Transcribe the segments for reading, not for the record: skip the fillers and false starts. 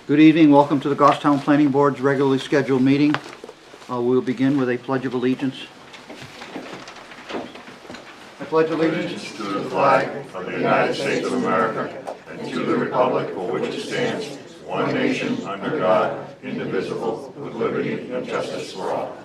Good evening. Welcome to the Goffstown Planning Board's regularly scheduled meeting. We'll begin with a pledge of allegiance. I pledge allegiance To the flag of the United States of America and to the republic for which it stands, one nation under God, indivisible, with liberty and justice for all.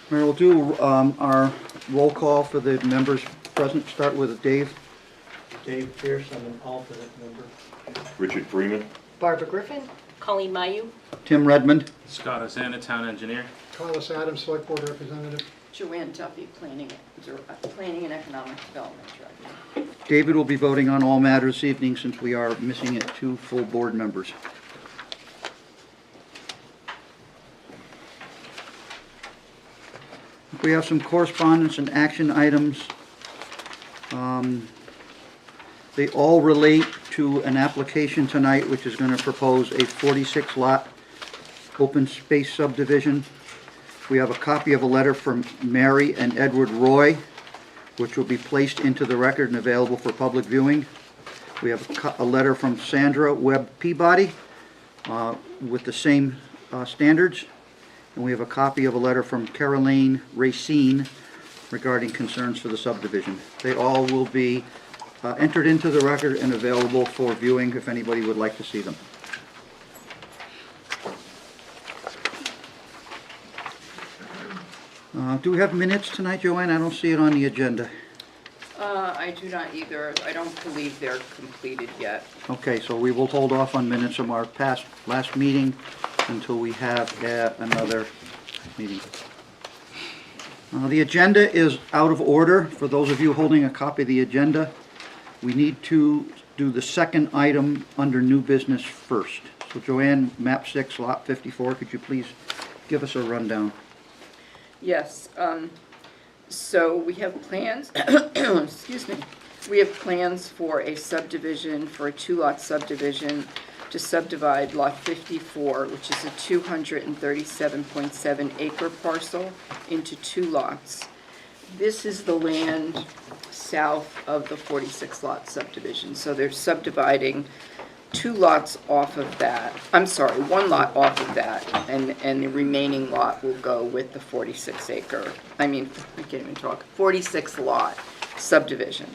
We'll do our roll call for the members present. Start with Dave. Dave Pierce, I'm an alternate member. Richard Freeman. Barbara Griffin. Colleen Mayu. Tim Redmond. Scott Ozana, Town Engineer. Carlos Adams, Select Board Representative. Joanne Duffy, Planning and Economic Development Director. David will be voting on all matters this evening since we are missing 2 full board members. We have some correspondence and action items. They all relate to an application tonight which is going to propose a 46-lot open space subdivision. We have a copy of a letter from Mary and Edward Roy, which will be placed into the record and available for public viewing. We have a letter from Sandra Webb Peabody with the same standards. And we have a copy of a letter from Caroline Racine regarding concerns for the subdivision. They all will be entered into the record and available for viewing if anybody would like to see them. Do we have minutes tonight, Joanne? I don't see it on the agenda. I do not either. I don't believe they're completed yet. Okay, so we will hold off on minutes from our last meeting until we have another meeting. The agenda is out of order. For those of you holding a copy of the agenda, we need to do the second item under new business first. So Joanne, map 6, lot 54, could you please give us a rundown? Yes, so we have plans, excuse me, we have plans for a subdivision, for a 2-lot subdivision to subdivide lot 54, which is a 237.7 acre parcel, into 2 lots. This is the land south of the 46-lot subdivision, so they're subdividing 2 lots off of that. I'm sorry, 1 lot off of that, and the remaining lot will go with the 46-acre. I can't even talk. 46-lot subdivision.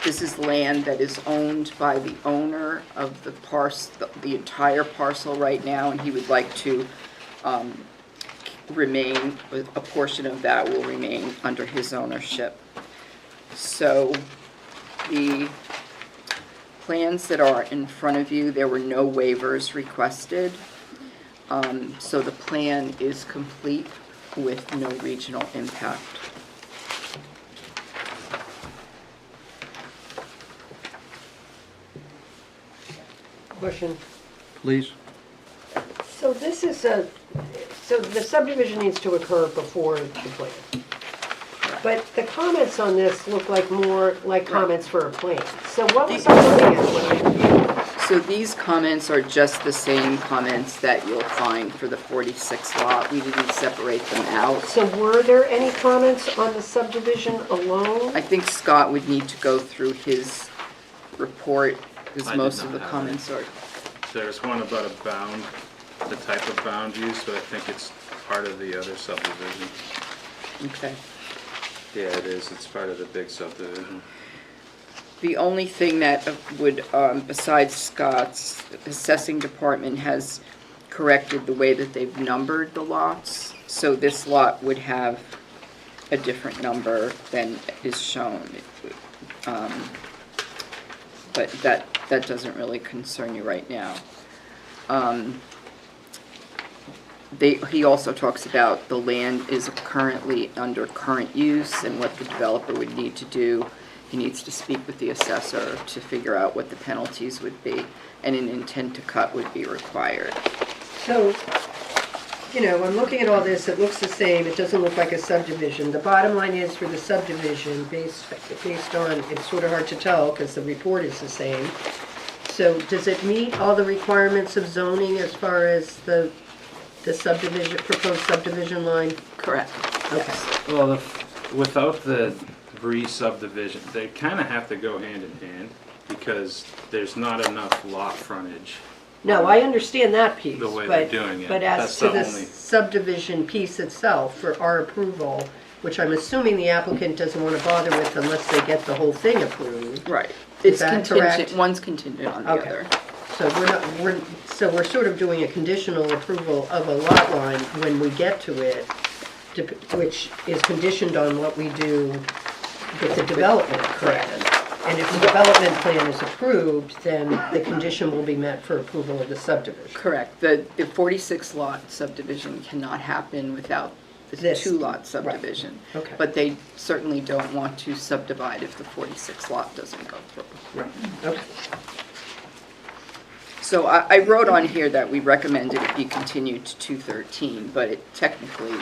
This is land that is owned by the owner of the entire parcel right now, and he would like to remain. A portion of that will remain under his ownership. So the plans that are in front of you, there were no waivers requested. So the plan is complete with no regional impact. Question. Please. So this is so the subdivision needs to occur before the plan. But the comments on this look like more like comments for a plan. So what was I looking at when I... So these comments are just the same comments that you'll find for the 46 lot. We didn't separate them out. So were there any comments on the subdivision alone? I think Scott would need to go through his report because I did most not of the have comments are. There's one about a bound, the type of bound used, but I think it's part of the other subdivision. Okay. Yeah, it is. It's part of the big subdivision. The only thing that would, besides Scott's, assessing department has corrected the way that they've numbered the lots. So this lot would have a different number than is shown. But that doesn't really concern you right now. He also talks about the land is currently under current use and what the developer would need to do. He needs to speak with the assessor to figure out what the penalties would be, and an intent to cut would be required. So, I'm looking at all this, it looks the same, it doesn't look like a subdivision. The bottom line is for the subdivision, based on, it's sort of hard to tell because the report is the same. So does it meet all the requirements of zoning as far as the the subdivision, proposed subdivision line? Correct. Okay. Well, without the re-subdivision, they kind of have to go hand in hand because there's not enough lot frontage. No, I understand that piece, The way they're but, doing it. but That's as to the the only- subdivision piece itself for our approval, which I'm assuming the applicant doesn't want to bother with unless they get the whole thing approved. Right. Is It's that contingent, correct? one's contingent on the Okay. other. So we're sort of doing a conditional approval of a lot line when we get to it, which is conditioned on what we do with the development plan. And if the development plan is approved, then the condition will be met for approval of the subdivision. Correct. The 46 lot subdivision cannot happen without the This, 2 lot right. subdivision. Okay. But they certainly don't want to subdivide if the 46 lot doesn't go through. Okay. So I wrote on here that we recommended it be continued to 2/13, but it technically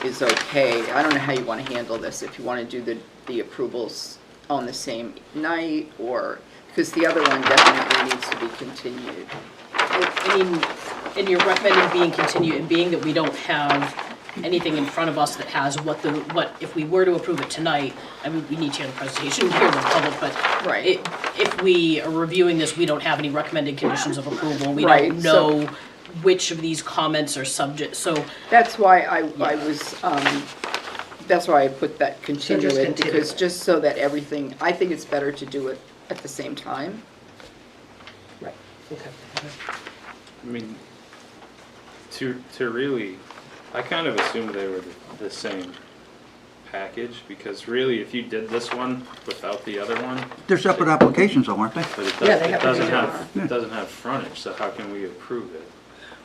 is okay. I don't know how you want to handle this, if you want to do the approvals on the same night, or, because the other one definitely needs to be continued. I mean, and you're recommending being continued, and being that we don't have anything in front of us that has what if we were to approve it tonight, I mean, we need to hear the presentation, hear the public, but Right. if we are reviewing this, we don't have any recommended conditions of approval, we Right, don't so- know which of these comments are subject, so, That's why I was, that's why I put that continue just it, continue because it. just so that everything, I think it's better to do it at the same time. Right, okay. I mean, to really, I kind of assumed they were the same package, because really, if you did this one without the other one, They're separate applications though, aren't they? but it Yeah, they have to doesn't be have, different. it doesn't have frontage, so how can we approve it?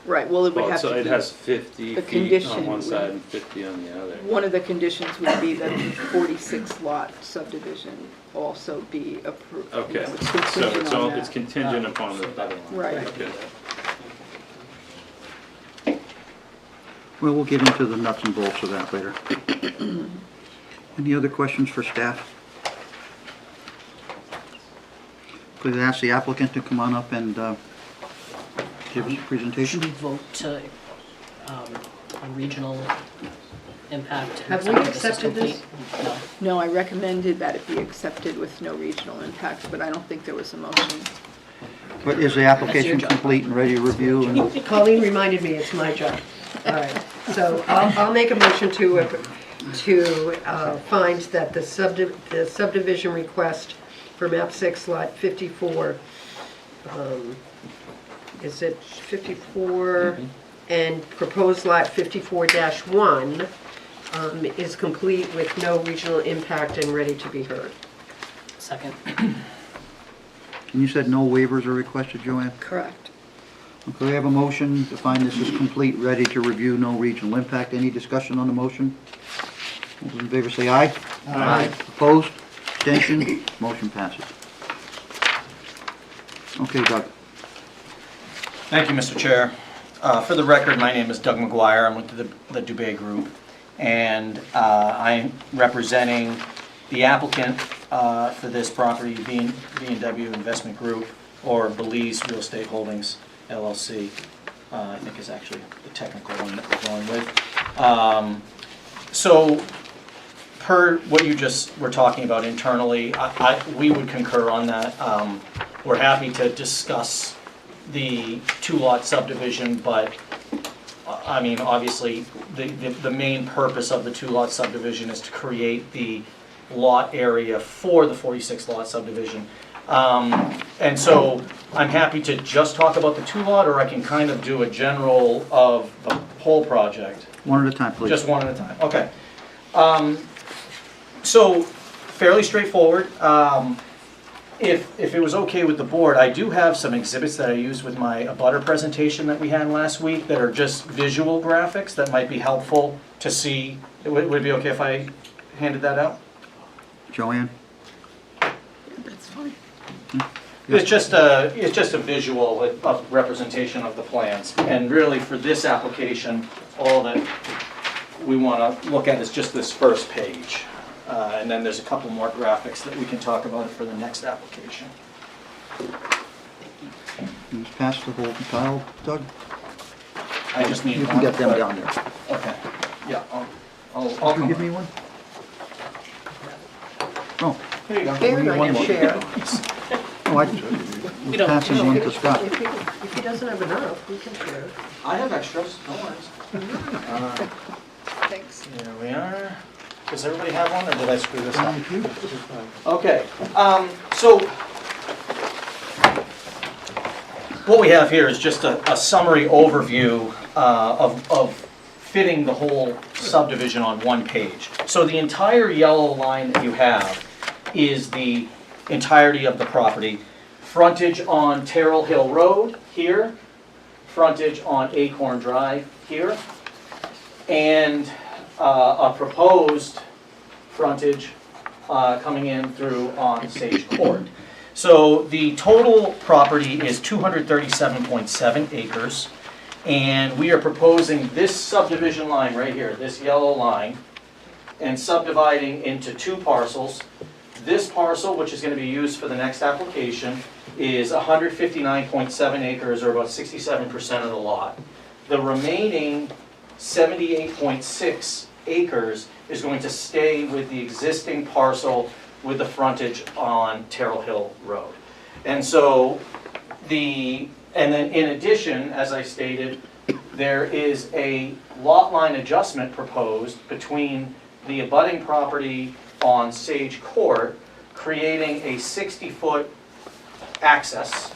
Right, well, it would Well, have so to it be, has 50 the feet on condition one would- side and 50 on the other. one of the conditions would be that the 46 lot subdivision also be approved. You Okay, know, it's so contingent it's on all, that. it's contingent upon the other one. Right. Okay. Well, we'll get into the nuts and bolts of that later. Any other questions for staff? Please ask the applicant to come on up and give us a presentation. should we vote to, on regional impact? and Have we something this is accepted this? complete? No. No, I recommended that it be accepted with no regional impact, but I don't think there was a motion. But is the application job. complete and ready to review? And Colleen reminded me it's my job. All right, so I'll make a motion to find that the subdivision request for map 6 lot 54, is it 54? And proposed lot 54-1 is complete with no regional impact and ready to be heard. Second. and you said no waivers are requested, Joanne? Correct. Okay, we have a motion to find this is complete, ready to review, no regional impact. Any discussion on the motion? All those in favor say aye. Aye. Opposed? Abstention? Motion passes. Okay, Doug. Thank you, Mr. Chair. For the record, my name is Doug McGuire. I'm with the Dubay Group, and I'm representing the applicant for this property, B&W Investment Group, or Belize Real Estate Holdings LLC, I think is actually the technical one that we're going with. So, per what you just were talking about internally, we would concur on that. We're happy to discuss the 2-lot subdivision, but I mean, obviously, the main purpose of the 2-lot subdivision is to create the lot area for the 46-lot subdivision. And so I'm happy to just talk about the 2-lot, or I can kind of do a general of the whole project. One at a time, please. Just one at a time, okay. So, fairly straightforward. If it was okay with the board, I do have some exhibits that I used with my abutter presentation that we had last week that are just visual graphics that might be helpful to see. Would it be okay if I handed that out? Joanne? That's fine. It's just a visual of representation of the plans. And really, for this application, all that we want to look at is just this first page. And then there's a couple more graphics that we can talk about for the next application. Can you pass the whole file, Doug? I just need You one. can get them but- down there. Okay, yeah, I'll Can come. you give me one? Oh, Here you go. Karen, need I one can more. share. oh, I We don't- passing one to Scott. If he doesn't have enough, we can share. I have extras, no worries. Thanks. Here we are. Does everybody have one, or did I screw this up? Okay, so what we have here is just a summary overview of fitting the whole subdivision on one page. So the entire yellow line that you have is the entirety of the property. Frontage on Terrell Hill Road here, frontage on Acorn Drive here, and a proposed frontage coming in through on Sage Court. So the total property is 237.7 acres, and we are proposing this subdivision line right here, this yellow line, and subdividing into two parcels. This parcel, which is going to be used for the next application, is 159.7 acres, or about 67% of the lot. The remaining 78.6 acres is going to stay with the existing parcel with the frontage on Terrell Hill Road. And so and then in addition, as I stated, there is a lot line adjustment proposed between the abutting property on Sage Court, creating a 60-foot access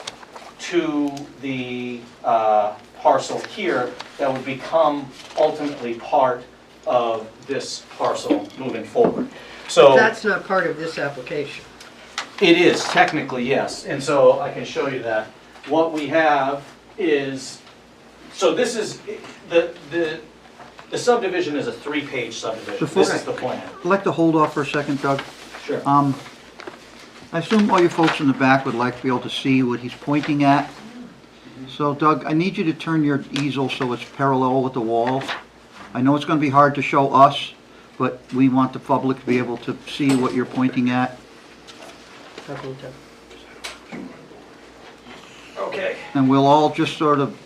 to the parcel here that would become ultimately part of this parcel moving forward. So That's not part of this application. it is technically, yes, and so I can show you that. What we have is, so this is, the subdivision is a 3-page subdivision. Before- This is the plan. I'd like to hold off for a second, Doug. Sure. I assume all you folks in the back would like to be able to see what he's pointing at. So Doug, I need you to turn your easel so it's parallel with the wall. I know it's going to be hard to show us, but we want the public to be able to see what you're pointing at. Okay. And we'll all just sort of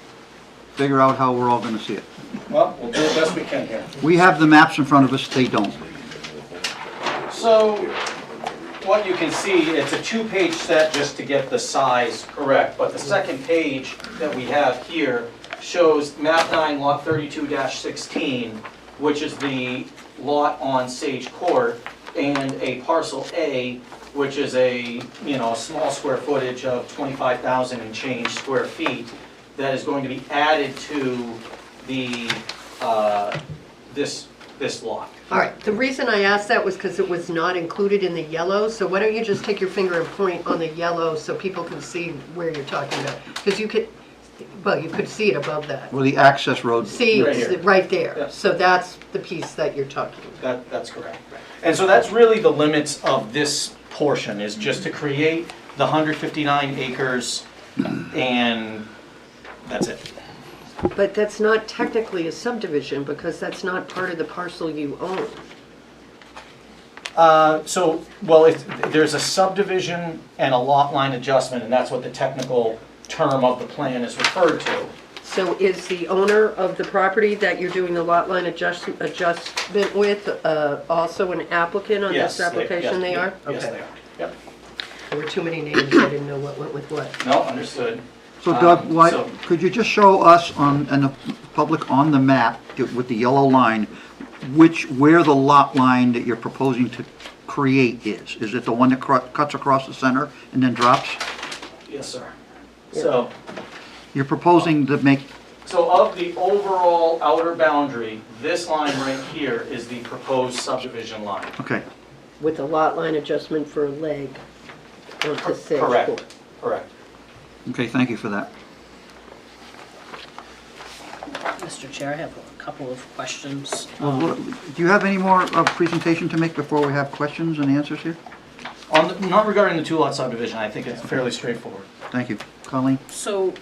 figure out how we're all going to see it. Well, we'll do the best we can here. We have the maps in front of us, they don't. So, what you can see, it's a 2-page set just to get the size correct, but the second page that we have here shows map 9 lot 32-16, which is the lot on Sage Court, and a parcel A, which is a small square footage of 25,000 and change square feet that is going to be added to the this lot. All right, the reason I asked that was because it was not included in the yellow, so why don't you just take your finger and point on the yellow so people can see where you're talking about? Because you could see it above that. Or the access road. See, Right it's here. right there. Yeah. So that's the piece that you're talking about. That's correct. And so that's really the limits of this portion, is just to create the 159 acres, and that's it. But that's not technically a subdivision because that's not part of the parcel you own. There's a subdivision and a lot line adjustment, and that's what the technical term of the plan is referred to. So is the owner of the property that you're doing the lot line adjustment with also an applicant on Yes, this application? They are? Yes, Okay. they are. Yep. There were too many names, I didn't know what went with what. No, understood. So Doug, so- could you just show us and the public on the map with the yellow line, where the lot line that you're proposing to create is? Is it the one that cuts across the center and then drops? Yes, sir. So You're proposing to make, of the overall outer boundary, this line right here is the proposed subdivision line. okay. With a lot line adjustment for a leg onto Sage Court. Correct, correct. Okay, thank you for that. Mr. Chair, I have a couple of questions. Do you have any more presentation to make before we have questions and answers here? Not regarding the 2-lot subdivision, I think it's fairly straightforward. Thank you. Colleen? So,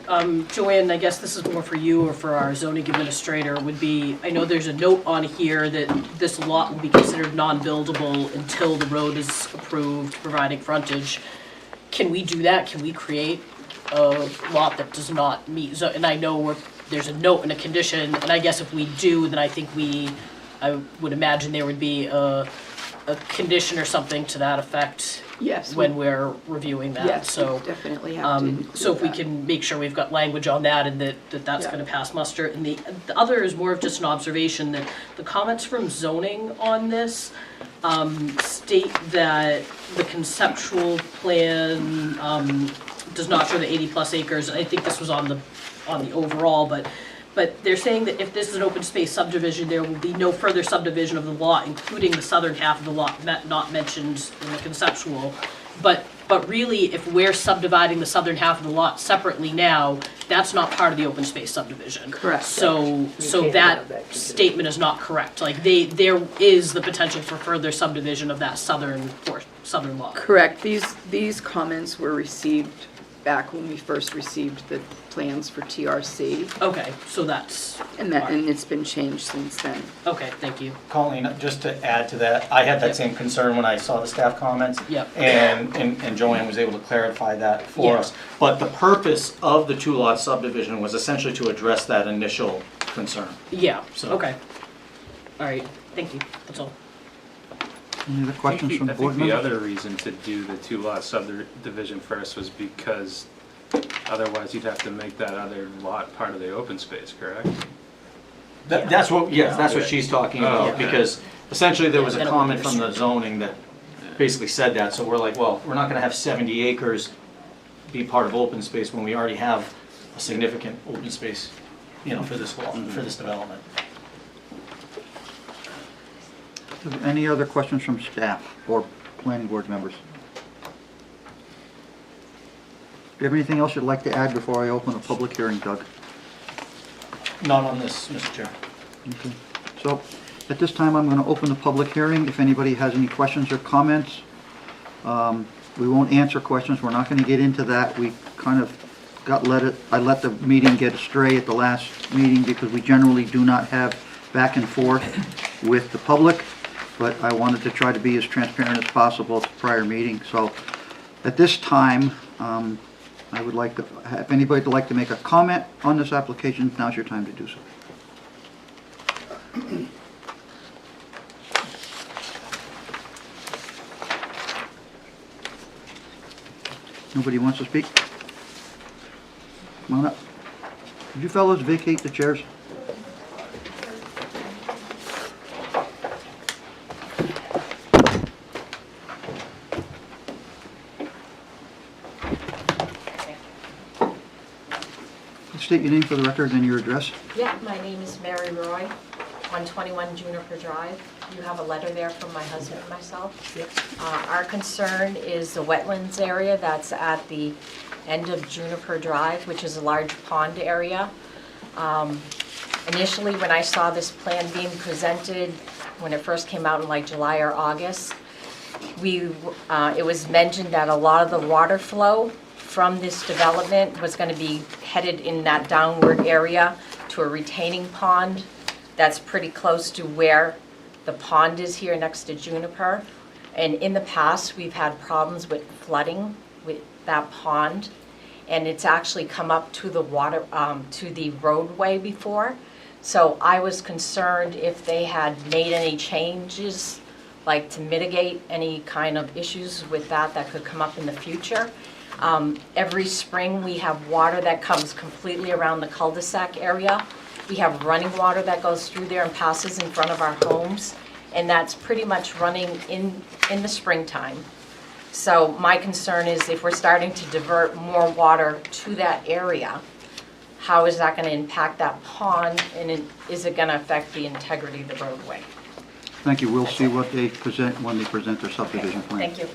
Joanne, I guess this is more for you or for our zoning administrator, would be, I know there's a note on here that this lot will be considered non-buildable until the road is approved, providing frontage. Can we do that? Can we create a lot that does not meet, and I know there's a note and a condition, and I guess if we do, then I think I would imagine there would be a condition or something to that effect Yes. when we're reviewing that, Yes, so. we definitely have to include So if we that. can make sure we've got language on that and that's Yeah. gonna pass muster. And the other is more of just an observation that the comments from zoning on this state that the conceptual plan does not show the 80+ acres. I think this was on the overall, but they're saying that if this is an open space subdivision, there will be no further subdivision of the lot, including the southern half of the lot not mentioned in the conceptual. But really, if we're subdividing the southern half of the lot separately now, that's not part of the open space subdivision. Correct. So can't that have that statement is not correct. Like, there is the potential for further subdivision of that southern lot. Correct. These comments were received back when we first received the plans for TRC, Okay, so that's, and it's been changed since then. okay, thank you. Colleen, just to add to that, I had that same concern when I saw the staff comments. Yep. And Joanne was able to clarify that for Yeah. us. But the purpose of the two-lot subdivision was essentially to address that initial concern. Yeah, So- okay. All right, thank you, that's all. Any other questions from I the board think the members? other reason to do the two-lot subdivision first was because otherwise you'd have to make that other lot part of the open space, correct? That's what, yes, that's what Okay. she's talking Oh, about, okay. because essentially there was a Yeah. comment from the zoning that basically said that, so we're like, well, we're not gonna have 70 acres be part of open space when we already have a significant open space, for this law, for this development. Any other questions from staff or planning board members? Do you have anything else you'd like to add before I open the public hearing, Doug? Not on this, Mr. Chair. Okay. So, at this time, I'm gonna open the public hearing. If anybody has any questions or comments, we won't answer questions. We're not gonna get into that. We kind of I let the meeting get astray at the last meeting because we generally do not have back and forth with the public, but I wanted to try to be as transparent as possible at the prior meeting. So, at this time, I would like to, if anybody would like to make a comment on this application, now's your time to do so. Nobody wants to speak? Come on up. Could you fellows vacate the chairs? State your name for the record and your address. Yeah, my name is Mary Roy, 121 Juniper Drive. You have a letter there from my husband and myself. Yep. Our concern is the wetlands area that's at the end of Juniper Drive, which is a large pond area. Initially, when I saw this plan being presented, when it first came out in like July or August, it was mentioned that a lot of the water flow from this development was going to be headed in that downward area to a retaining pond that's pretty close to where the pond is here next to Juniper. And in the past, we've had problems with flooding with that pond. And it's actually come up to the water, to the roadway before. So I was concerned if they had made any changes, like to mitigate any kind of issues with that could come up in the future. Every spring, we have water that comes completely around the cul-de-sac area. We have running water that goes through there and passes in front of our homes, and that's pretty much running in the springtime. So my concern is if we're starting to divert more water to that area, how is that going to impact that pond, and is it going to affect the integrity of the roadway? Thank you. We'll see what they present when they present their subdivision plan. Thank you.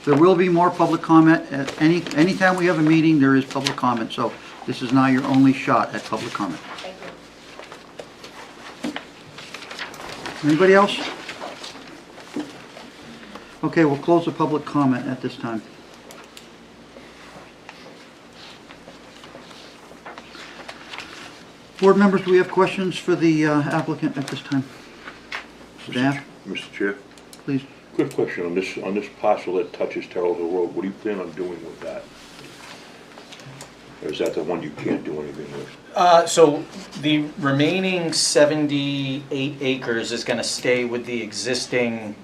There will be more public comment. At anytime we have a meeting, there is public comment, so this is now your only shot at public comment. Thank you. Anybody else? Okay, we'll close the public comment at this time. Board members, do we have questions for the applicant at this time? Staff, Mr. Chair, please. quick question on this parcel that touches Terrell Hill Road. What do you plan on doing with that? Or is that the one you can't do anything with? So the remaining 78 acres is gonna stay with the existing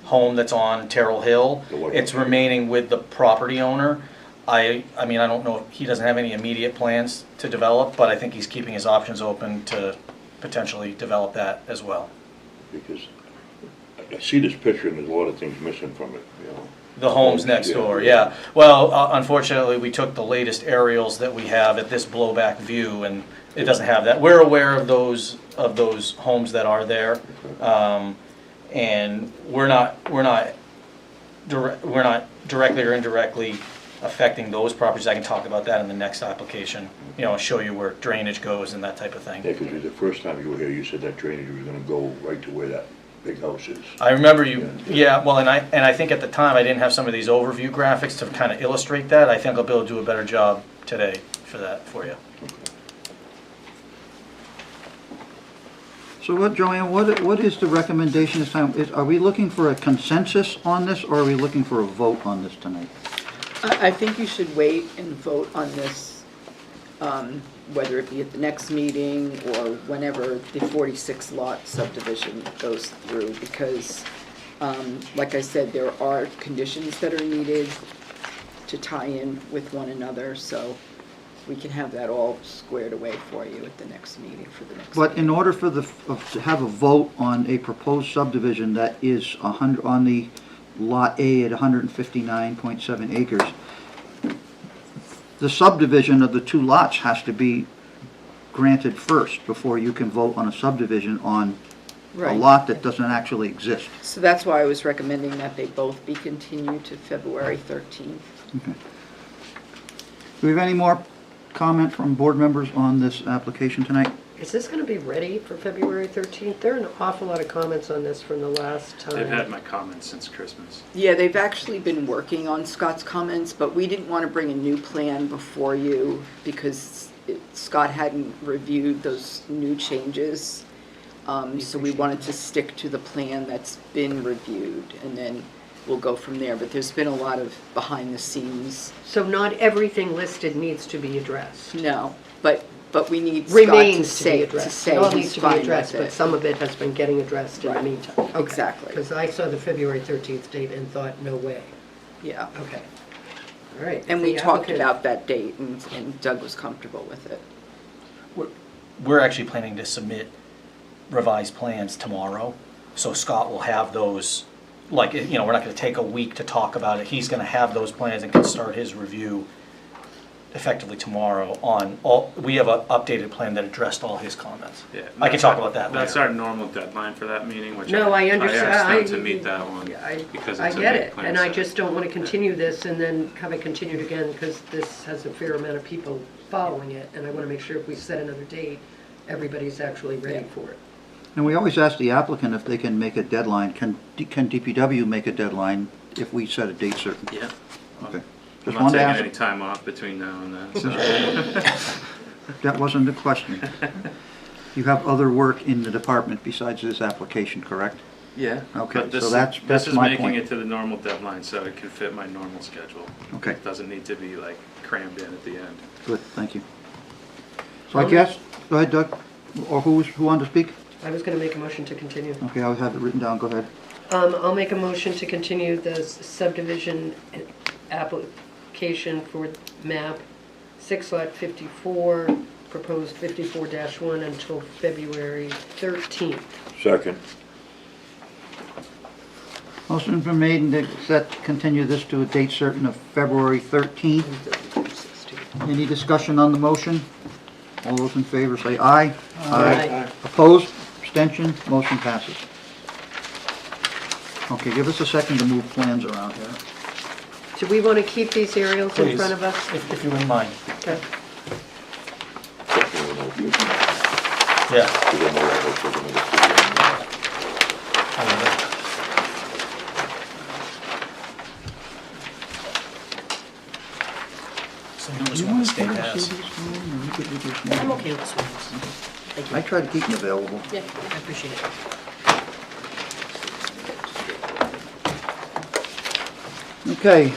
home that's on Terrell Hill. The what? It's remaining with the property owner. I mean, I don't know, he doesn't have any immediate plans to develop, but I think he's keeping his options open to potentially develop that as well. Because I see this picture and there's a lot of things missing from it, you know? The homes next Yeah. door, yeah. Well, unfortunately, we took the latest aerials that we have at this blowback view, and it doesn't have that. We're aware of those homes that are there, and we're not directly or indirectly affecting those properties. I can talk about that in the next application, you know, show you where drainage goes and that type of thing. Yeah, because the first time you were here, you said that drainage was gonna go right to where that big house is. I remember you, yeah, well, and I think at the time, I didn't have some of these overview graphics to kind of illustrate that. I think I'll be able to do a better job today for you. So what, Joanne, what is the recommendation this time? Are we looking for a consensus on this, or are we looking for a vote on this tonight? I think you should wait and vote on this, whether it be at the next meeting or whenever the 46 lot subdivision goes through, because, like I said, there are conditions that are needed to tie in with one another, so we can have that all squared away for you at the next meeting, for the next. But in order for to have a vote on a proposed subdivision that is 100, on the Lot A at 159.7 acres, the subdivision of the two lots has to be granted first before you can vote on a subdivision on a Right. lot that doesn't actually exist. So that's why I was recommending that they both be continued to February 13th. Okay. Do we have any more comment from board members on this application tonight? Is this gonna be ready for February 13th? There are an awful lot of comments on this from the last time. They've had my comments since Christmas. Yeah, they've actually been working on Scott's comments, but we didn't want to bring a new plan before you because Scott hadn't reviewed those new changes. So we wanted to stick to the plan that's been reviewed, and then we'll go from there. But there's been a lot of behind the scenes. So not everything listed needs to be addressed. No, but we need Scott to Remains to be say, addressed. It all needs he's to be fine addressed, with but it. some of it has been getting addressed in the Right. meantime. Exactly. Because I saw the February 13th date and thought, no way. Yeah. Okay. All right. And we The talked applicant- about that date, and Doug was comfortable with it. We're actually planning to submit revised plans tomorrow, so Scott will have those, like, you know, we're not gonna take a week to talk about it. He's gonna have those plans and can start his review effectively tomorrow on all, we have an updated plan that addressed all his comments. Yeah, I can talk about that later. That's our normal deadline for that meeting, which No, I understand. I asked them to meet that one I because I it's a get big it, plan and I set. just don't want to continue this and then have it continued again, because this has a fair amount of people following it, and I want to make sure if we set another date, everybody's actually ready for it. And we always ask the applicant if they can make a deadline. Can DPW make a deadline if we set a date certain? Yeah. Okay. I'm Just not wanted to taking ask. any time off between now and then, so. That wasn't the question. You have other work in the department besides this application, correct? Yeah. Okay, But this- so that's This is my making point. it to the normal deadline, so it can fit my normal schedule. Okay. It doesn't need to be like crammed in at the end. Good, thank you. So I guess, go ahead, Doug, or who wanted to speak? I was going to make a motion to continue. Okay, I'll have it written down, go ahead. I'll make a motion to continue the subdivision application for map 6 lot 54, proposed 54-1 until February 13th. Second. Motion's been made and continue this to a date certain of February 13th. Any discussion on the motion? All those in favor say aye. Aye. Opposed? Abstention? Motion passes. Okay, give us a second to move plans around here. Do we want to keep these aerials in Please, front of us? if you wouldn't mind. Okay. Yeah. So you notice what the state has. I'm okay with this one. Thank you. I try to keep them available. Yeah, I appreciate it. Okay.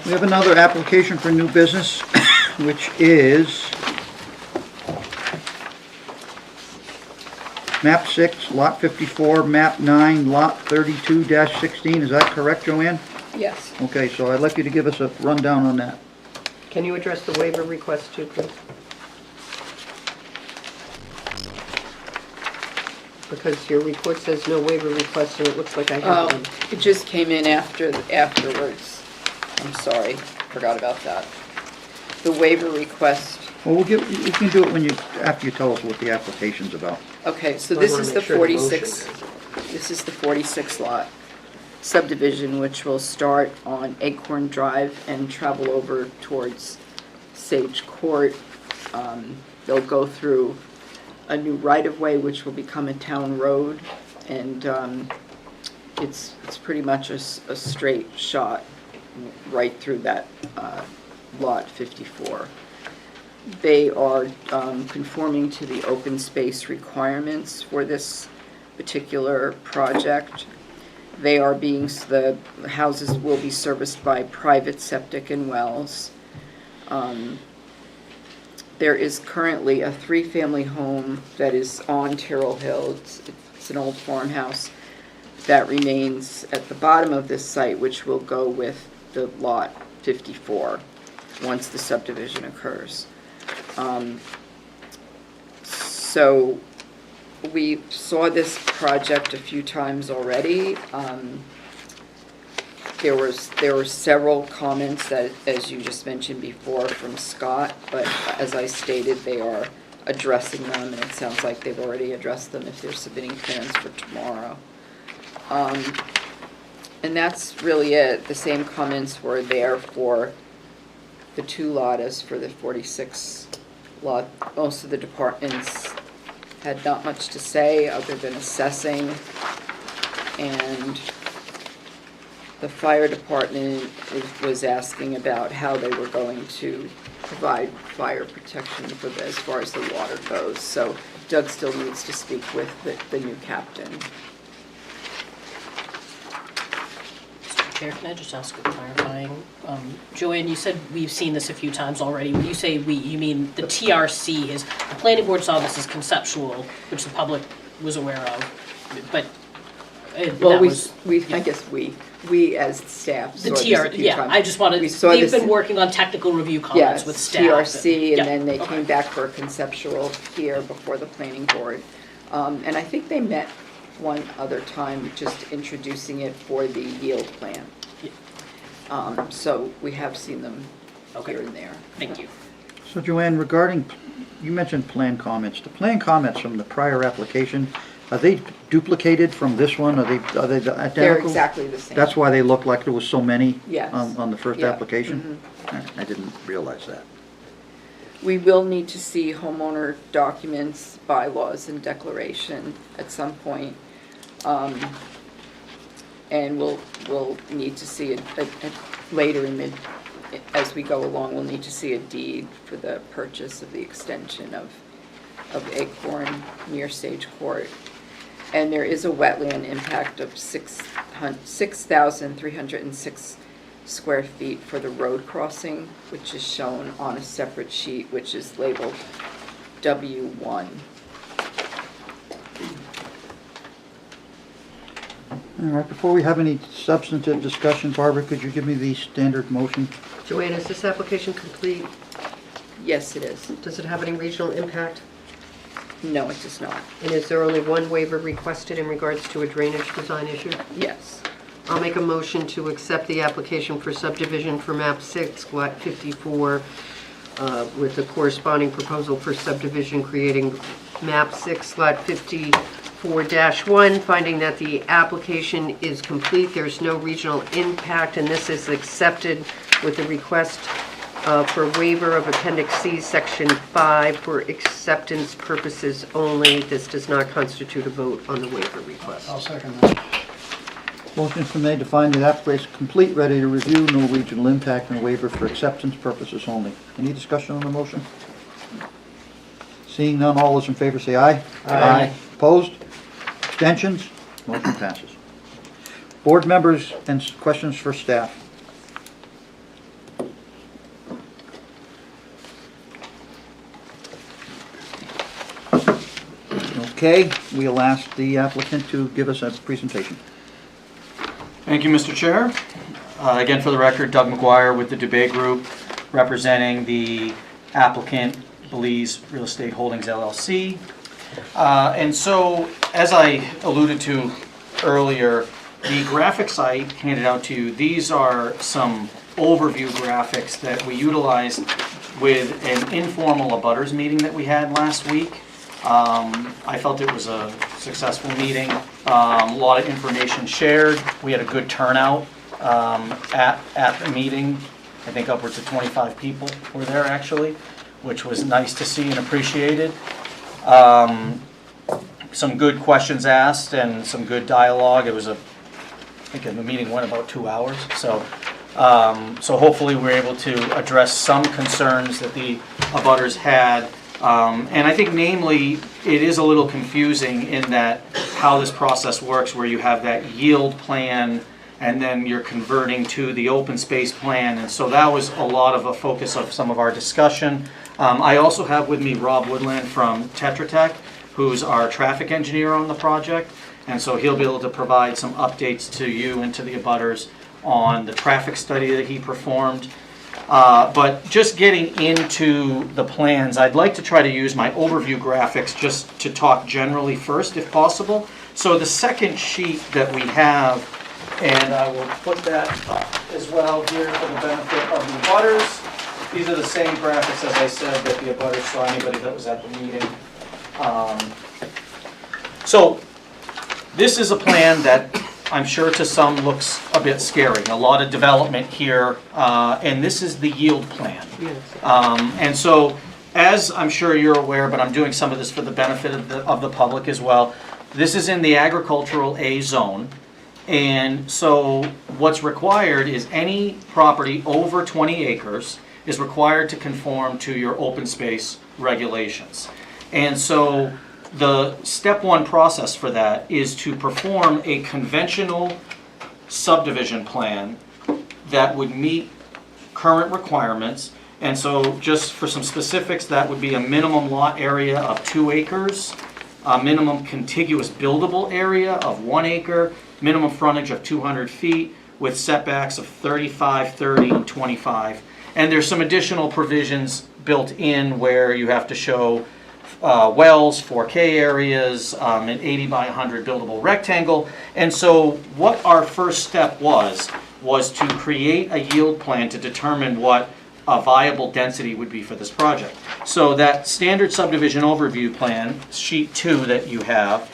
We have another application for new business. which is map 6, lot 54, map 9, lot 32-16. Is that correct, Joanne? Yes. Okay, so I'd like you to give us a rundown on that. Can you address the waiver request too, please? Because your report says no waiver request, and it looks like I have one. It just came in afterwards. I'm sorry, forgot about that. The waiver request, Well, we can do it when after you tell us what the application's about. okay, so I this wanna is the make sure the motion 46, this is the 46 lot subdivision, which will start on Acorn Drive and travel over towards Sage Court. They'll go through a new right-of-way, which will become a town road, and it's pretty much a straight shot right through that lot 54. They are conforming to the open space requirements for this particular project. They are the houses will be serviced by private septic and wells. There is currently a 3-family home that is on Terrell Hill. It's an old farmhouse that remains at the bottom of this site, which will go with the lot 54 once the subdivision occurs. So we saw this project a few times already. There were several comments that, as you just mentioned before, from Scott, but as I stated, they are addressing them, and it sounds like they've already addressed them if they're submitting plans for tomorrow. And that's really it. The same comments were there for the 2 lot as for the 46 lot. Most of the departments had not much to say other than assessing, and the fire department was asking about how they were going to provide fire protection for as far as the water goes. So Doug still needs to speak with the new captain. Mr. Chair, can I just ask a clarifying? Joanne, you said we've seen this a few times already. When you say we, you mean the TRC is, the planning board saw this as conceptual, which the public was aware of, but Well, that we was- I guess we as staff The saw this TR, a few yeah, times. I just wanted, We saw they've this been in- working on technical review comments Yes, with staff. TRC, Yeah, and then they okay. came back for a conceptual here before the planning board. And I think they met one other time, just introducing it for the yield plan. So we have seen them Okay. here and there. Thank you. So Joanne, regarding, you mentioned plan comments. The plan comments from the prior application, are they duplicated from this one? Are they identical? They're exactly the same. That's why they look like there was so many Yes. on the first Yeah. application? I didn't realize that. We will need to see homeowner documents, bylaws, and declaration at some point. And we'll need to see it later as we go along, we'll need to see a deed for the purchase of the extension of Acorn near Sage Court. And there is a wetland impact of 6,306 square feet for the road crossing, which is shown on a separate sheet, which is labeled W1. All right, before we have any substantive discussion, Barbara, could you give me the standard motion? Joanne, is this application complete? Yes, it is. Does it have any regional impact? No, it does not. And is there only one waiver requested in regards to a drainage design issue? Yes. I'll make a motion to accept the application for subdivision for map 6, lot 54, with the corresponding proposal for subdivision creating map 6, lot 54-1, finding that the application is complete, there's no regional impact, and this is accepted with the request for waiver of Appendix C, Section 5, for acceptance purposes only. This does not constitute a vote on the waiver request. I'll second that. Motion's been made to find the application complete, ready to review, no regional impact, and waiver for acceptance purposes only. Any discussion on the motion? Seeing none, all those in favor say aye. Aye. Opposed? Abstentions? Motion passes. Board members and questions for staff. Okay, we'll ask the applicant to give us a presentation. Thank you, Mr. Chair. Again, for the record, Doug McGuire with the Dubay Group, representing the applicant, Belize Real Estate Holdings LLC. And so, as I alluded to earlier, the graphics I handed out to you, these are some overview graphics that we utilized with an informal abutters meeting that we had last week. I felt it was a successful meeting, a lot of information shared. We had a good turnout at the meeting. I think upwards of 25 people were there actually, which was nice to see and appreciated. Some good questions asked and some good dialogue. It was I think the meeting went about 2 hours. So hopefully we're able to address some concerns that the abutters had. And I think namely, it is a little confusing in that how this process works, where you have that yield plan and then you're converting to the open space plan. And so that was a lot of a focus of some of our discussion. I also have with me Rob Woodland from Tetra Tech, who's our traffic engineer on the project. And so he'll be able to provide some updates to you and to the abutters on the traffic study that he performed. But just getting into the plans, I'd like to try to use my overview graphics just to talk generally first, if possible. So the second sheet that we have, and I will put that up as well here for the benefit of the abutters. These are the same graphics, as I said, that the abutters saw, anybody that was at the meeting. So this is a plan that I'm sure to some looks a bit scary. A lot of development here, and this is the yield plan. And so, as I'm sure you're aware, but I'm doing some of this for the benefit of the public as well, this is in the agricultural A zone. And so what's required is any property over 20 acres is required to conform to your open space regulations. And so the step one process for that is to perform a conventional subdivision plan that would meet current requirements. And so just for some specifics, that would be a minimum lot area of 2 acres, a minimum contiguous buildable area of 1 acre, minimum frontage of 200 feet with setbacks of 35, 30, and 25. And there's some additional provisions built in where you have to show wells, 4K areas, an 80 by 100 buildable rectangle. And so what our first step was to create a yield plan to determine what a viable density would be for this project. So that standard subdivision overview plan, sheet 2 that you have,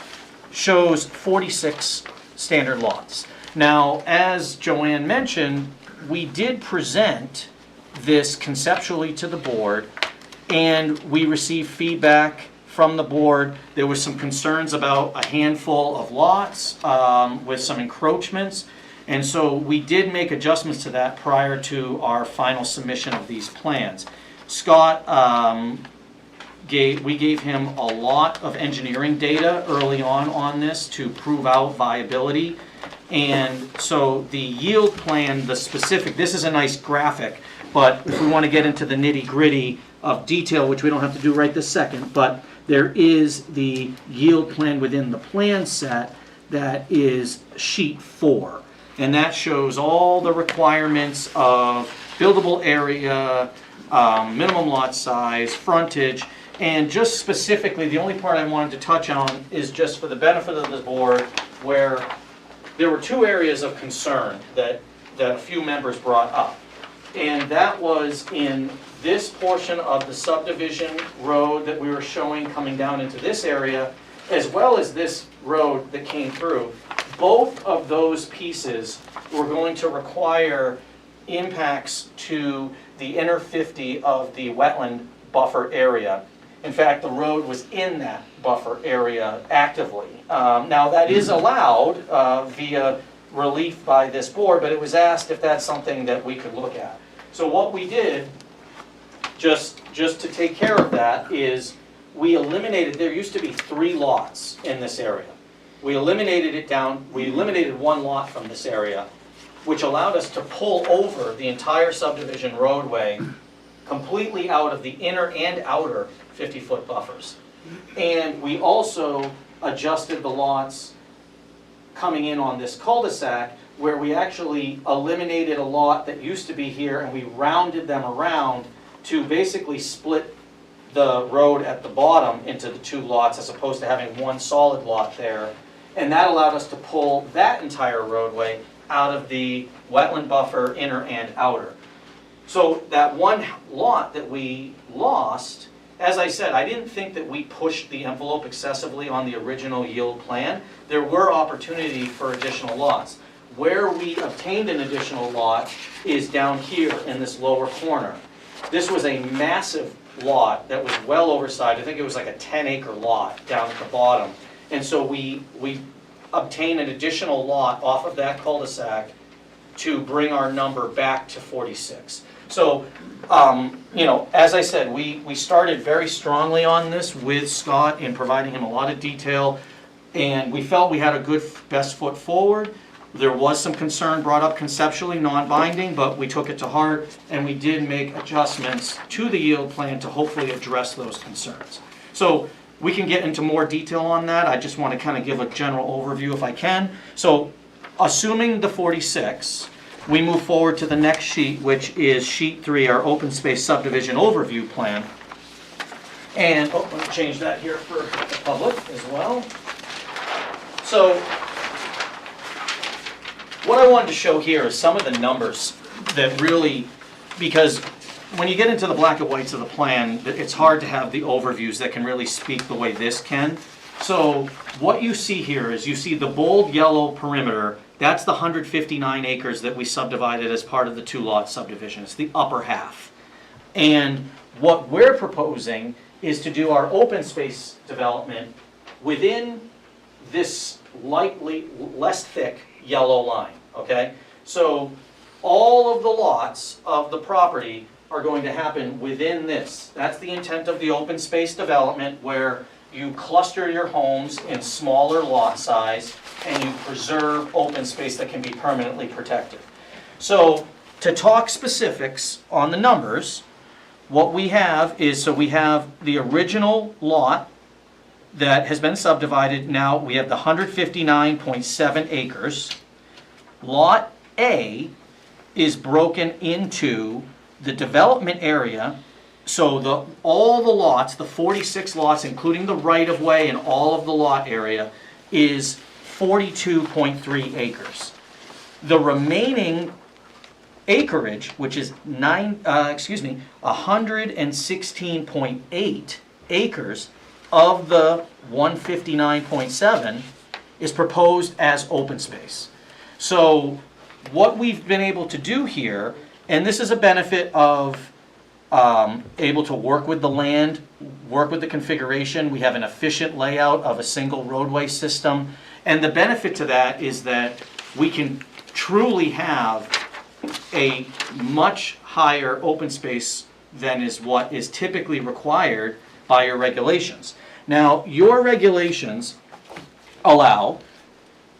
shows 46 standard lots. Now, as Joanne mentioned, we did present this conceptually to the board, and we received feedback from the board. There was some concerns about a handful of lots with some encroachments, and so we did make adjustments to that prior to our final submission of these plans. Scott, we gave him a lot of engineering data early on this to prove out viability. And so the yield plan, the specific, this is a nice graphic, but if we want to get into the nitty-gritty of detail, which we don't have to do right this second, but there is the yield plan within the plan set that is sheet 4. And that shows all the requirements of buildable area, minimum lot size, frontage, and just specifically, the only part I wanted to touch on is just for the benefit of the board, where there were 2 areas of concern that a few members brought up. And that was in this portion of the subdivision road that we were showing coming down into this area, as well as this road that came through. Both of those pieces were going to require impacts to the inner 50 of the wetland buffer area. In fact, the road was in that buffer area actively. Now, that is allowed via relief by this board, but it was asked if that's something that we could look at. So what we did, just to take care of that, is we eliminated, there used to be 3 lots in this area. We eliminated it down, we eliminated 1 lot from this area, which allowed us to pull over the entire subdivision roadway completely out of the inner and outer 50-foot buffers. And we also adjusted the lots coming in on this cul-de-sac, where we actually eliminated a lot that used to be here and we rounded them around to basically split the road at the bottom into the two lots as opposed to having one solid lot there. And that allowed us to pull that entire roadway out of the wetland buffer, inner and outer. So that one lot that we lost, as I said, I didn't think that we pushed the envelope excessively on the original yield plan. There were opportunity for additional lots. Where we obtained an additional lot is down here in this lower corner. This was a massive lot that was well oversized. I think it was like a 10-acre lot down at the bottom. And so we obtained an additional lot off of that cul-de-sac to bring our number back to 46. So, you know, as I said, we started very strongly on this with Scott in providing him a lot of detail, and we felt we had a good best foot forward. There was some concern brought up conceptually, non-binding, but we took it to heart, and we did make adjustments to the yield plan to hopefully address those concerns. So we can get into more detail on that. I just want to kind of give a general overview if I can. So assuming the 46, we move forward to the next sheet, which is sheet 3, our open space subdivision overview plan. And, let me change that here for the public as well. So what I wanted to show here is some of the numbers that really, because when you get into the black and whites of the plan, it's hard to have the overviews that can really speak the way this can. So what you see here is you see the bold yellow perimeter. That's the 159 acres that we subdivided as part of the 2-lot subdivision. It's the upper half. And what we're proposing is to do our open space development within this lightly less thick yellow line, okay? So all of the lots of the property are going to happen within this. That's the intent of the open space development, where you cluster your homes in smaller lot size and you preserve open space that can be permanently protected. So to talk specifics on the numbers, what we have is, so we have the original lot that has been subdivided. Now we have the 159.7 acres. Lot A is broken into the development area. So all the lots, the 46 lots, including the right-of-way and all of the lot area, is 42.3 acres. The remaining acreage, which is 116.8 acres of the 159.7, is proposed as open space. So what we've been able to do here, and this is a benefit of able to work with the land, work with the configuration. We have an efficient layout of a single roadway system. And the benefit to that is that we can truly have a much higher open space than is what is typically required by your regulations. Now, your regulations allow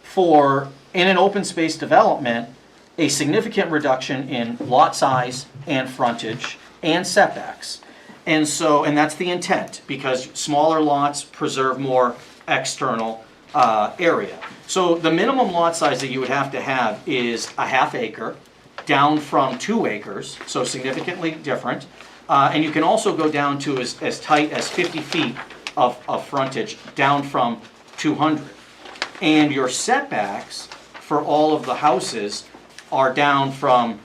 for, in an open space development, a significant reduction in lot size and frontage and setbacks. And that's the intent, because smaller lots preserve more external area. So the minimum lot size that you would have to have is a ½ acre, down from 2 acres, so significantly different. And you can also go down to as tight as 50 feet of frontage, down from 200. And your setbacks for all of the houses are down from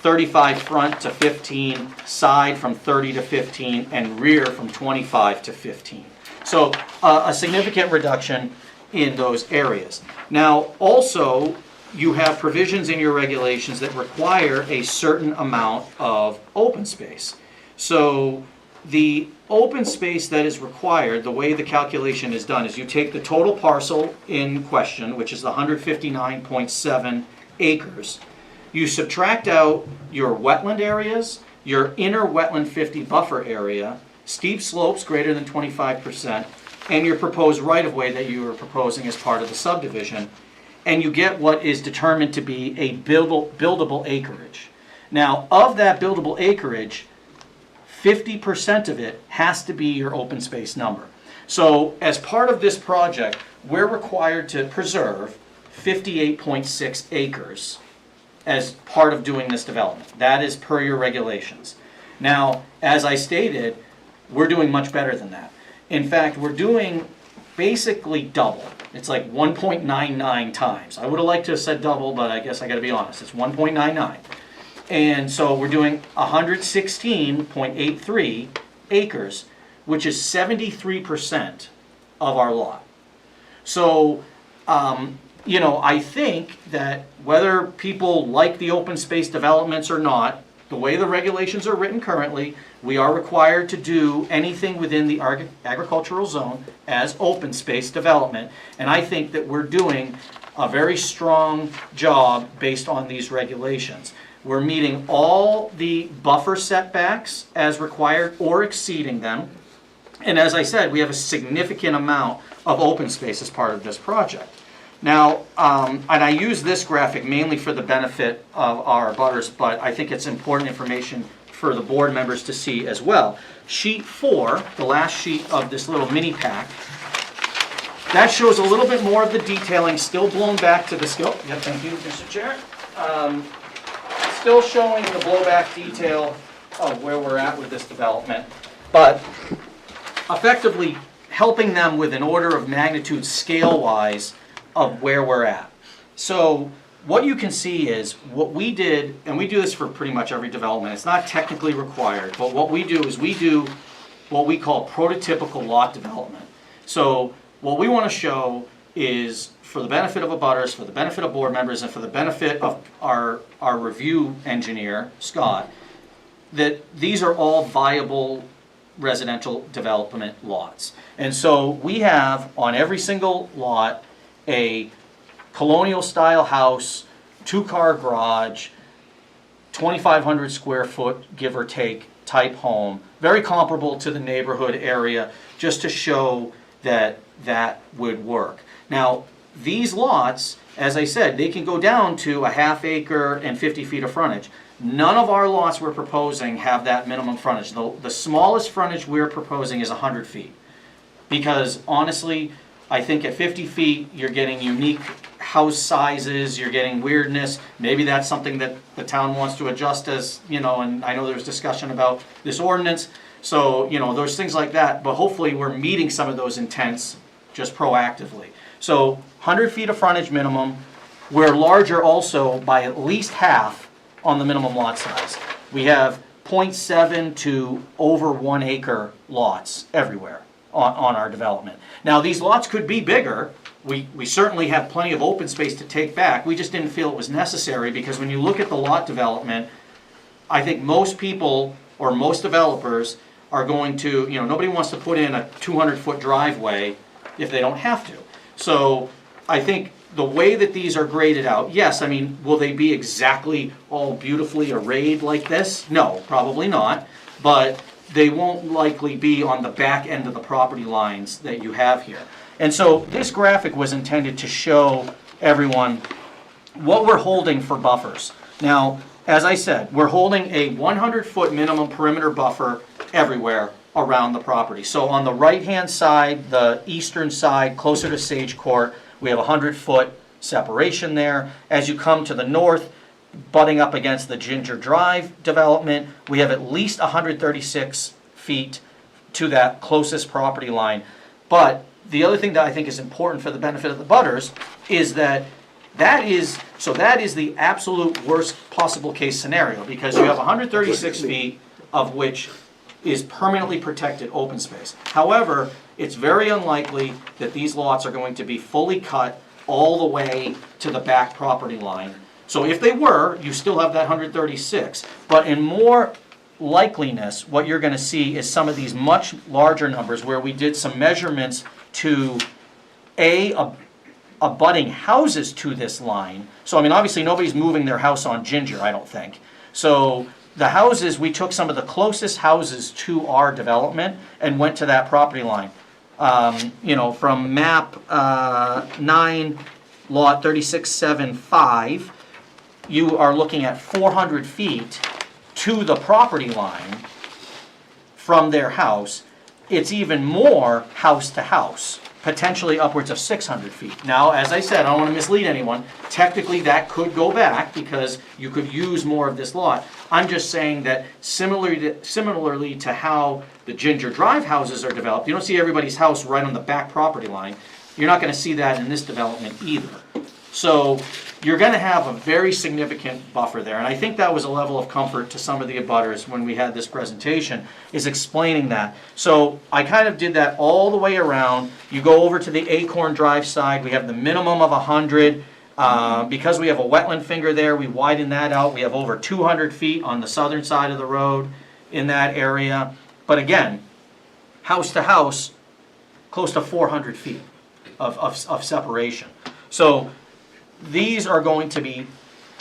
35 front to 15, side from 30 to 15, and rear from 25 to 15. So a significant reduction in those areas. Now, also, you have provisions in your regulations that require a certain amount of open space. So the open space that is required, the way the calculation is done, is you take the total parcel in question, which is the 159.7 acres. You subtract out your wetland areas, your inner wetland 50 buffer area, steep slopes greater than 25%, and your proposed right-of-way that you are proposing as part of the subdivision, and you get what is determined to be a buildable acreage. Now, of that buildable acreage, 50% of it has to be your open space number. So as part of this project, we're required to preserve 58.6 acres as part of doing this development. That is per your regulations. Now, as I stated, we're doing much better than that. In fact, we're doing basically double. It's like 1.99 times. I would have liked to have said double, but I guess I gotta be honest, it's 1.99. And so we're doing 116.83 acres, which is 73% of our lot. So, you know, I think that whether people like the open space developments or not, the way the regulations are written currently, we are required to do anything within the agricultural zone as open space development. And I think that we're doing a very strong job based on these regulations. We're meeting all the buffer setbacks as required or exceeding them. And as I said, we have a significant amount of open space as part of this project. Now, and I use this graphic mainly for the benefit of our abutters, but I think it's important information for the board members to see as well. Sheet 4, the last sheet of this little mini pack, that shows a little bit more of the detailing, still blown back to the scale. Yeah, thank you, Mr. Chair. Still showing the blowback detail of where we're at with this development, but effectively helping them with an order of magnitude scale-wise of where we're at. So what you can see is what we did, and we do this for pretty much every development, it's not technically required, but what we do is we do what we call prototypical lot development. So what we want to show is, for the benefit of abutters, for the benefit of board members, and for the benefit of our review engineer, Scott, that these are all viable residential development lots. And so we have on every single lot a colonial style house, 2-car garage, 2,500 square foot, give or take, type home, very comparable to the neighborhood area, just to show that that would work. Now, these lots, as I said, they can go down to a ½ acre and 50 feet of frontage. None of our lots we're proposing have that minimum frontage. The smallest frontage we're proposing is 100 feet. Because honestly, I think at 50 feet, you're getting unique house sizes, you're getting weirdness. Maybe that's something that the town wants to adjust as, you know, and I know there's discussion about this ordinance. So, you know, there's things like that, but hopefully we're meeting some of those intents just proactively. So 100 feet of frontage minimum. We're larger also by at least half on the minimum lot size. We have 0.7 to over 1 acre lots everywhere on our development. Now, these lots could be bigger. We certainly have plenty of open space to take back. We just didn't feel it was necessary because when you look at the lot development, I think most people or most developers are going to, you know, nobody wants to put in a 200-foot driveway if they don't have to. So I think the way that these are graded out, yes, I mean, will they be exactly all beautifully arrayed like this? No, probably not. But they won't likely be on the back end of the property lines that you have here. And so this graphic was intended to show everyone what we're holding for buffers. Now, as I said, we're holding a 100-foot minimum perimeter buffer everywhere around the property. So on the right-hand side, the eastern side, closer to Sage Court, we have a 100-foot separation there. As you come to the north, butting up against the Ginger Drive development, we have at least 136 feet to that closest property line. But the other thing that I think is important for the benefit of the butters is that that is the absolute worst possible case scenario, because you have 136 feet of which is permanently protected open space. However, it's very unlikely that these lots are going to be fully cut all the way to the back property line. So if they were, you still have that 136. But in more likeliness, what you're going to see is some of these much larger numbers where we did some measurements to abutting houses to this line. So I mean, obviously nobody's moving their house on Ginger, I don't think. So the houses, we took some of the closest houses to our development and went to that property line. You know, from map 9, lot 3675, you are looking at 400 feet to the property line from their house. it's even more house to house, potentially upwards of 600 feet. Now, as I said, I don't want to mislead anyone. Technically, that could go back because you could use more of this lot. I'm just saying that similarly to how the Ginger Drive houses are developed, you don't see everybody's house right on the back property line. You're not going to see that in this development either. So you're going to have a very significant buffer there. And I think that was a level of comfort to some of the abutters when we had this presentation, is explaining that. So I kind of did that all the way around. You go over to the Acorn Drive side, we have the minimum of 100. Because we have a wetland finger there, we widen that out. We have over 200 feet on the southern side of the road in that area. But again, house to house, close to 400 feet of separation. So these are going to be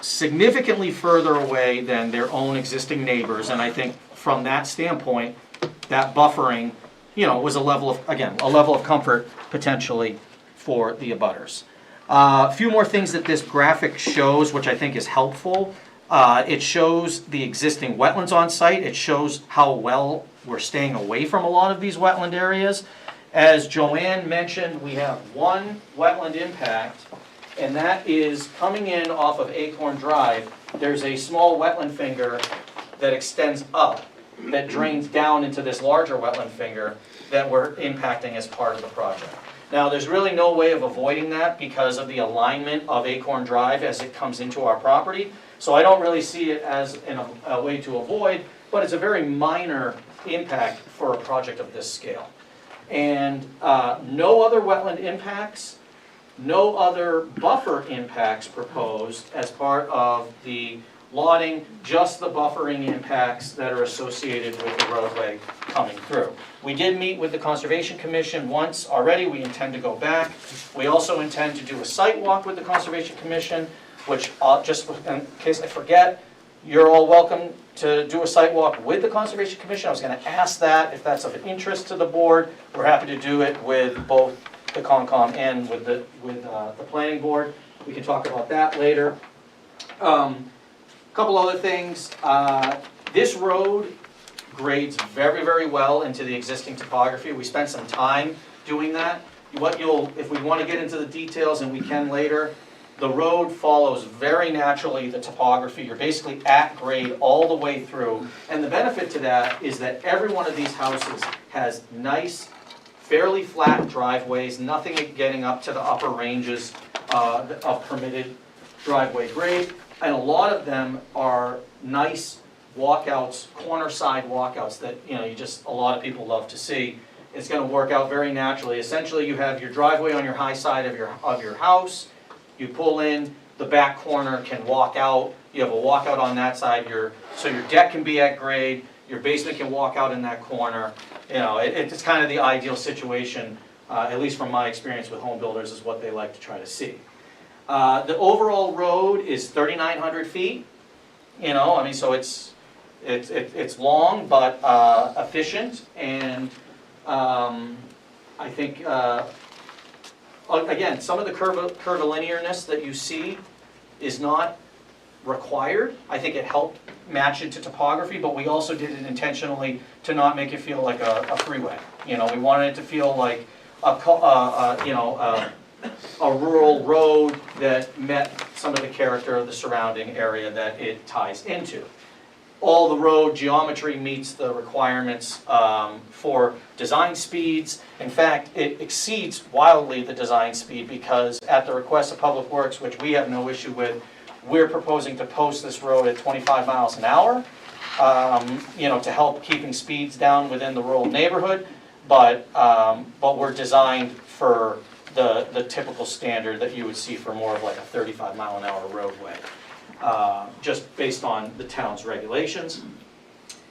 significantly further away than their own existing neighbors, and I think from that standpoint, that buffering, was a level of comfort potentially for the abutters. A few more things that this graphic shows, which I think is helpful. It shows the existing wetlands on site. It shows how well we're staying away from a lot of these wetland areas. As Joanne mentioned, we have one wetland impact, and that is coming in off of Acorn Drive. There's a small wetland finger that extends up, that drains down into this larger wetland finger that we're impacting as part of the project. Now, there's really no way of avoiding that because of the alignment of Acorn Drive as it comes into our property. So I don't really see it as a way to avoid, but it's a very minor impact for a project of this scale. And no other wetland impacts, no other buffer impacts proposed as part of the lotting, just the buffering impacts that are associated with the roadway coming through. We did meet with the Conservation Commission once already. We intend to go back. We also intend to do a site walk with the Conservation Commission, which just in case I forget, you're all welcome to do a site walk with the Conservation Commission. I was going to ask that if that's of interest to the board. We're happy to do it with both the Concom and with the Planning Board. We can talk about that later. Couple other things. This road grades very, very well into the existing topography. We spent some time doing that. If we want to get into the details, and we can later, the road follows very naturally the topography. You're basically at grade all the way through. And the benefit to that is that every one of these houses has nice, fairly flat driveways, nothing getting up to the upper ranges of permitted driveway grade. And a lot of them are nice walkouts, corner side walkouts that a lot of people love to see. It's going to work out very naturally. Essentially, you have your driveway on your high side of your house. You pull in, the back corner can walk out. You have a walkout on that side. So your deck can be at grade. Your basement can walk out in that corner. It's kind of the ideal situation, at least from my experience with home builders, is what they like to try to see. The overall road is 3,900 feet. So it's long but efficient, and I think again, some of the curvilinearness that you see is not required. I think it helped match it to topography, but we also did it intentionally to not make it feel like a freeway. We wanted it to feel like a rural road that met some of the character of the surrounding area that it ties into. All the road geometry meets the requirements for design speeds. In fact, it exceeds wildly the design speed because at the request of Public Works, which we have no issue with, we're proposing to post this road at 25 miles an hour, to help keeping speeds down within the rural neighborhood. But we're designed for the typical standard that you would see for more of like a 35 mile an hour roadway, just based on the town's regulations.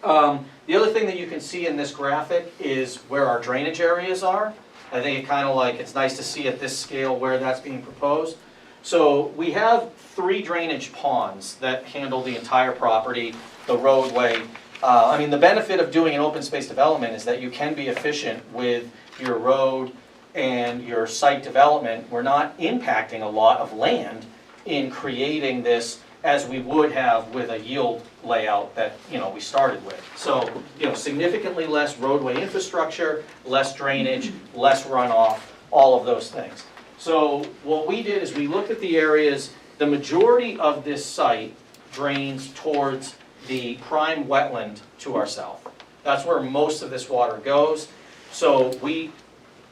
The other thing that you can see in this graphic is where our drainage areas are. I think it's nice to see at this scale where that's being proposed. So we have 3 drainage ponds that handle the entire property, the roadway. The benefit of doing an open space development is that you can be efficient with your road and your site development. We're not impacting a lot of land in creating this as we would have with a yield layout that, we started with. So, significantly less roadway infrastructure, less drainage, less runoff, all of those things. So what we did is we looked at the areas, the majority of this site drains towards the prime wetland to our south. That's where most of this water goes. So we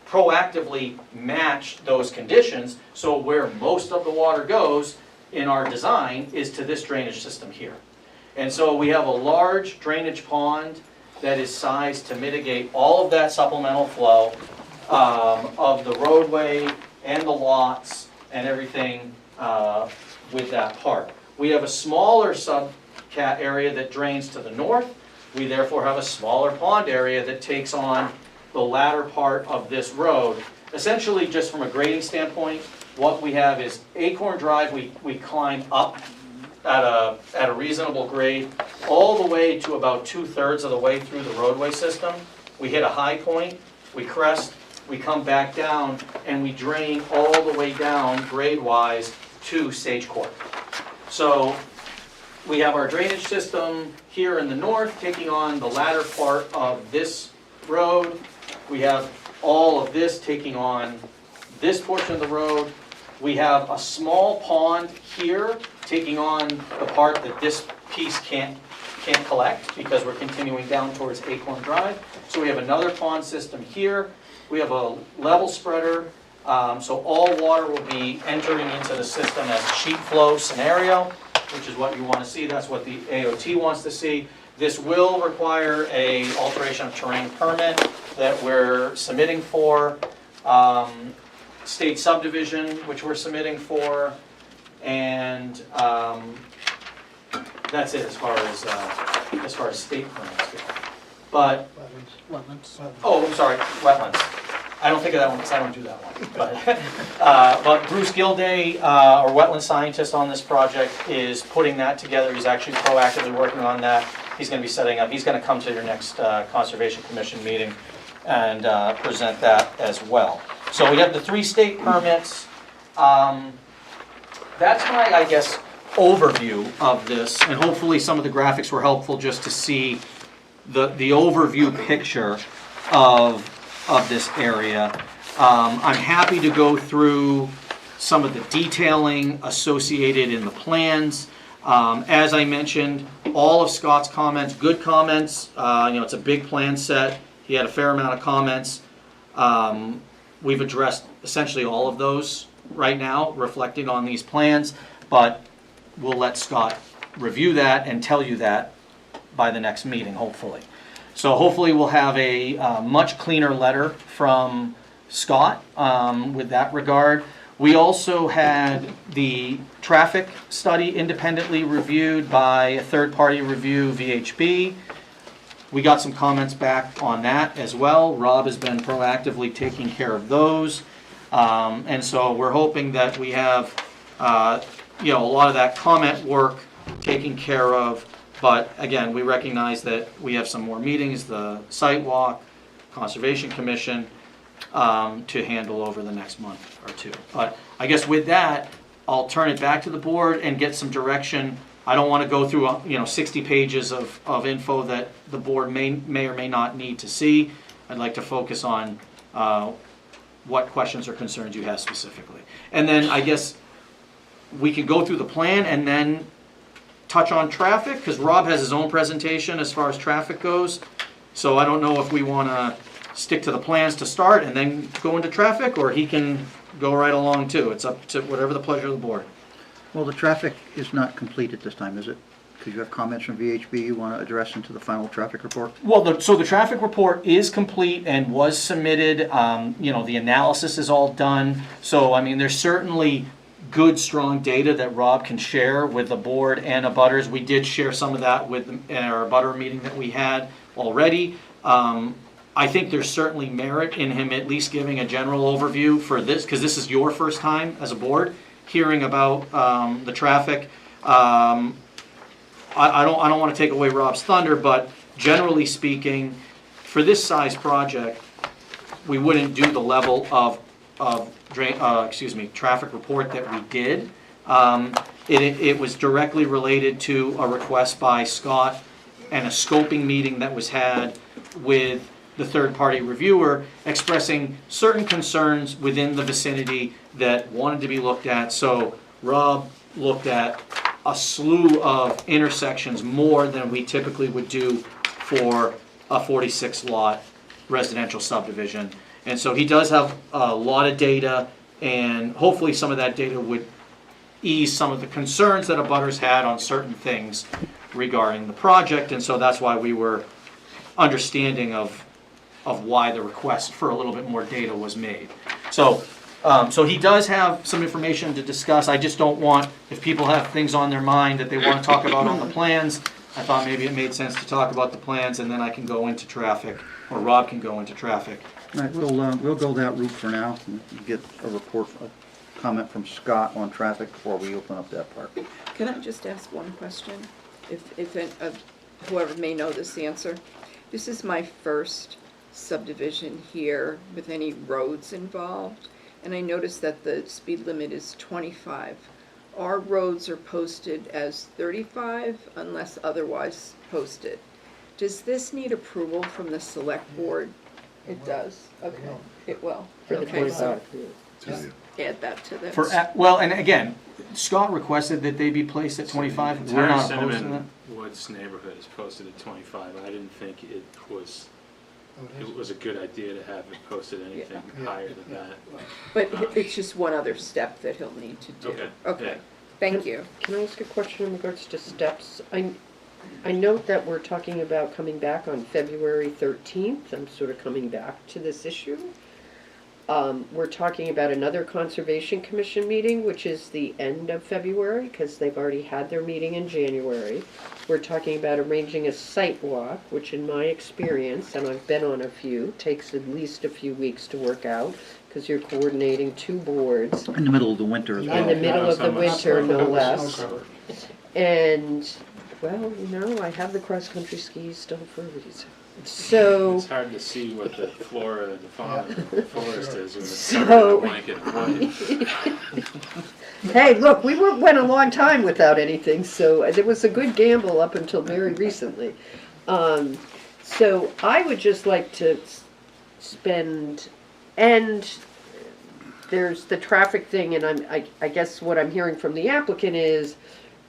proactively matched those conditions, so where most of the water goes in our design is to this drainage system here. And so we have a large drainage pond that is sized to mitigate all of that supplemental flow of the roadway and the lots and everything with that part. We have a smaller subcat area that drains to the north. We therefore have a smaller pond area that takes on the latter part of this road. Essentially, just from a grading standpoint, what we have is Acorn Drive, we climb up at a reasonable grade all the way to about 2/3 of the way through the roadway system. We hit a high point, we crest, we come back down, and we drain all the way down grade-wise to Sage Court. So we have our drainage system here in the north taking on the latter part of this road. We have all of this taking on this portion of the road. We have a small pond here taking on the part that this piece can't collect because we're continuing down towards Acorn Drive. So we have another pond system here. We have a level spreader, so all water will be entering into the system as a sheet flow scenario, which is what you want to see. That's what the AOT wants to see. This will require a alteration of terrain permit that we're submitting for, state subdivision, which we're submitting for, and that's it as far as state permits go. But, Wetlands. oh, I'm sorry, wetlands. I don't think of that one because I don't do that one. But Bruce Gilday, our wetland scientist on this project, is putting that together. He's actually proactively working on that. He's going to be setting up, he's going to come to your next Conservation Commission meeting and present that as well. So we have the 3 state permits. That's my, I guess, overview of this, and hopefully some of the graphics were helpful just to see the overview picture of this area. I'm happy to go through some of the detailing associated in the plans. As I mentioned, all of Scott's comments, good comments. It's a big plan set. He had a fair amount of comments. We've addressed essentially all of those right now, reflecting on these plans, but we'll let Scott review that and tell you that by the next meeting, hopefully. So hopefully we'll have a much cleaner letter from Scott with that regard. We also had the traffic study independently reviewed by a third-party review, VHB. We got some comments back on that as well. Rob has been proactively taking care of those. And so we're hoping that we have a lot of that comment work taken care of. But again, we recognize that we have some more meetings, the site walk, Conservation Commission, to handle over the next month or two. But I guess with that, I'll turn it back to the board and get some direction. I don't want to go through 60 pages of info that the board may or may not need to see. I'd like to focus on what questions or concerns you have specifically. And then I guess we could go through the plan and then touch on traffic, because Rob has his own presentation as far as traffic goes. So I don't know if we want to stick to the plans to start and then go into traffic, or he can go right along too. It's up to whatever the pleasure of the board. Well, the traffic is not complete at this time, is it? Because you have comments from VHB you want to address into the final traffic report? Well, so the traffic report is complete and was submitted. The analysis is all done. So, there's certainly good, strong data that Rob can share with the board and abutters. We did share some of that with our abutter meeting that we had already. I think there's certainly merit in him at least giving a general overview for this, because this is your first time as a board hearing about the traffic. I don't want to take away Rob's thunder, but generally speaking, for this size project, we wouldn't do the level of traffic report that we did It was directly related to a request by Scott and a scoping meeting that was had with the third-party reviewer expressing certain concerns within the vicinity that wanted to be looked at. So Rob looked at a slew of intersections, more than we typically would do for a 46-lot residential subdivision. And so he does have a lot of data, and hopefully some of that data would ease some of the concerns that abutters had on certain things regarding the project. And so that's why we were understanding of why the request for a little bit more data was made. So he does have some information to discuss. I just don't want, if people have things on their mind that they want to talk about on the plans, I thought maybe it made sense to talk about the plans, and then I can go into traffic, or Rob can go into traffic. All right, we'll go that route for now, and get a report, a comment from Scott on traffic before we open up that part. Can I just ask one question? Whoever may know this answer. This is my first subdivision here with any roads involved, and I noticed that the speed limit is 25. Our roads are posted as 35 unless otherwise posted. Does this need approval from the select board? It does, okay, it will. Okay, so just add that to this. Well, and again, Scott requested that they be placed at 25. We're not opposed to that. Cinnamon Woods neighborhood is posted at 25. I didn't think it was a good idea to have it posted anything higher than that. But it's just one other step that he'll need to do. Okay, Okay, yeah. thank you. Can I ask a question in regards to steps? I note that we're talking about coming back on February 13th. I'm sort of coming back to this issue. We're talking about another Conservation Commission meeting, which is the end of February, because they've already had their meeting in January. We're talking about arranging a site walk, which in my experience, and I've been on a few, takes at least a few weeks to work out, because you're coordinating two boards. In the middle of the winter as well. In the middle of the winter, no Snow less. cover. And, well, I have the cross-country skis still for a reason. So, It's hard to see what the flora and the fauna of the forest is when it's So- covered in a blanket of white. hey, look, we went a long time without anything, so it was a good gamble up until very recently. So I would just like to and there's the traffic thing, and I guess what I'm hearing from the applicant is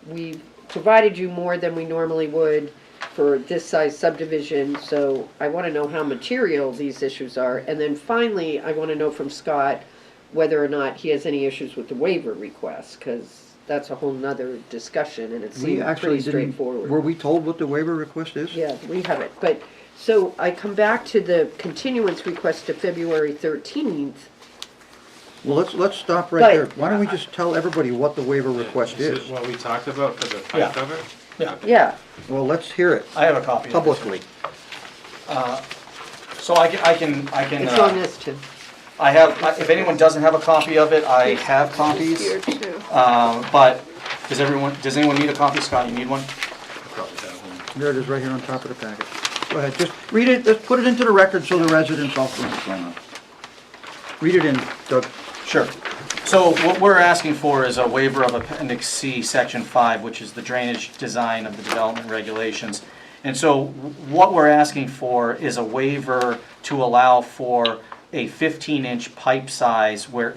we've provided you more than we normally would for this size subdivision, so I want to know how material these issues are. And then finally, I want to know from Scott whether or not he has any issues with the waiver request, because that's a whole nother discussion, and it We seems actually pretty didn't, straightforward. were we told what the waiver request is? Yeah, we have it, but, so I come back to the continuance request to February 13th. Well, let's stop right But- there. Why don't we just tell everybody what the waiver request Is is? it what we talked about for the Yeah. pipe cover? Yeah, Well, let's hear it I have a copy of it. publicly. So I can, it's on this too. I have, if anyone doesn't have a copy of it, I have copies. Here too. But does anyone need a copy? Scott, you need one? Probably have one. There it is, right here on top of the packet. Go ahead, just read it, let's put it into the record so the residents also know what's going on. Read it in, Doug. Sure. So what we're asking for is a waiver of Appendix C, Section 5, which is the drainage design of the development regulations. And so what we're asking for is a waiver to allow for a 15-inch pipe size where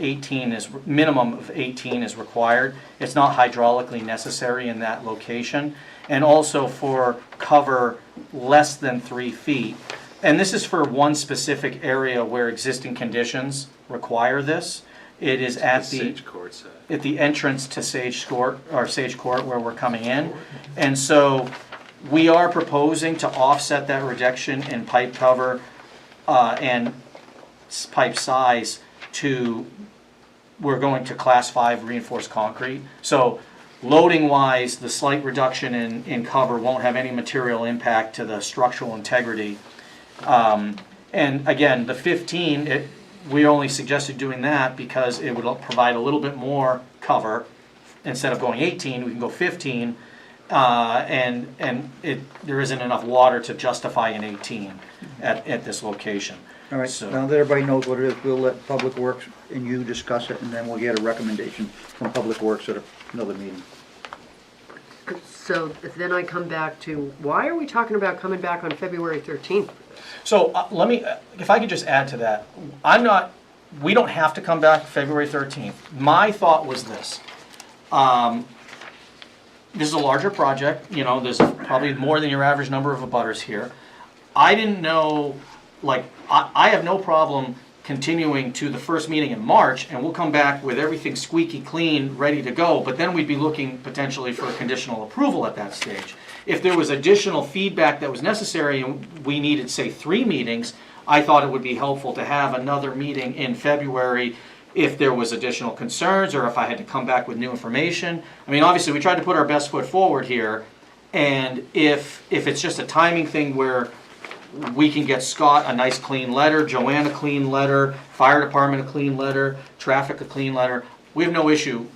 minimum of 18 is required. It's not hydraulically necessary in that location. And also for cover less than 3 feet. And this is for one specific area where existing conditions require this. It is at the Sage Court side. at the entrance to Sage Court where we're coming in. And so we are proposing to offset that reduction in pipe cover and pipe size we're going to Class 5 reinforced concrete. So loading wise, the slight reduction in cover won't have any material impact to the structural integrity. And again, the 15, we only suggested doing that because it would provide a little bit more cover. Instead of going 18, we can go 15, and there isn't enough water to justify an 18 at this location. All right, So- now that everybody knows what it is, we'll let Public Works and you discuss it, and then we'll get a recommendation from Public Works at another meeting. So then I come back to, why are we talking about coming back on February 13th? So let me, if I could just add to that, we don't have to come back February 13th. My thought was this. This is a larger project, you know, there's probably more than your average number of abutters here. I didn't know, like, I have no problem continuing to the first meeting in March, and we'll come back with everything squeaky clean, ready to go, but then we'd be looking potentially for a conditional approval at that stage. If there was additional feedback that was necessary and we needed, say, 3 meetings, I thought it would be helpful to have another meeting in February if there was additional concerns or if I had to come back with new information. I mean, obviously, we tried to put our best foot forward here, and if it's just a timing thing where we can get Scott a nice clean letter, Joanne a clean letter, fire department a clean letter, traffic a clean letter, we have no issue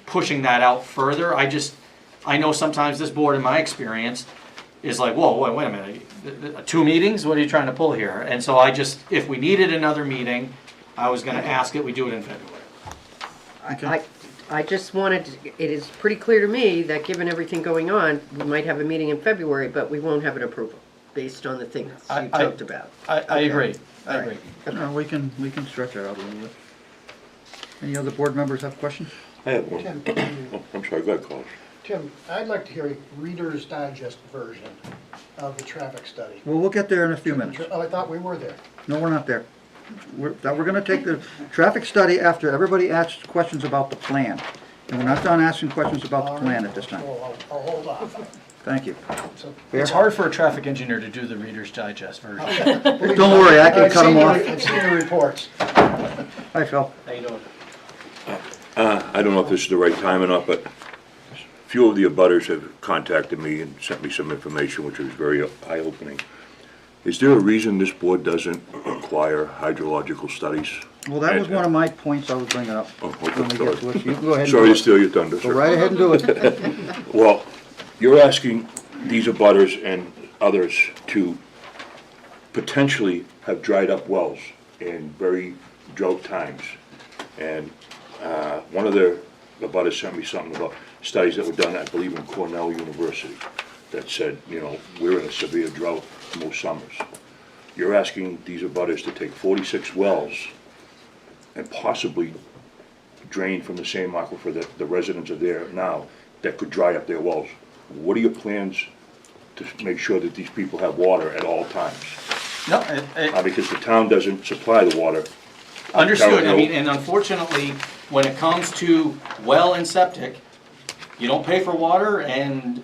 pushing that out further. I know sometimes this board, in my experience, is like, whoa, wait a minute, 2 meetings? What are you trying to pull here? And so if we needed another meeting, I was gonna ask that we do it in February. I just wanted, it is pretty clear to me that given everything going on, we might have a meeting in February, but we won't have an approval based on the things you talked about. I agree, I agree. No, we can stretch it out a little bit. Any other board members have questions? I have one. Tim, Oh, I'm sorry, go ahead, Carlos. Tim, I'd like to hear a Reader's Digest version of the traffic study. Well, we'll get there in a few minutes. Oh, I thought we were there. No, we're not there. We're gonna take the traffic study after everybody asks questions about the plan. And we're not done asking questions about the plan at this time. I'll hold off. Thank you. So- It's hard for a traffic engineer to do the Reader's Digest version. Don't worry, I can cut them off. I've seen the reports. Hi, Phil. How you doing? I don't know if this is the right time or not, but a few of the abutters have contacted me and sent me some information, which was very eye-opening. Is there a reason this board doesn't require hydrological studies? Well, that was one of my points I was bringing up Oh, when we okay, get to it. You go ahead and Sorry do to it. steal your thunder, Go sir. right ahead and do it. Well, you're asking these abutters and others to potentially have dried up wells in very drought times. And one of the abutters sent me something about studies that were done, I believe, in Cornell University, that said, you know, we're in a severe drought most summers. You're asking these abutters to take 46 wells and possibly drain from the same aquifer that the residents are there now, that could dry up their wells. What are your plans to make sure that these people have water at all times? No, Because the town doesn't supply the water. understood, I Carol, mean, and unfortunately, when it comes to well and septic, you don't pay for water, and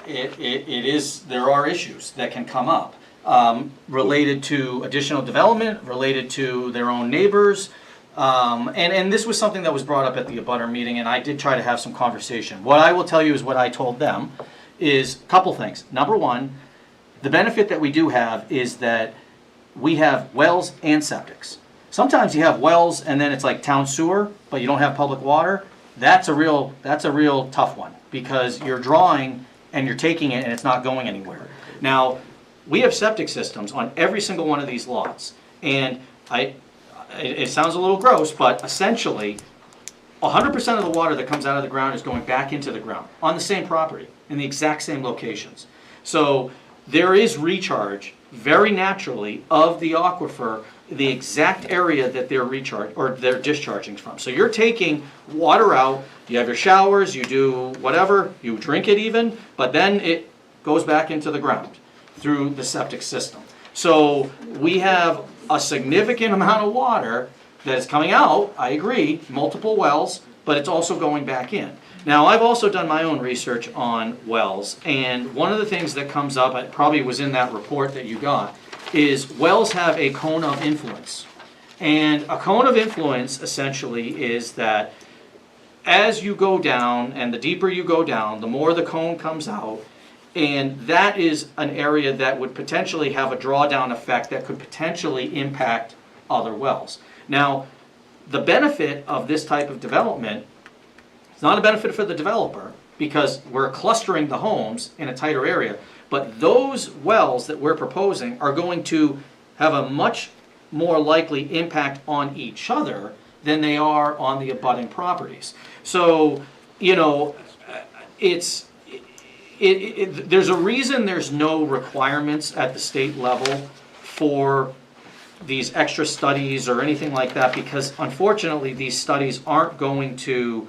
there are issues that can come up, related to additional development, related to their own neighbors, and this was something that was brought up at the abutter meeting, and I did try to have some conversation. What I will tell you is what I told them, is a couple things. Number one, the benefit that we do have is that we have wells and septics. Sometimes you have wells and then it's like town sewer, but you don't have public water. That's a real tough one, because you're drawing and you're taking it and it's not going anywhere. Now, we have septic systems on every single one of these lots, and it sounds a little gross, but essentially, 100% of the water that comes out of the ground is going back into the ground on the same property, in the exact same locations. So there is recharge very naturally of the aquifer, the exact area that they're discharging from. So you're taking water out, you have your showers, you do whatever, you drink it even, but then it goes back into the ground through the septic system. So we have a significant amount of water that is coming out, I agree, multiple wells, but it's also going back in. Now, I've also done my own research on wells, and one of the things that comes up, it probably was in that report that you got, is wells have a cone of influence. And a cone of influence essentially is that as you go down, and the deeper you go down, the more the cone comes out, and that is an area that would potentially have a drawdown effect that could potentially impact other wells. Now, the benefit of this type of development, it's not a benefit for the developer, because we're clustering the homes in a tighter area, but those wells that we're proposing are going to have a much more likely impact on each other than they are on the abutting properties. So, you know, there's a reason there's no requirements at the state level for these extra studies or anything like that, because unfortunately these studies aren't going to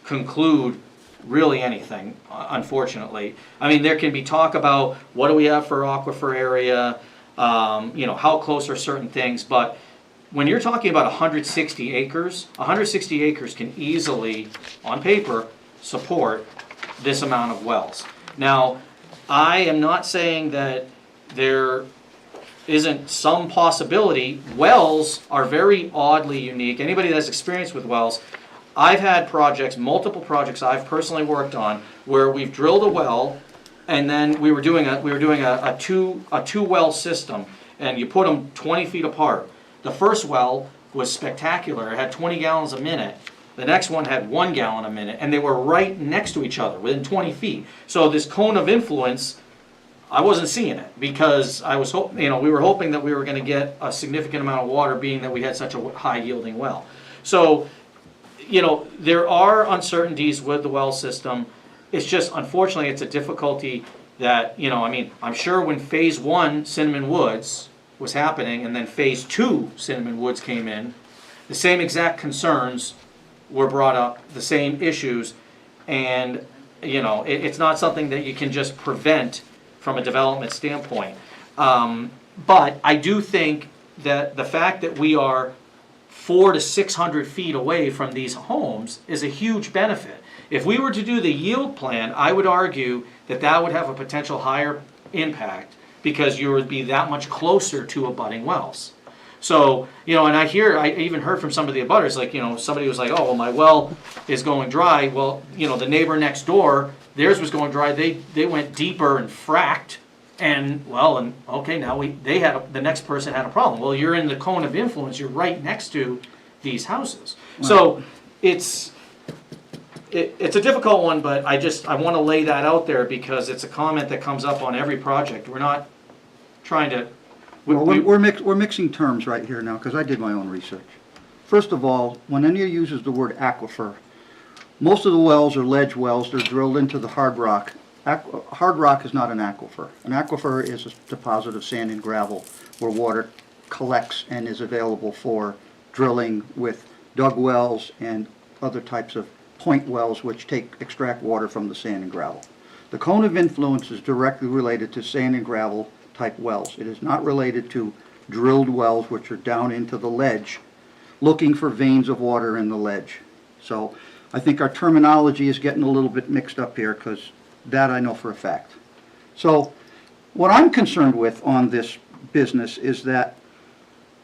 conclude really anything, unfortunately. I mean, there can be talk about what do we have for aquifer area, you know, how close are certain things, but when you're talking about 160 acres, 160 acres can easily, on paper, support this amount of wells. Now, I am not saying that there isn't some possibility. Wells are very oddly unique. Anybody that's experienced with wells, I've had projects, multiple projects I've personally worked on, where we've drilled a well, and then we were doing a two well system, and you put them 20 feet apart. The first well was spectacular. It had 20 gallons a minute. The next one had 1 gallon a minute, and they were right next to each other, within 20 feet. So this cone of influence, I wasn't seeing it, because I was we were hoping that we were going to get a significant amount of water, being that we had such a high yielding well. So, you know, there are uncertainties with the well system. It's just, unfortunately, it's a difficulty that, you know, I mean, I'm sure when phase 1 Cinnamon Woods was happening, and then phase 2 Cinnamon Woods came in, the same exact concerns were brought up, the same issues, and, you know, it's not something that you can just prevent from a development standpoint. But I do think that the fact that we are 400 to 600 feet away from these homes is a huge benefit. If we were to do the yield plan, I would argue that that would have a potential higher impact, because you would be that much closer to abutting wells. So, you know, and I even heard from some of the abutters, like, you know, somebody was like, oh, well, my well is going dry. Well, you know, the neighbor next door, theirs was going dry. They went deeper and fracked, and, well, and okay, now the next person had a problem. Well, you're in the cone of influence. You're right next to these houses. Right. So it's a difficult one, but I want to lay that out there, because it's a comment that comes up on every project. We're not trying to... We're mixing terms right here now, because I did my own research. First of all, when anyone uses the word aquifer, most of the wells are ledge wells. They're drilled into the hard rock. Hard rock is not an aquifer. An aquifer is a deposit of sand and gravel where water collects and is available for drilling with dug wells and other types of point wells which extract water from the sand and gravel. The cone of influence is directly related to sand and gravel type wells. It is not related to drilled wells which are down into the ledge looking for veins of water in the ledge. So I think our terminology is getting a little bit mixed up here, because that I know for a fact. So what I'm concerned with on this business is that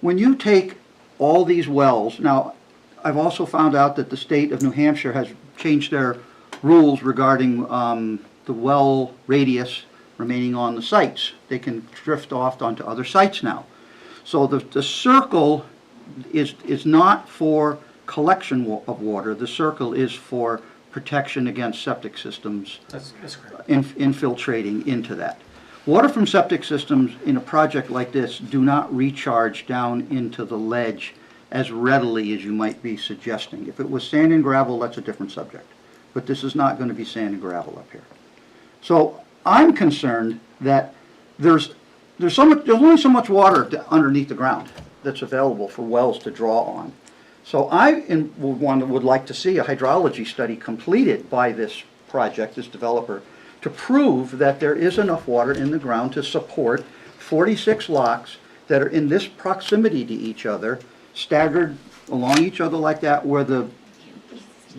when you take all these wells, now I've also found out that the state of New Hampshire has changed their rules regarding the well radius remaining on the sites. They can drift off onto other sites now. So the circle is not for collection of water. The circle is for protection against septic systems. That's correct. Infiltrating into that. Water from septic systems in a project like this do not recharge down into the ledge as readily as you might be suggesting. If it was sand and gravel, that's a different subject. But this is not going to be sand and gravel up here. So I'm concerned that there's only so much water underneath the ground that's available for wells to draw on. So I would like to see a hydrology study completed by this project, this developer, to prove that there is enough water in the ground to support 46 lots that are in this proximity to each other, staggered along each other like that, where the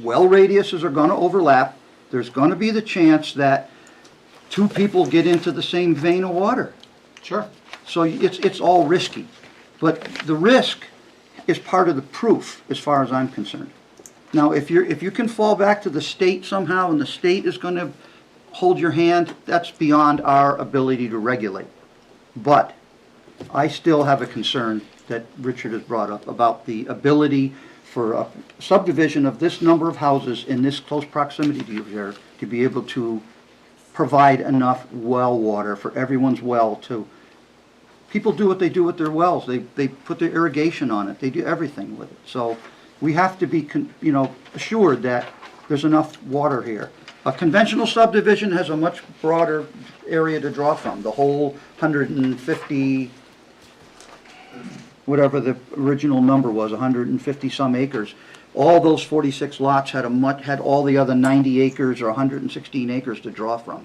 well radiuses are going to overlap. There's going to be the chance that two people get into the same vein of water. Sure. So it's all risky. But the risk is part of the proof, as far as I'm concerned. Now, if you can fall back to the state somehow, and the state is going to hold your hand, that's beyond our ability to regulate. But I still have a concern that Richard has brought up about the ability for a subdivision of this number of houses in this close proximity to here to be able to provide enough well water for everyone's well to people do what they do with their wells. They put their irrigation on it. They do everything with it. So we have to be, assured that there's enough water here. A conventional subdivision has a much broader area to draw from. The whole 150, whatever the original number was, 150 some acres. All those 46 lots had all the other 90 acres or 116 acres to draw from.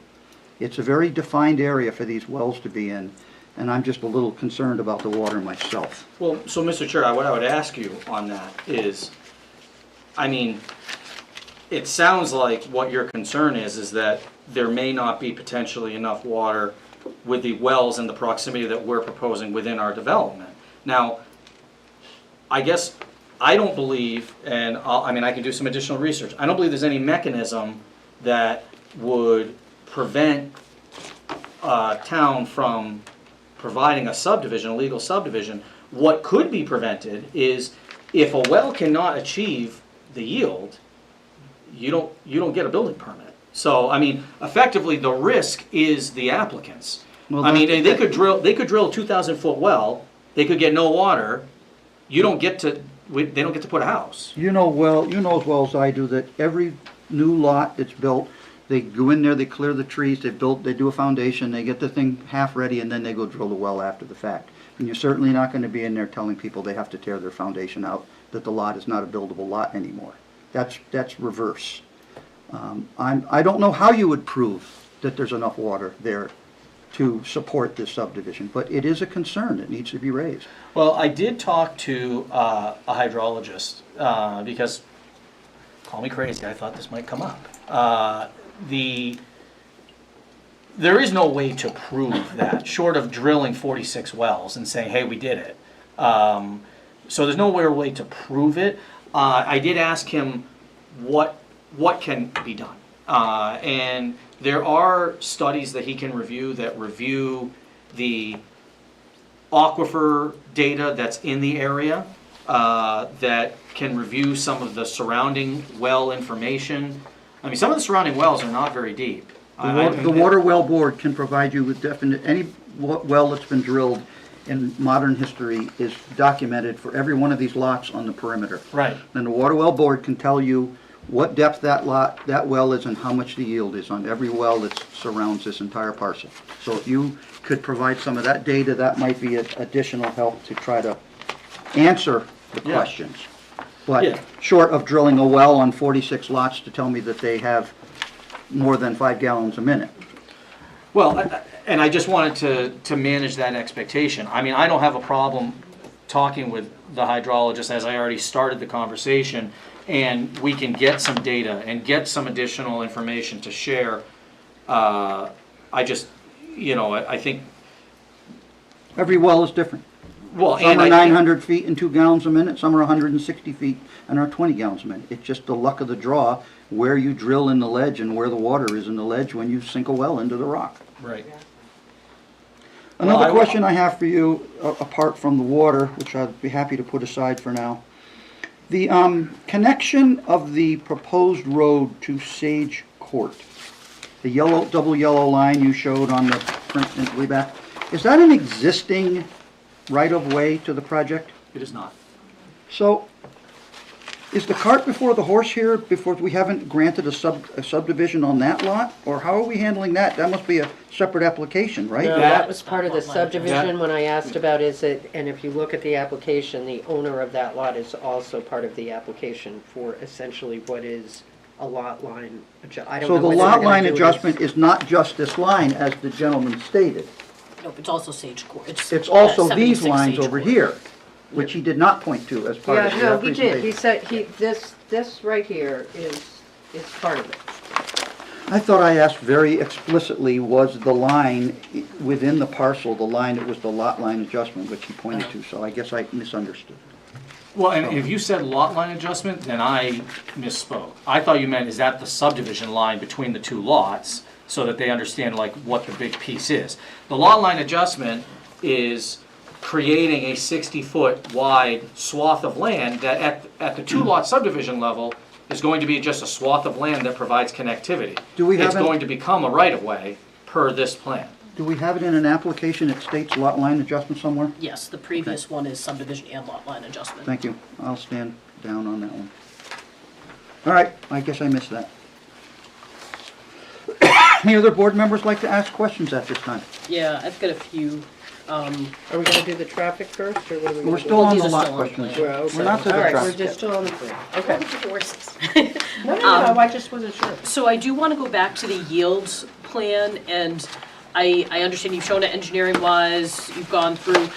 It's a very defined area for these wells to be in, and I'm just a little concerned about the water myself. Well, so Mr. Chair, what I would ask you on that is, I mean, it sounds like what your concern is that there may not be potentially enough water with the wells in the proximity that we're proposing within our development. Now, I guess I don't believe, and I can do some additional research, I don't believe there's any mechanism that would prevent a town from providing a subdivision, a legal subdivision. What could be prevented is if a well cannot achieve the yield, you don't get a building permit. So, I mean, effectively, the risk is the applicants. Well, I mean, they could drill a 2,000-foot well, they could get no water, they don't get to put a house. You know as well as I do that every new lot that's built, they go in there, they clear the trees, they do a foundation, they get the thing half ready, and then they go drill the well after the fact. And you're certainly not going to be in there telling people they have to tear their foundation out, that the lot is not a buildable lot anymore. That's reverse. I don't know how you would prove that there's enough water there to support this subdivision, but it is a concern that needs to be raised. Well, I did talk to a hydrologist, because, call me crazy, I thought this might come up. There is no way to prove that, short of drilling 46 wells and saying, hey, we did it. So there's no way to prove it. I did ask him what can be done. And there are studies that he can review that review the aquifer data that's in the area, that can review some of the surrounding well information. I mean, some of the surrounding wells are not very deep. The Water Well Board can provide you with any well that's been drilled in modern history is documented for every one of these lots on the perimeter. Right. And the Water Well Board can tell you what depth that well is and how much the yield is on every well that surrounds this entire parcel. So if you could provide some of that data, that might be additional help to try to answer the questions. But short of drilling a well on 46 lots to tell me that they have more than 5 gallons a minute. Well, and I just wanted to manage that expectation. I mean, I don't have a problem talking with the hydrologist, as I already started the conversation, and we can get some data and get some additional information to share. I just, I think... Every well is different. Well, some are 900 feet and 2 gallons a minute, some are 160 feet and are 20 gallons a minute. It's just the luck of the draw where you drill in the ledge and where the water is in the ledge when you sink a well into the rock. Right. Another question I have for you, apart from the water, which I'd be happy to put aside for now. The connection of the proposed road to Sage Court, the double yellow line you showed on the print way back, is that an existing right-of-way to the project? It is not. So, is the cart before the horse here, before we haven't granted a subdivision on that lot? Or how are we handling that? That must be a separate application, right? No, that was part of the Lot line subdivision when I asked about and if you look at the application, the owner of that lot is also part of the application for essentially what is a lot line. I don't So know the what they're lot gonna line do with adjustment is not just this line, as the gentleman stated. Nope, it's also Sage Court. It's also 76 these lines Sage over Court. here, which he did not point to as part of Yeah, the no, he did. He presentation. said, this right here is part of it. I thought I asked very explicitly, was the line within the parcel, the line that was the lot line adjustment, which he pointed to, so I guess I misunderstood. Well, and if you said lot line adjustment, then I misspoke. I thought you meant, is that the subdivision line between the two lots, so that they understand like what the big piece is. The lot line adjustment is creating a 60-foot wide swath of land that at the two-lot subdivision level is going to be just a swath of land that provides connectivity. Do we have It's going to become a right-of-way per this plan. Do we have it in an application that states lot line adjustment somewhere? Yes, the previous one is subdivision and lot line adjustment. Thank you. I'll stand down on that one. All right, I guess I missed that. Any other board members like to ask questions at this time? Yeah, I've got a few. Are we gonna do the traffic first, or what are we We're gonna still do? on these the are lot still on the questions. plan. Well, okay. We're not to the All right, traffic. we're just still on the plan. Okay. Horses. No, no, I just wasn't sure. So I do want to go back to the yields plan, and I understand you've shown it engineering-wise, you've gone through,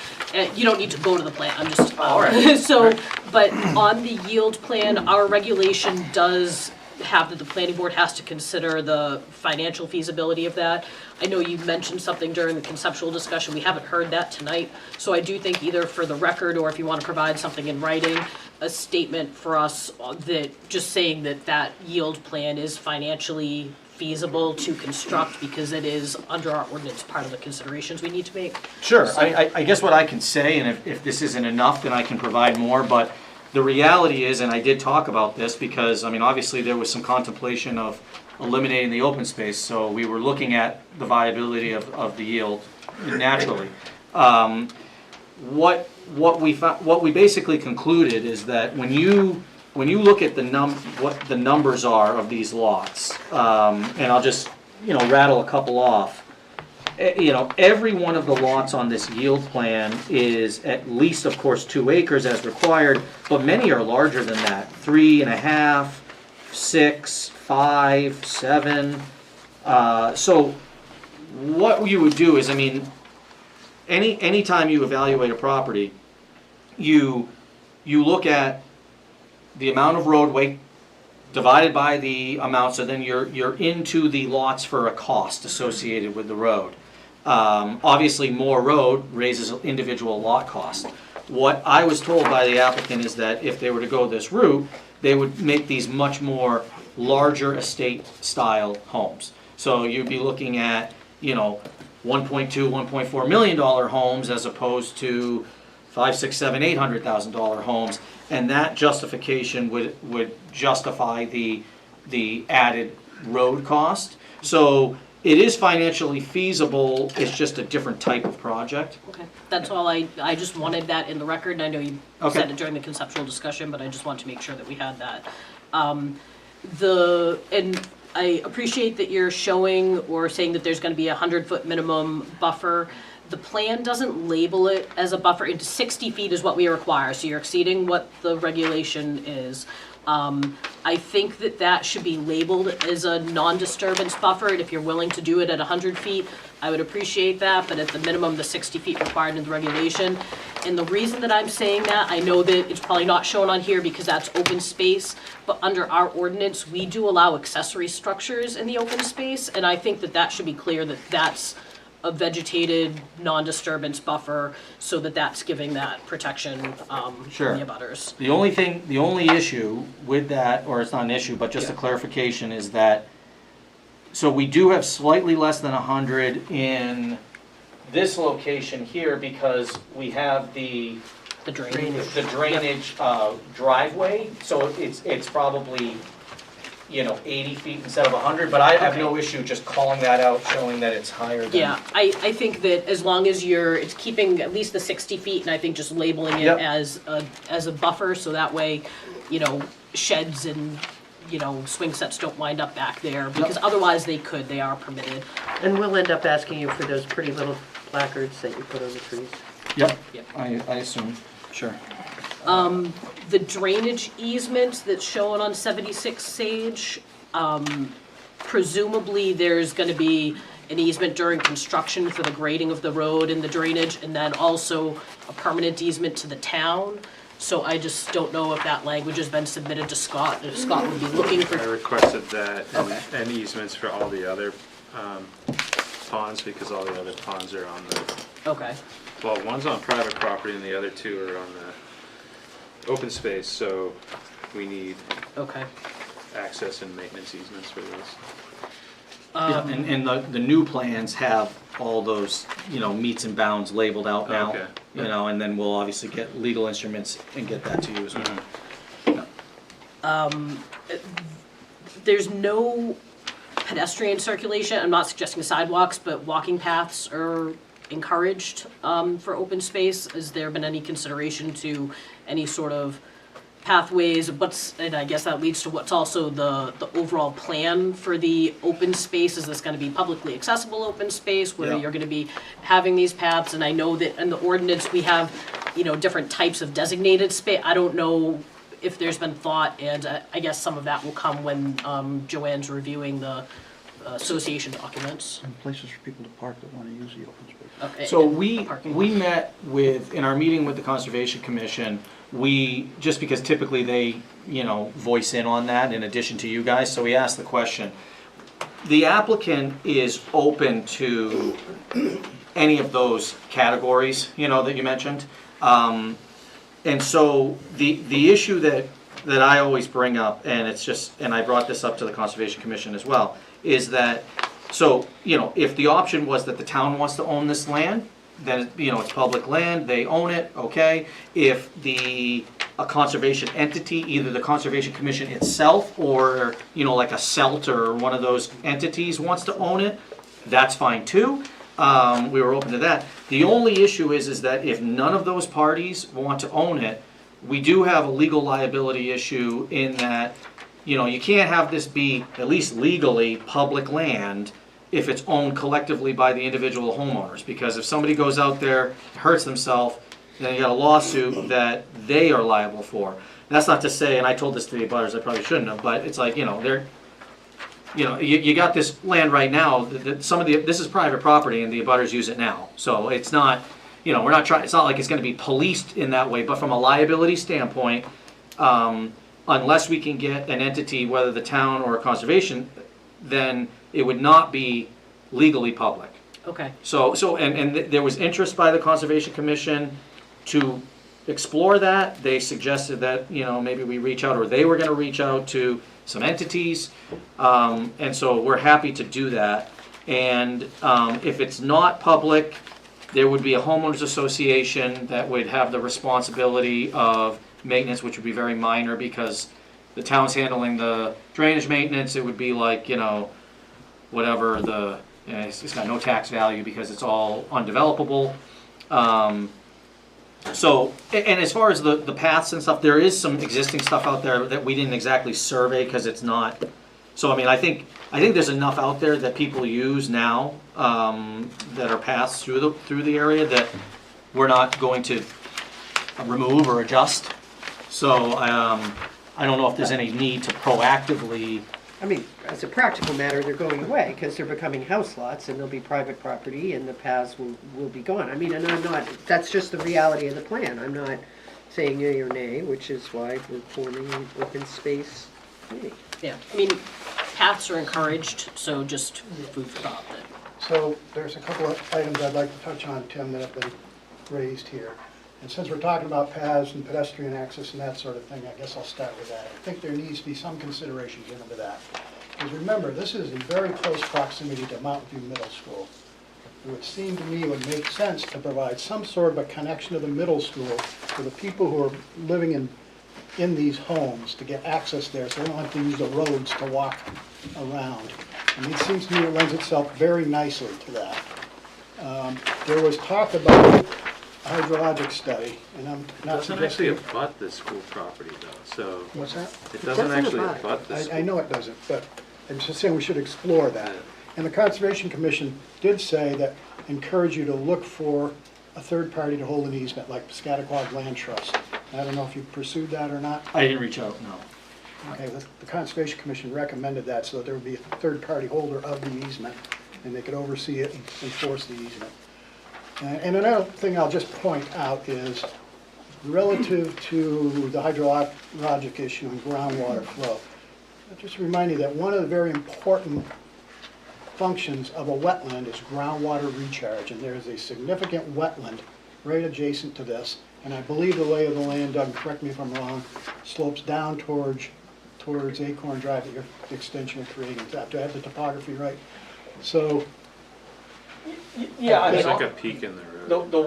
you don't need to go to the plan, I'm just. all right. So, but on the yield plan, our regulation does have that the planning board has to consider the financial feasibility of that. I know you mentioned something during the conceptual discussion, we haven't heard that tonight, so I do think either for the record, or if you want to provide something in writing, a statement for us that, just saying that that yield plan is financially feasible to construct, because it is under our ordinance part of the considerations we need to make. Sure, I guess what I can say, and if this isn't enough, then I can provide more, but the reality is, and I did talk about this, because, I mean, obviously there was some contemplation of eliminating the open space, so we were looking at the viability of the yield naturally. What we basically concluded is that when you look at what the numbers are of these lots, and I'll just, rattle a couple off. Every one of the lots on this yield plan is at least, of course, 2 acres as required, but many are larger than that, 3.5, 6, 5, 7. So what you would do is, I mean, anytime you evaluate a property, you look at the amount of roadway divided by the amount, so then you're into the lots for a cost associated with the road. Obviously, more road raises individual lot cost. What I was told by the applicant is that if they were to go this route, they would make these much more larger estate style homes. So you'd be looking at, $1.2, $1.4 million homes as opposed to $500,000, $600,000, $800,000 homes, and that justification would justify the added road cost. So it is financially feasible, it's just a different type of project. Okay, that's all, I just wanted that in the record, and I know you Okay. said it during the conceptual discussion, but I just wanted to make sure that we had that. And I appreciate that you're showing or saying that there's gonna be a 100-foot minimum buffer. The plan doesn't label it as a buffer, into 60 feet is what we require, so you're exceeding what the regulation is. I think that should be labeled as a non-disturbance buffer, and if you're willing to do it at 100 feet, I would appreciate that, but at the minimum, the 60 feet required in the regulation. And the reason that I'm saying that, I know that it's probably not shown on here because that's open space, but under our ordinance, we do allow accessory structures in the open space, and I think that should be clear that that's a vegetated non-disturbance buffer, so that's giving that protection Sure. in the abutters. The only issue with that, or it's not an issue, but just a clarification, is that, so we do have slightly less than 100 in this location here because we have the drainage driveway, so it's probably, 80 feet instead of 100, but I have no issue just calling that out, showing that it's higher than. Yeah, I think that as long as it's keeping at least the 60 feet, and I think just labeling it Yep. as a buffer, so that way, sheds and, swing sets don't wind up back there, because otherwise they are permitted. And we'll end up asking you for those pretty little placards that you put on the trees. Yep, Yep. I assume, sure. The drainage easement that's shown on 76 Sage, presumably there's gonna be an easement during construction for the grading of the road and the drainage, and then also a permanent easement to the town. So I just don't know if that language has been submitted to Scott, if Scott would be looking I for, requested that Okay. and easements for all the other ponds, because all the other ponds are on the, okay. well, one's on private property and the other 2 are on the open space, so we need Okay. access and maintenance easements for those. Yeah, and the new plans have all those, meets and bounds labeled out now. Okay. And then we'll obviously get legal instruments and get that to you as well. There's no pedestrian circulation. I'm not suggesting sidewalks, but walking paths are encouraged for open space. Has there been any consideration to any sort of pathways? And I guess that leads to what's also the overall plan for the open space. Is this going to be publicly accessible open space where Yeah. you're going to be having these paths? And I know that in the ordinance we have, different types of designated space. I don't know if there's been thought, and I guess some of that will come when Joanne's reviewing the association documents. And places for people to park that want to use the open space. Okay, So and we parking. met with, in our meeting with the Conservation Commission, just because typically they, voice in on that in addition to you guys, so we asked the question. The applicant is open to any of those categories, that you mentioned. And so the issue that I always bring up, and I brought this up to the Conservation Commission as well, is that, so, if the option was that the town wants to own this land, then, it's public land, they own it, okay? If a conservation entity, either the Conservation Commission itself or, like a CELT or one of those entities wants to own it, that's fine too. We were open to that. The only issue is that if none of those parties want to own it, we do have a legal liability issue in that, you can't have this be, at least legally, public land if it's owned collectively by the individual homeowners. Because if somebody goes out there, hurts themselves, then you got a lawsuit that they are liable for. That's not to say, and I told this to the abutters, I probably shouldn't have, but it's like, they're, you got this land right now, this is private property and the abutters use it now. So it's not, we're not trying, it's not like it's gonna be policed in that way, but from a liability standpoint, unless we can get an entity, whether the town or a conservation, then it would not be legally public. Okay. And there was interest by the Conservation Commission to explore that. They suggested that, maybe we reach out, or they were gonna reach out to some entities. And so we're happy to do that. And if it's not public, there would be a homeowners association that would have the responsibility of maintenance, which would be very minor because the town's handling the drainage maintenance. It would be like, whatever it's got no tax value because it's all undevelopable. So, and as far as the paths and stuff, there is some existing stuff out there that we didn't exactly survey because it's not. So, I think there's enough out there that people use now that are paths through the area that we're not going to remove or adjust. So, I don't know if there's any need to proactively. As a practical matter, they're going away because they're becoming house lots and they'll be private property and the paths will be gone. And I'm not, that's just the reality of the plan. I'm not saying yea or nay, which is why we're forming an open space committee. Yeah, paths are encouraged, so just food for thought. So there's a couple of items I'd like to touch on, Tim, that have been raised here. And since we're talking about paths and pedestrian access and that sort of thing, I guess I'll start with that. I think there needs to be some consideration given to that. Because remember, this is in very close proximity to Mountain View Middle School. It would seem to me it would make sense to provide some sort of a connection to the middle school for the people who are living in these homes to get access there, so they don't have to use the roads to walk around. And it seems to me it lends itself very nicely to that. There was talk about a hydrologic study, and I'm It not doesn't actually suggesting... abut the school property though, so What's that? it doesn't actually abut. abut the school. I know it doesn't, but I'm just saying we should explore that. And the Conservation Commission did say that, encourage you to look for a third party to hold an easement, like Piscataquag Land Trust. And I don't know if you pursued that or not. I didn't reach out, no. Okay, the Conservation Commission recommended that so that there would be a third party holder of the easement, and they could oversee it and enforce the easement. And another thing I'll just point out is, relative to the hydrologic issue and groundwater flow, I'll just remind you that one of the very important functions of a wetland is groundwater recharge, and there is a significant wetland right adjacent to this, and I believe the lay of the land, Doug, correct me if I'm wrong, slopes down towards Acorn Drive, the extension you're creating. Do I have the topography right? So, Yeah, There's like a peak in the road. the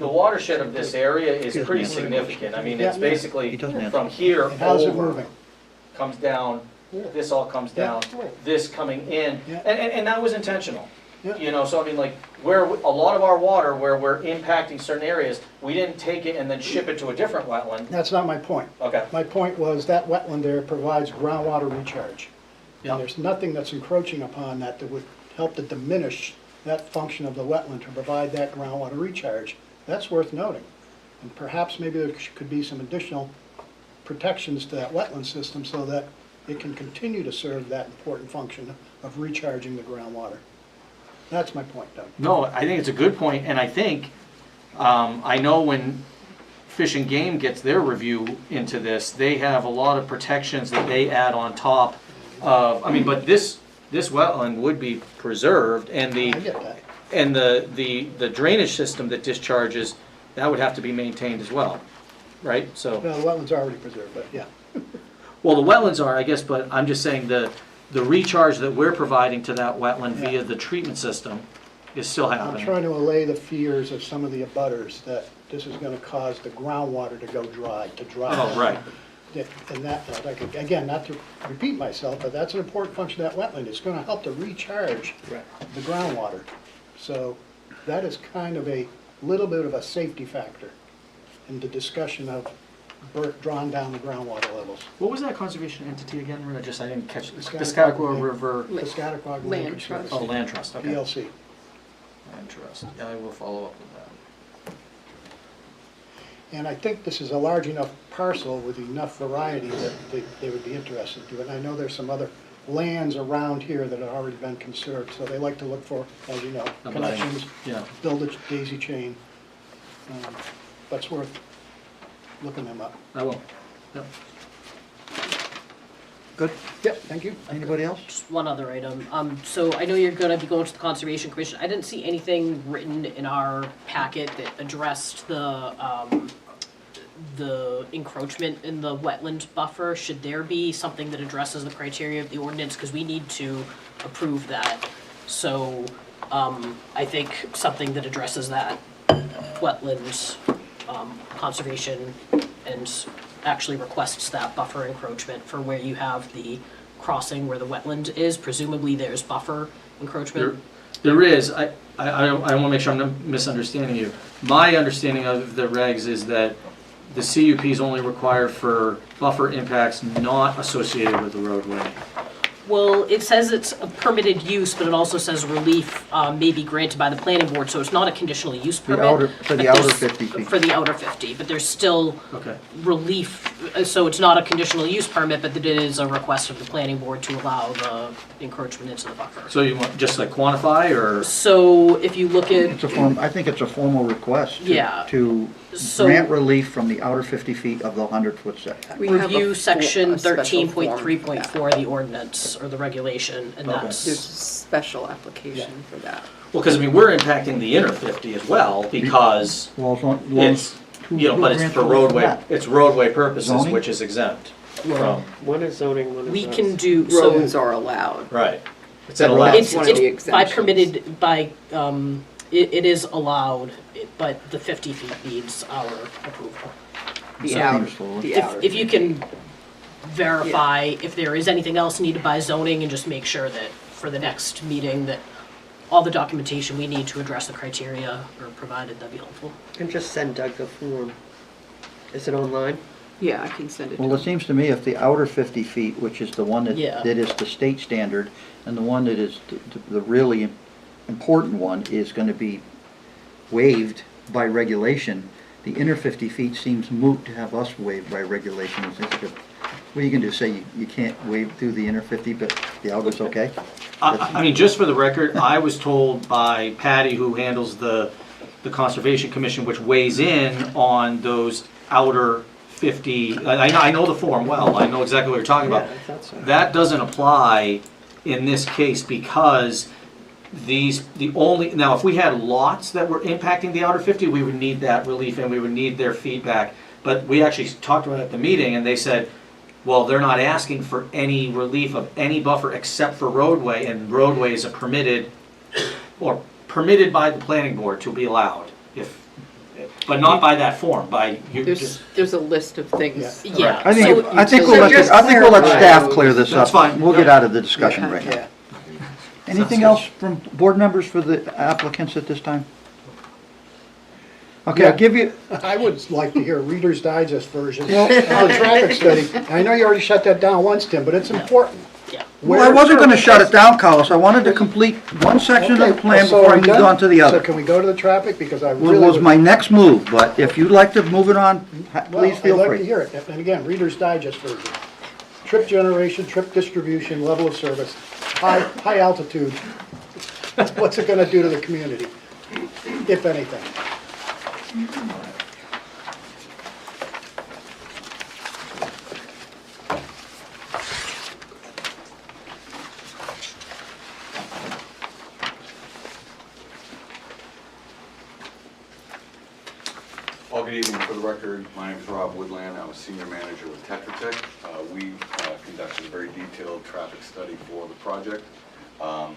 watershed of this area is pretty significant. It's He basically doesn't answer. from here and how's it over, moving? comes down this all comes down, Yeah, right. this coming in, Yeah. and that was intentional. Yeah. You know, so I mean, like, where, a lot of our water, where we're impacting certain areas, we didn't take it and then ship it to a different wetland. That's not my point. Okay. My point was that wetland there provides groundwater recharge. Yeah. And there's nothing that's encroaching upon that that would help to diminish that function of the wetland to provide that groundwater recharge. That's worth noting. And perhaps maybe there could be some additional protections to that wetland system so that it can continue to serve that important function of recharging the groundwater. That's my point, Doug. No, I think it's a good point, and I think, I know when Fish and Game gets their review into this, they have a lot of protections that they add on top of, I mean, but this wetland would be preserved, and I get that. and the drainage system that discharges, that would have to be maintained as well, right? So, Well, the wetland's already preserved, but yeah. well, the wetlands are, I guess, but I'm just saying the recharge that we're providing to that wetland via the treatment system is still I'm happening. trying to allay the fears of some of the abutters that this is gonna cause the groundwater to go dry, to dry. Oh, out. right. And that, like, again, not to repeat myself, but that's an important function of that wetland. It's gonna help to recharge the groundwater. So that is kind of a little bit of a safety factor in the discussion of drawing down the groundwater levels. What was that conservation entity again? I didn't catch it. Piscataqua Piscataqua River, Piscataqua Land Land Trust. oh, Land Trust, okay. PLC. Land Trust, yeah, I will follow up with that. And I think this is a large enough parcel with enough variety that they would be interested to it. And I know there's some other lands around here that have already been conserved, so they like to look for, as you know, Abutting, connections, yeah. build a daisy chain. But it's worth looking them up. I will, yep. Good. Yep, thank you. Anybody else? Just one other item. So I know you're gonna be going to the Conservation Commission. I didn't see anything written in our packet that addressed the encroachment in the wetland buffer. Should there be something that addresses the criteria of the ordinance? Because we need to approve that. So, I think something that addresses that wetlands, conservation and actually requests that buffer encroachment for where you have the crossing where the wetland is. Presumably there's buffer encroachment. There is, I want to make sure I'm not misunderstanding you. My understanding of the regs is that the CUP is only required for buffer impacts not associated with the roadway. Well, it says it's a permitted use, but it also says relief may be granted by the planning board, so it's not a conditional use The permit. outer- for the but outer there's- 50 feet. For the outer 50, but there's still Okay. relief, so it's not a conditional use permit, but it is a request of the planning board to allow the encroachment into the buffer. So you want, just like quantify, or? So if you look It's at, a form, I think it's a formal request Yeah. to So- grant relief from the outer 50 feet of the 100-foot setback. We have a review section a special 13.3.4 of the ordinance, or the regulation, and Okay. that's. There's a special application for that. Well, because I mean, we're impacting the inner 50 as well, because Well, as long- it's, you know, but it's for roadway, it's roadway purposes, Zoning? which is exempt from, One is zoning, one is. We us. can do, so. Roads are allowed. right. It's an Well, allowed. That's one of the It's by exemptions. permitted, by, it is allowed, but the 50 feet needs our approval. The So outer, Seems the If, outer. if you can verify if there is anything else needed by zoning, and just make sure that for the next meeting, that all the documentation we need to address the criteria are provided, that'd be helpful. And just send Doug the form. Is it online? Yeah, I can send it to Well, you. it seems to me if the outer 50 feet, which is the one that Yeah. is the state standard, and the one that is the really important one is going to be waived by regulation, the inner 50 feet seems moot to have us waived by regulation. What are you going to do, say you can't waive through the inner 50, but the outer's okay? I mean, just for the record, I was told by Patty, who handles the Conservation Commission, which weighs in on those outer 50, I know the form well, I know exactly what you're talking about. Yeah, I thought so. That doesn't apply in this case because now if we had lots that were impacting the outer 50, we would need that relief and we would need their feedback. But we actually talked about it at the meeting and they said, well, they're not asking for any relief of any buffer except for roadway, and roadway is a permitted, or permitted by the planning board to be allowed. but not by that form, by, you just, There's a list of things. Yeah. I so- think we'll let, just clarify staff clear this up. That's fine. We'll get out of the discussion right now. Yeah. Anything else from board members for the applicants at this time? Okay, I'll give you, I would like to hear a Reader's Digest version of the traffic study. I know you already shut that down once, Tim, but it's important. Yeah. well, I wasn't gonna shut it down, Carlos. I wanted to complete one section of the plan So before I are we moved done? on to the So other. can we go to the traffic? Because I Well, really was would. my next move, but if you'd like to move it on, please feel Well, I'd like to free. hear it. And again, Reader's Digest version. Trip generation, trip distribution, level of service, high altitude. What's it gonna do to the community, if anything? Well, good evening. For the record, my name is Rob Woodland. I'm a senior manager with Tetra Tech. We conducted a very detailed traffic study for the project. I'm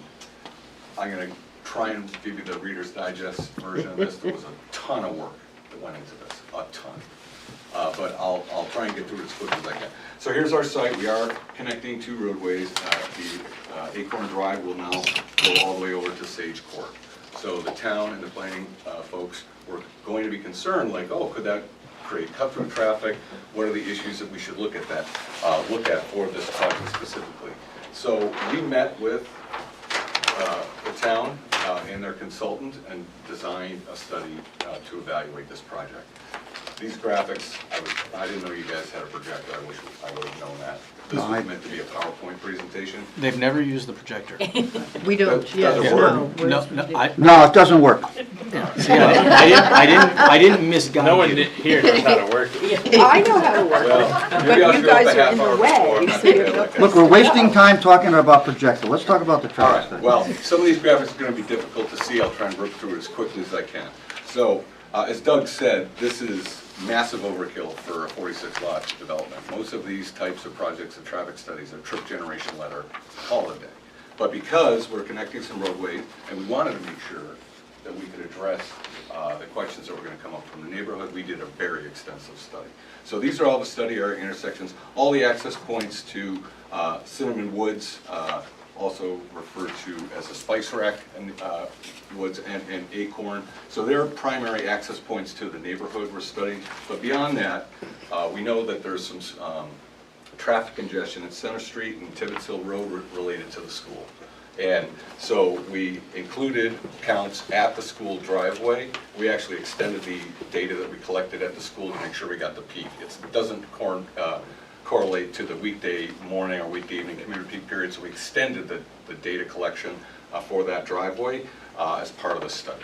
going to try and give you the Reader's Digest version of this. There was a ton of work that went into this, a ton. But I'll try and get through it as quick as I can. So here's our site. We are connecting two roadways. The Acorn Drive will now go all the way over to Sage Court. So the town and the planning folks were going to be concerned, like, oh, could that create cut-through traffic? What are the issues that we should look at for this project specifically? So we met with the town and their consultant and designed a study to evaluate this project. These graphics, I didn't know you guys had a projector. I wish I would have known that. This was meant to be a PowerPoint presentation. they've never used the projector. We don't, That yeah, doesn't work. No, I, No, it doesn't work. see, I didn't misguide No one you. here knows how to work it. I know how to work it, Well, maybe I'll but you show up guys a are half in the hour way, before. so you Okay, have like Look, we're wasting time talking about projector. Let's talk about the All traffic right, study. well, some of these graphics are going to be difficult to see. I'll try and rip through it as quickly as I can. So, as Doug said, this is massive overkill for a 46-lot development. Most of these types of projects and traffic studies are trip generation letter, call it a day. But because we're connecting some roadways, and we wanted to make sure that we could address the questions that were going to come up from the neighborhood, we did a very extensive study. So these are all the study area intersections, all the access points to Cinnamon Woods, also referred to as a spice rack and woods and Acorn. So they're primary access points to the neighborhood we're studying. But beyond that, we know that there's some traffic congestion at Center Street and Tibbetts Hill Road related to the school. And so we included counts at the school driveway. We actually extended the data that we collected at the school to make sure we got the peak. It doesn't correlate to the weekday morning or weekday evening commuter peak period, so we extended the data collection for that driveway as part of the study.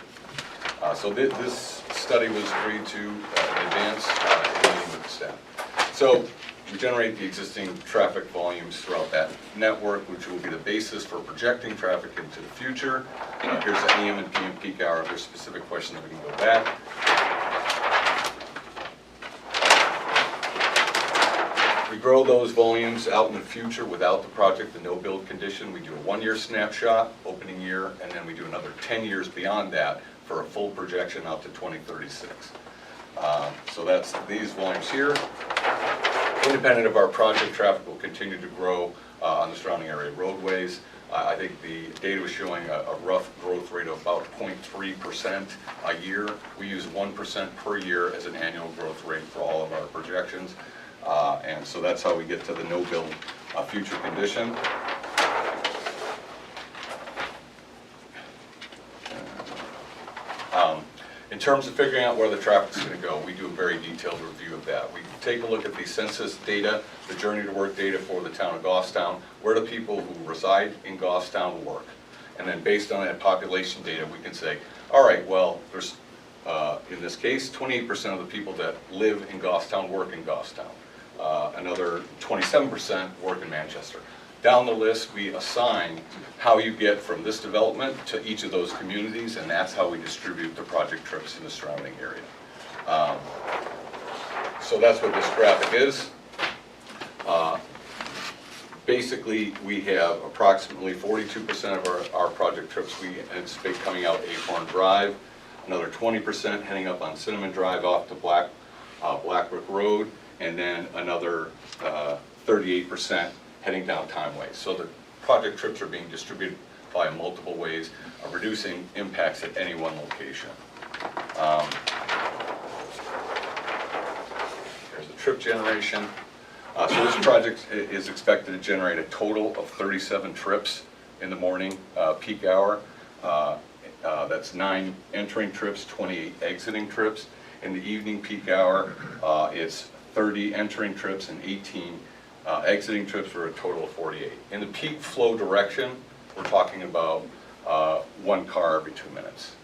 So this study was agreed to in advance in meeting with the staff. So we generate the existing traffic volumes throughout that network, which will be the basis for projecting traffic into the future. Here's the AM and PM peak hour. If there's specific questions, we can go back. We grow those volumes out in the future without the project, the no-build condition. We do a 1-year snapshot, opening year, and then we do another 10 years beyond that for a full projection out to 2036. So that's these volumes here. Independent of our project, traffic will continue to grow on the surrounding area roadways. I think the data was showing a rough growth rate of about 0.3% a year. We use 1% per year as an annual growth rate for all of our projections. And so that's how we get to the no-build future condition. In terms of figuring out where the traffic's going to go, we do a very detailed review of that. We take a look at the census data, the journey to work data for the town of Goffstown, where do people who reside in Goffstown work. And then based on that population data, we can say, all right, well, there's, in this case, 28% of the people that live in Goffstown work in Goffstown. Another 27% work in Manchester. Down the list, we assign how you get from this development to each of those communities, and that's how we distribute the project trips in the surrounding area. So that's what this graphic is. Basically, we have approximately 42% of our project trips we anticipate coming out Acorn Drive. another 20% heading up on Cinnamon Drive off to Blackbrook Road, and then another 38% heading down Timeway. So the project trips are being distributed via multiple ways of reducing impacts at any one location. There's the trip generation. So this project is expected to generate a total of 37 trips in the morning peak hour. That's 9 entering trips, 28 exiting trips. In the evening peak hour, it's 30 entering trips and 18 exiting trips for a total of 48. In the peak flow direction, we're talking about 1 car every 2 minutes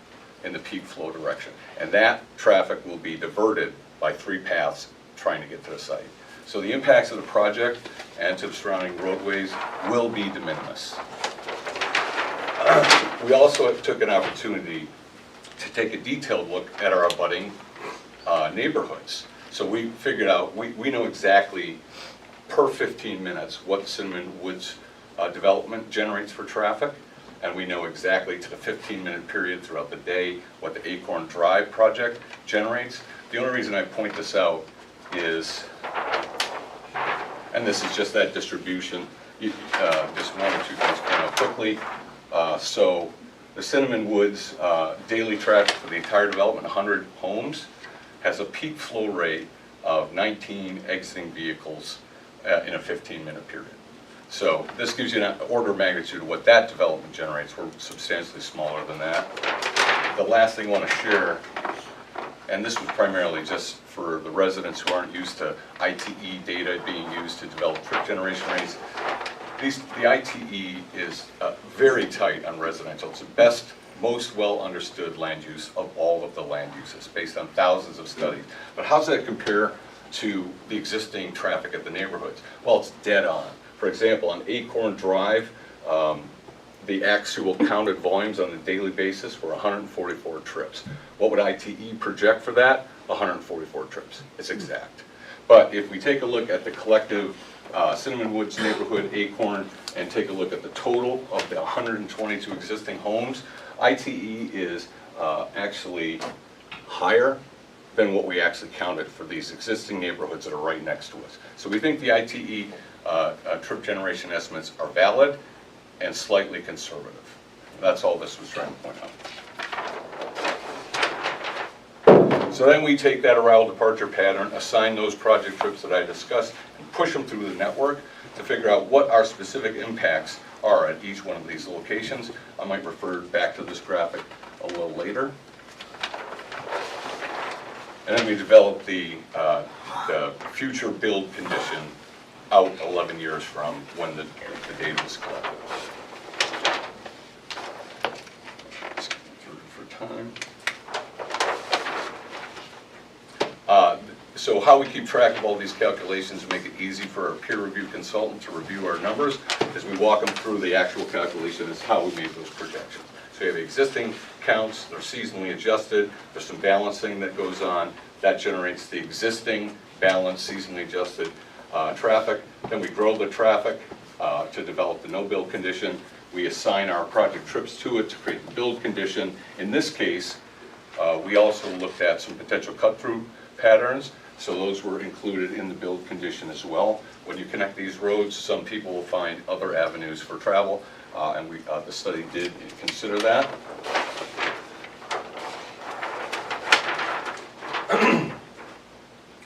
in the peak flow direction. And that traffic will be diverted by 3 paths trying to get to the site. So the impacts of the project and to the surrounding roadways will be de minimis. We also took an opportunity to take a detailed look at our abutting neighborhoods. So we figured out, we know exactly per 15 minutes what Cinnamon Woods development generates for traffic, and we know exactly to the 15-minute period throughout the day what the Acorn Drive project generates. The only reason I point this out is, and this is just that distribution, just 1 or 2 things coming up quickly. So the Cinnamon Woods daily traffic for the entire development, 100 homes, has a peak flow rate of 19 exiting vehicles in a 15-minute period. So this gives you an order of magnitude of what that development generates. We're substantially smaller than that. The last thing I want to share, and this was primarily just for the residents who aren't used to ITE data being used to develop trip generation rates. The ITE is very tight on residential. It's the best, most well understood land use of all of the land uses based on thousands of studies. But how does that compare to the existing traffic at the neighborhoods? Well, it's dead on. For example, on Acorn Drive, the actual counted volumes on a daily basis were 144 trips. What would ITE project for that? 144 trips. It's exact. But if we take a look at the collective Cinnamon Woods neighborhood, Acorn, and take a look at the total of the 122 existing homes, ITE is actually higher than what we actually counted for these existing neighborhoods that are right next to us. So we think the ITE trip generation estimates are valid and slightly conservative. That's all this was trying to point out. So then we take that arrival departure pattern, assign those project trips that I discussed, and push them through the network to figure out what our specific impacts are at each one of these locations. I might refer back to this graphic a little later. And then we develop the future build condition out 11 years from when the data was collected. For time. So how we keep track of all these calculations and make it easy for our peer review consultant to review our numbers is we walk them through the actual calculation as how we made those projections. So you have existing counts, they're seasonally adjusted, there's some balancing that goes on, that generates the existing balanced seasonally adjusted traffic. Then we grow the traffic to develop the no build condition. We assign our project trips to it to create the build condition. In this case, we also looked at some potential cut-through patterns, so those were included in the build condition as well. When you connect these roads, some people will find other avenues for travel, and the study did consider that.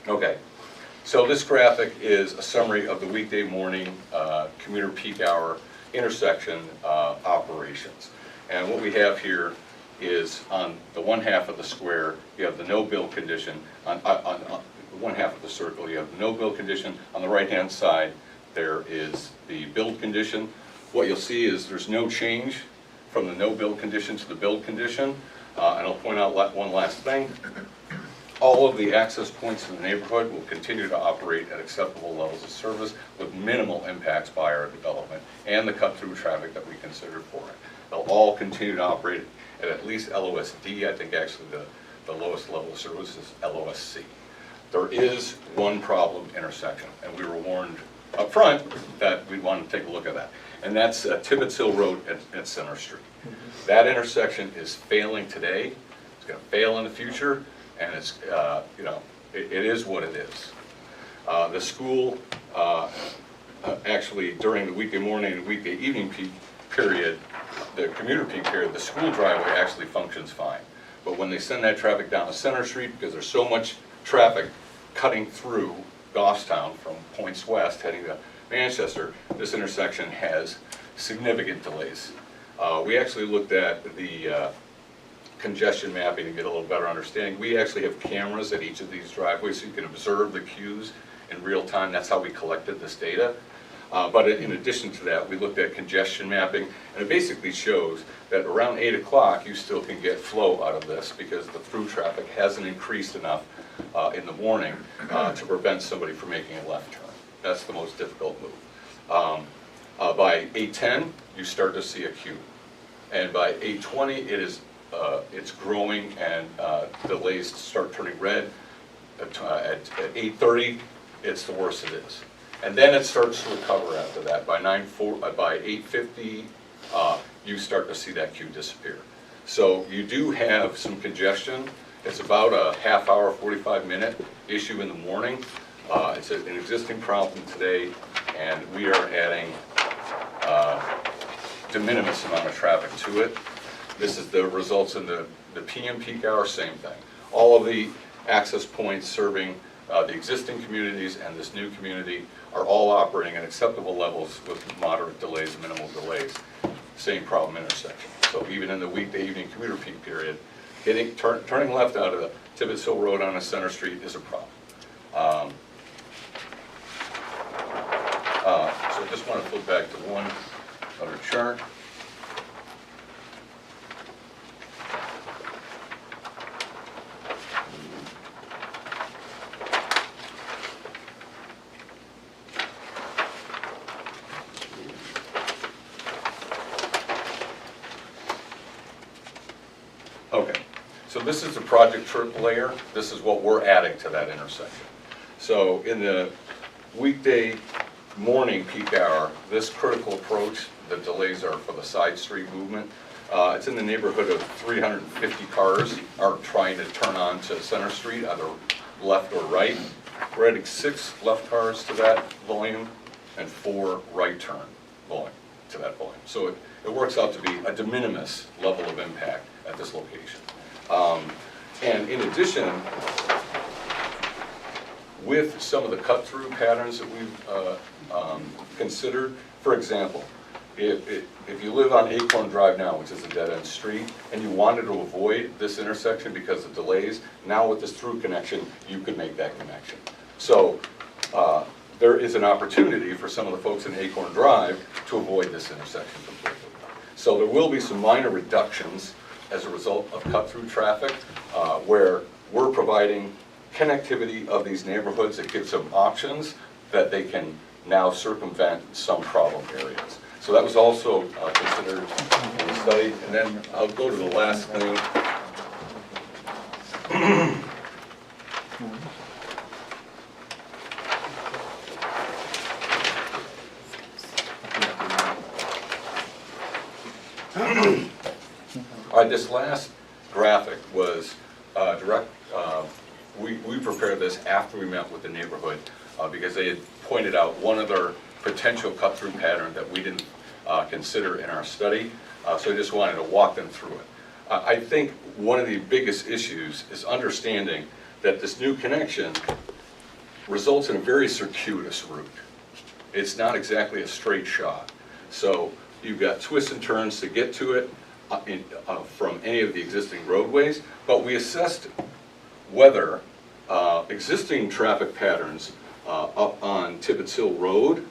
Okay, so this graphic is a summary of the weekday morning commuter peak hour intersection operations. And what we have here is on the one half of the square, you have the no build condition. On one half of the circle, you have the no build condition. On the right-hand side, there is the build condition. What you'll see is there's no change from the no build condition to the build condition. And I'll point out one last thing. All of the access points in the neighborhood will continue to operate at acceptable levels of service with minimal impacts by our development and the cut-through traffic that we considered for it. They'll all continue to operate at least LOSD. I think actually the lowest level of service is LOSC. There is one problem intersection, and we were warned up front that we'd want to take a look at that. And that's Tibbetts Hill Road at Center Street. That intersection is failing today gonna fail in the future, and it's, you know, it is what it is. The school, actually during the weekday morning and weekday evening peak period, the commuter peak period, the school driveway actually functions fine. But when they send that traffic down to Center Street, because there's so much traffic cutting through Goffstown from points west heading to Manchester, this intersection has significant delays. We actually looked at the congestion mapping to get a little better understanding. We actually have cameras at each of these driveways so you can observe the queues in real time. That's how we collected this data. But in addition to that, we looked at congestion mapping, and it basically shows that around 8 o'clock you still can get flow out of this because the through traffic hasn't increased enough in the morning to prevent somebody from making a left turn. That's the most difficult move. By 8:10, you start to see a queue. And by 8:20, it's growing and delays start turning red. At 8:30, it's the worst it is. And then it starts to recover after that. By 8:50, you start to see that queue disappear. So you do have some congestion. It's about a half hour, 45-minute issue in the morning. It's an existing problem today, and we are adding de minimis amount of traffic to it. This is the results in the PM peak hour, same thing. All of the access points serving the existing communities and this new community are all operating at acceptable levels with moderate delays and minimal delays. Same problem intersection. So even in the weekday evening commuter peak period, turning left out of the Tibbetts Hill Road onto Center Street is a problem. So I just want to flip back to one other chart. Okay, so this is the project trip layer. This is what we're adding to that intersection. So in the weekday morning peak hour, this critical approach, the delays are for the side street movement. It's in the neighborhood of 350 cars are trying to turn on to Center Street, either left or right. We're adding 6 left cars to that volume and 4 right turn volume to that volume. So it works out to be a de minimis level of impact at this location. And in addition, with some of the cut-through patterns that we've considered, for example, if you live on Acorn Drive now, which is a dead-end street, and you wanted to avoid this intersection because of delays, now with this through connection, you could make that connection. So there is an opportunity for some of the folks in Acorn Drive to avoid this intersection completely. So there will be some minor reductions as a result of cut-through traffic, where we're providing connectivity of these neighborhoods that gives them options that they can now circumvent some problem areas. So that was also considered in the study. And then I'll go to the last thing. All right, this last graphic was direct. We prepared this after we met with the neighborhood because they had pointed out one other potential cut-through pattern that we didn't consider in our study. So I just wanted to walk them through it. I think one of the biggest issues is understanding that this new connection results in a very circuitous route. It's not exactly a straight shot. So you've got twists and turns to get to it from any of the existing roadways, but we assessed whether existing traffic patterns up on Tibbetts Hill Road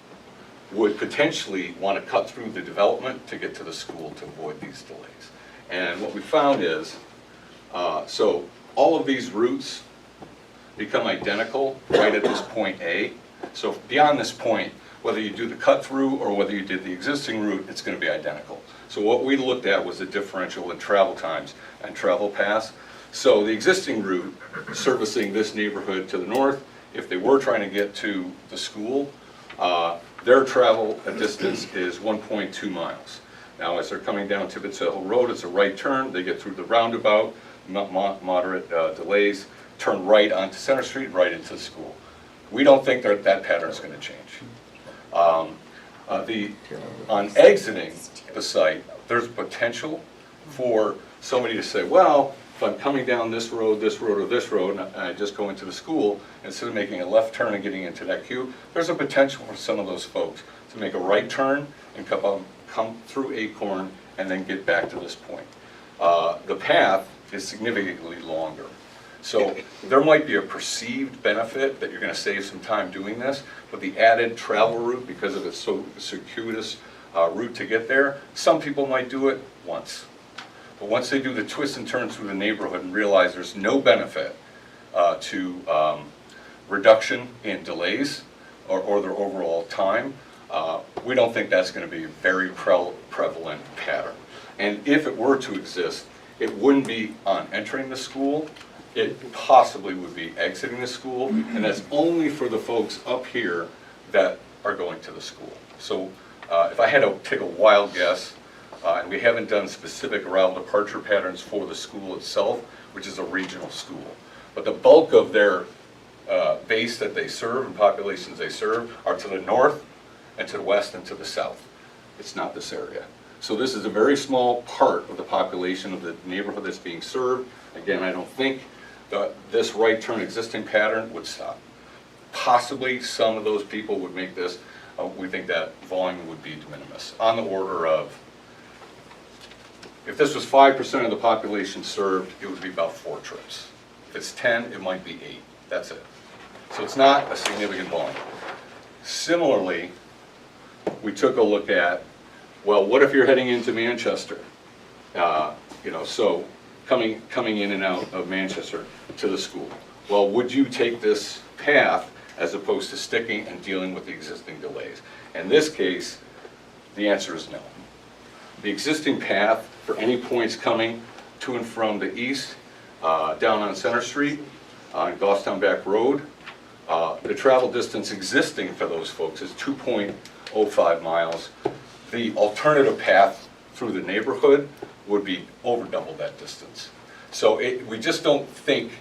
would potentially want to cut through the development to get to the school to avoid these delays. And what we found is, so all of these routes become identical right at this point A. So beyond this point, whether you do the cut through or whether you did the existing route, it's going to be identical. So what we looked at was the differential in travel times and travel paths. So the existing route servicing this neighborhood to the north, if they were trying to get to the school, their travel distance is 1.2 miles. Now as they're coming down Tibbetts Hill Road, it's a right turn, they get through the roundabout, moderate delays, turn right onto Center Street, right into the school. We don't think that pattern is going to change. On exiting the site, there's potential for somebody to say, well, if I'm coming down this road, or this road, and I just go into the school, instead of making a left turn and getting into that queue, there's a potential for some of those folks to make a right turn and come through Acorn and then get back to this point. The path is significantly longer. So there might be a perceived benefit that you're going to save some time doing this, but the added travel route, because of its so circuitous route to get there, some people might do it once. But once they do the twists and turns through the neighborhood and realize there's no benefit to reduction in delays or their overall time, we don't think that's going to be a very prevalent pattern. And if it were to exist, it wouldn't be on entering the school. It possibly would be exiting the school, and that's only for the folks up here that are going to the school. So if I had to take a wild guess, and we haven't done specific route departure patterns for the school itself, which is a regional school, but the bulk of their base that they serve and populations they serve are to the north and to the west and to the south. It's not this area. So this is a very small part of the population of the neighborhood that's being served. Again, I don't think this right turn existing pattern would stop. Possibly some of those people would make this, we think that volume would be de minimis, on the order of, if this was 5% of the population served, it would be about 4 trips. If it's 10, it might be 8, that's it. So it's not a significant volume. Similarly, we took a look at, well, what if you're heading into Manchester? So coming in and out of Manchester to the school. Well, would you take this path as opposed to sticking and dealing with the existing delays? In this case, the answer is no. The existing path for any points coming to and from the east, down on Center Street, on Goffstown Back Road, the travel distance existing for those folks is 2.05 miles. The alternative path through the neighborhood would be over double that distance. So we just don't think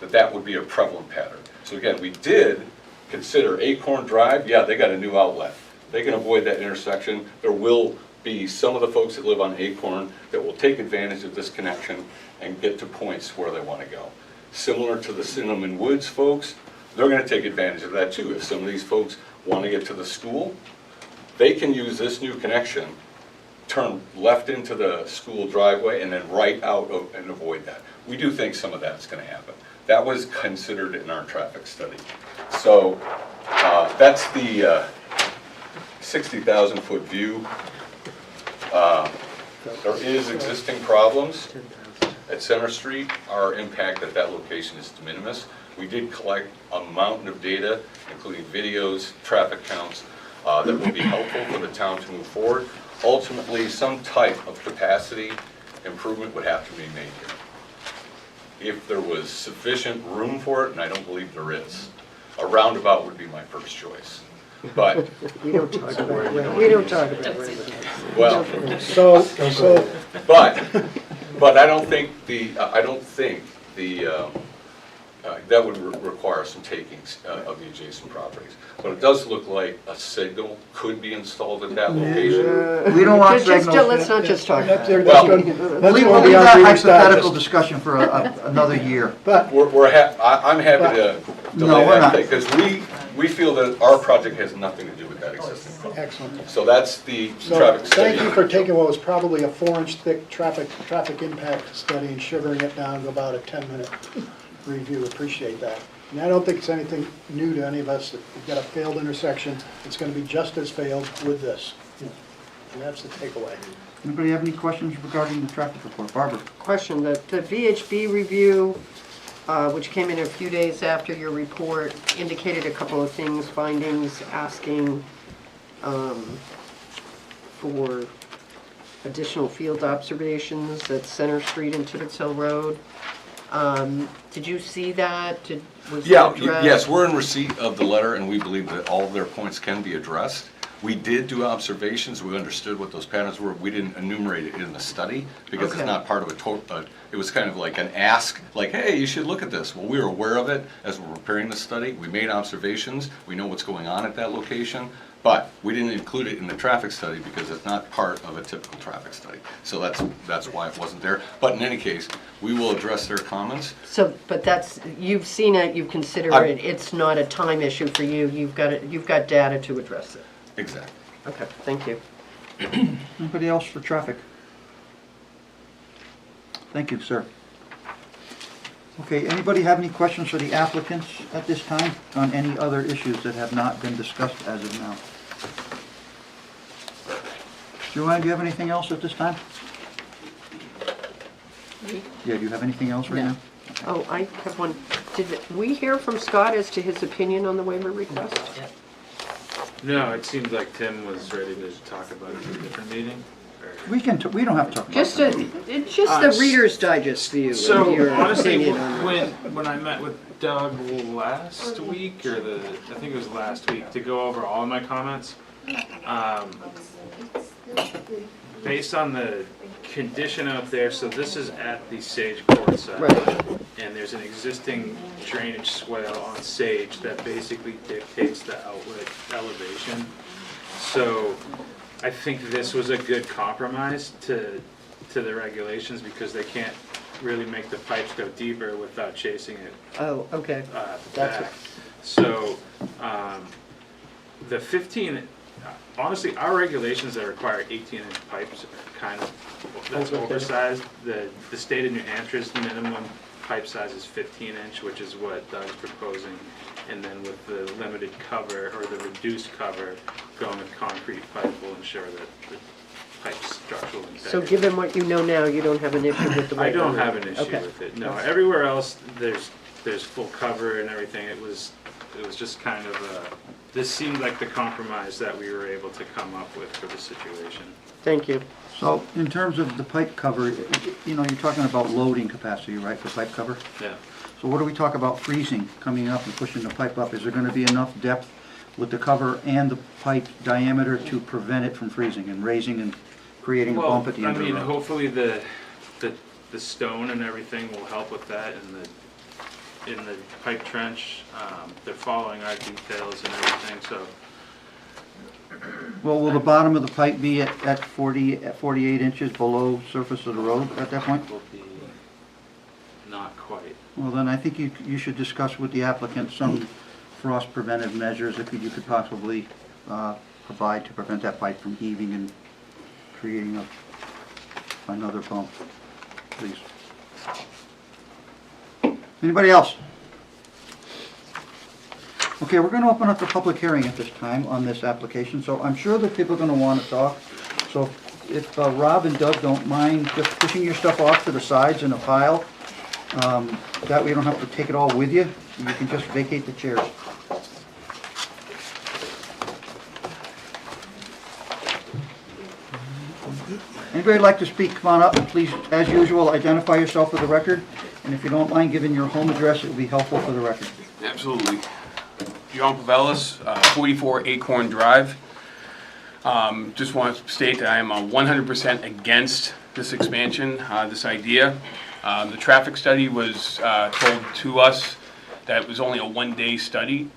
that would be a prevalent pattern. So again, we did consider Acorn Drive. Yeah, they got a new outlet. They can avoid that intersection. There will be some of the folks that live on Acorn that will take advantage of this connection and get to points where they want to go. Similar to the Cinnamon Woods folks, they're going to take advantage of that too. If some of these folks want to get to the school, they can use this new connection, turn left into the school driveway, and then right out and avoid that. We do think some of that's going to happen. That was considered in our traffic study. So that's the 60,000-foot view. There is existing problems at Center Street. Our impact at that location is de minimis. We did collect a mountain of data, including videos, traffic counts, that will be helpful for the town to move forward. Ultimately, some type of capacity improvement would have to be made here. If there was sufficient room for it, and I don't believe there is, a roundabout would be my first choice. But, We don't talk about it. We don't talk about it. well, but I don't think that would require some takings of the adjacent properties. But it does look like a signal could be installed at that location. We don't want Just signals. let's not just talk about it. Well, We'll leave that hypothetical discussion for another year. But I'm happy to No, delay we're not. that because we feel that our project has nothing to do with that existing problem. excellent. So that's the So traffic study. thank you for taking what was probably a 4-inch thick traffic impact study and sugaring it down to about a 10-minute review. Appreciate that. And I don't think it's anything new to any of us. We've got a failed intersection. It's going to be just as failed with this. And that's the takeaway. Anybody have any questions regarding the traffic report? Barbara? Question, the VHB review, which came in a few days after your report, indicated a couple of things, findings, asking for additional field observations at Center Street and Tibbetts Hill Road. Did you see that? Was Yeah, that addressed? yes, we're in receipt of the letter and we believe that all of their points can be addressed. We did do observations, we understood what those patterns were, we didn't enumerate it in the study, because it's Okay. not part of a total, it was kind of like an ask, like, hey, you should look at this. Well, we were aware of it as we're preparing the study, we made observations, we know what's going on at that location, but we didn't include it in the traffic study because it's not part of a typical traffic study. So that's why it wasn't there. But in any case, we will address their comments. So, but that's, you've seen it, you've considered I- it, it's not a time issue for you, you've got data to address it. Exactly. Okay, thank you. Anybody else for traffic? Thank you, sir. Okay, anybody have any questions for the applicants at this time on any other issues that have not been discussed as of now? Joanne, do you have anything else at this time? Yeah, do you have anything else right No. now? Oh, I have one. Did we hear from Scott as to his opinion on the waiver request? No, it seemed like Tim was ready to talk about it in a different meeting. or- We don't have to talk about Just it. it's just the Reader's Digest view So of your honestly, opinion on it. when I met with Doug last week, or I think it was last week, to go over all of my comments, based on the condition out there, so this is at the Sage Court side. Right. And there's an existing drainage swale on Sage that basically dictates the outlet elevation. So I think this was a good compromise to the regulations, because they can't really make the pipes go deeper without chasing it Oh, okay. That's back. So, the 15, honestly, our regulations that require 18-inch pipes are kind of, that's Okay. oversized. The state of New Hampshire's minimum pipe size is 15-inch, which is what Doug's proposing. And then with the limited cover, or the reduced cover, going with concrete pipe will ensure that the pipe's structural integrity. So given what you know now, you don't have an issue with the I waiver? don't have an issue Okay. with it, no. Everywhere else, there's full cover and everything. It was just kind of this seemed like the compromise that we were able to come up with for the situation. Thank you. So in terms of the pipe cover, you know, you're talking about loading capacity, right, for pipe cover? Yeah. So what do we talk about freezing, coming up and pushing the pipe up? Is there going to be enough depth with the cover and the pipe diameter to prevent it from freezing and raising and creating a Well, bump at the I end of the mean, road? hopefully the stone and everything will help with that in the pipe trench. They're following our details and everything, so. Well, will the bottom of the pipe be at 48 inches below surface of the road at that point? Will be not quite. Well, then I think you should discuss with the applicant some frost preventive measures that you could possibly provide to prevent that pipe from heaving and creating another bump, please. Anybody else? Okay, we're going to open up the public hearing at this time on this application, so I'm sure that people are going to want to talk. So if Rob and Doug don't mind just pushing your stuff off to the sides in a pile, that way you don't have to take it all with you. You can just vacate the chairs. Anybody like to speak, come on up, and please, as usual, identify yourself for the record. And if you don't mind giving your home address, it would be helpful for the record. Absolutely. John Pavelis, 44 Acorn Drive. Just want to state that I am 100% against this expansion, this idea. The traffic study was told to us that it was only a one-day study.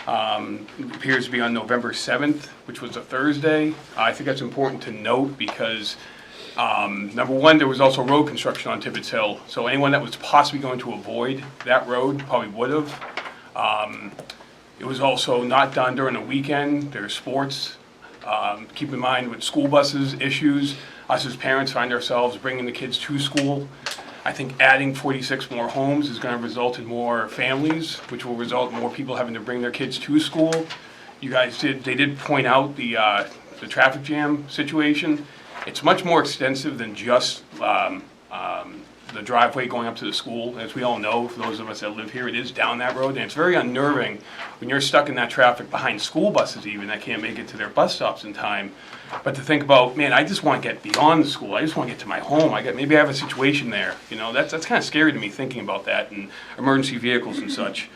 It appears to be on November 7th, which was a Thursday. I think that's important to note because, number one, there was also road construction on Tibbetts Hill. So anyone that was possibly going to avoid that road probably would have. It was also not done during the weekend. There's sports. Keep in mind with school buses issues, us as parents find ourselves bringing the kids to school. I think adding 46 more homes is going to result in more families, which will result in more people having to bring their kids to school. You guys they did point out the traffic jam situation. It's much more extensive than just the driveway going up to the school. As we all know, for those of us that live here, it is down that road, and it's very unnerving when you're stuck in that traffic behind school buses even that can't make it to their bus stops in time. But to think about, man, I just want to get beyond the school. I just want to get to my home. Maybe I have a situation there. You know, that's kind of scary to me thinking about that and emergency vehicles and such.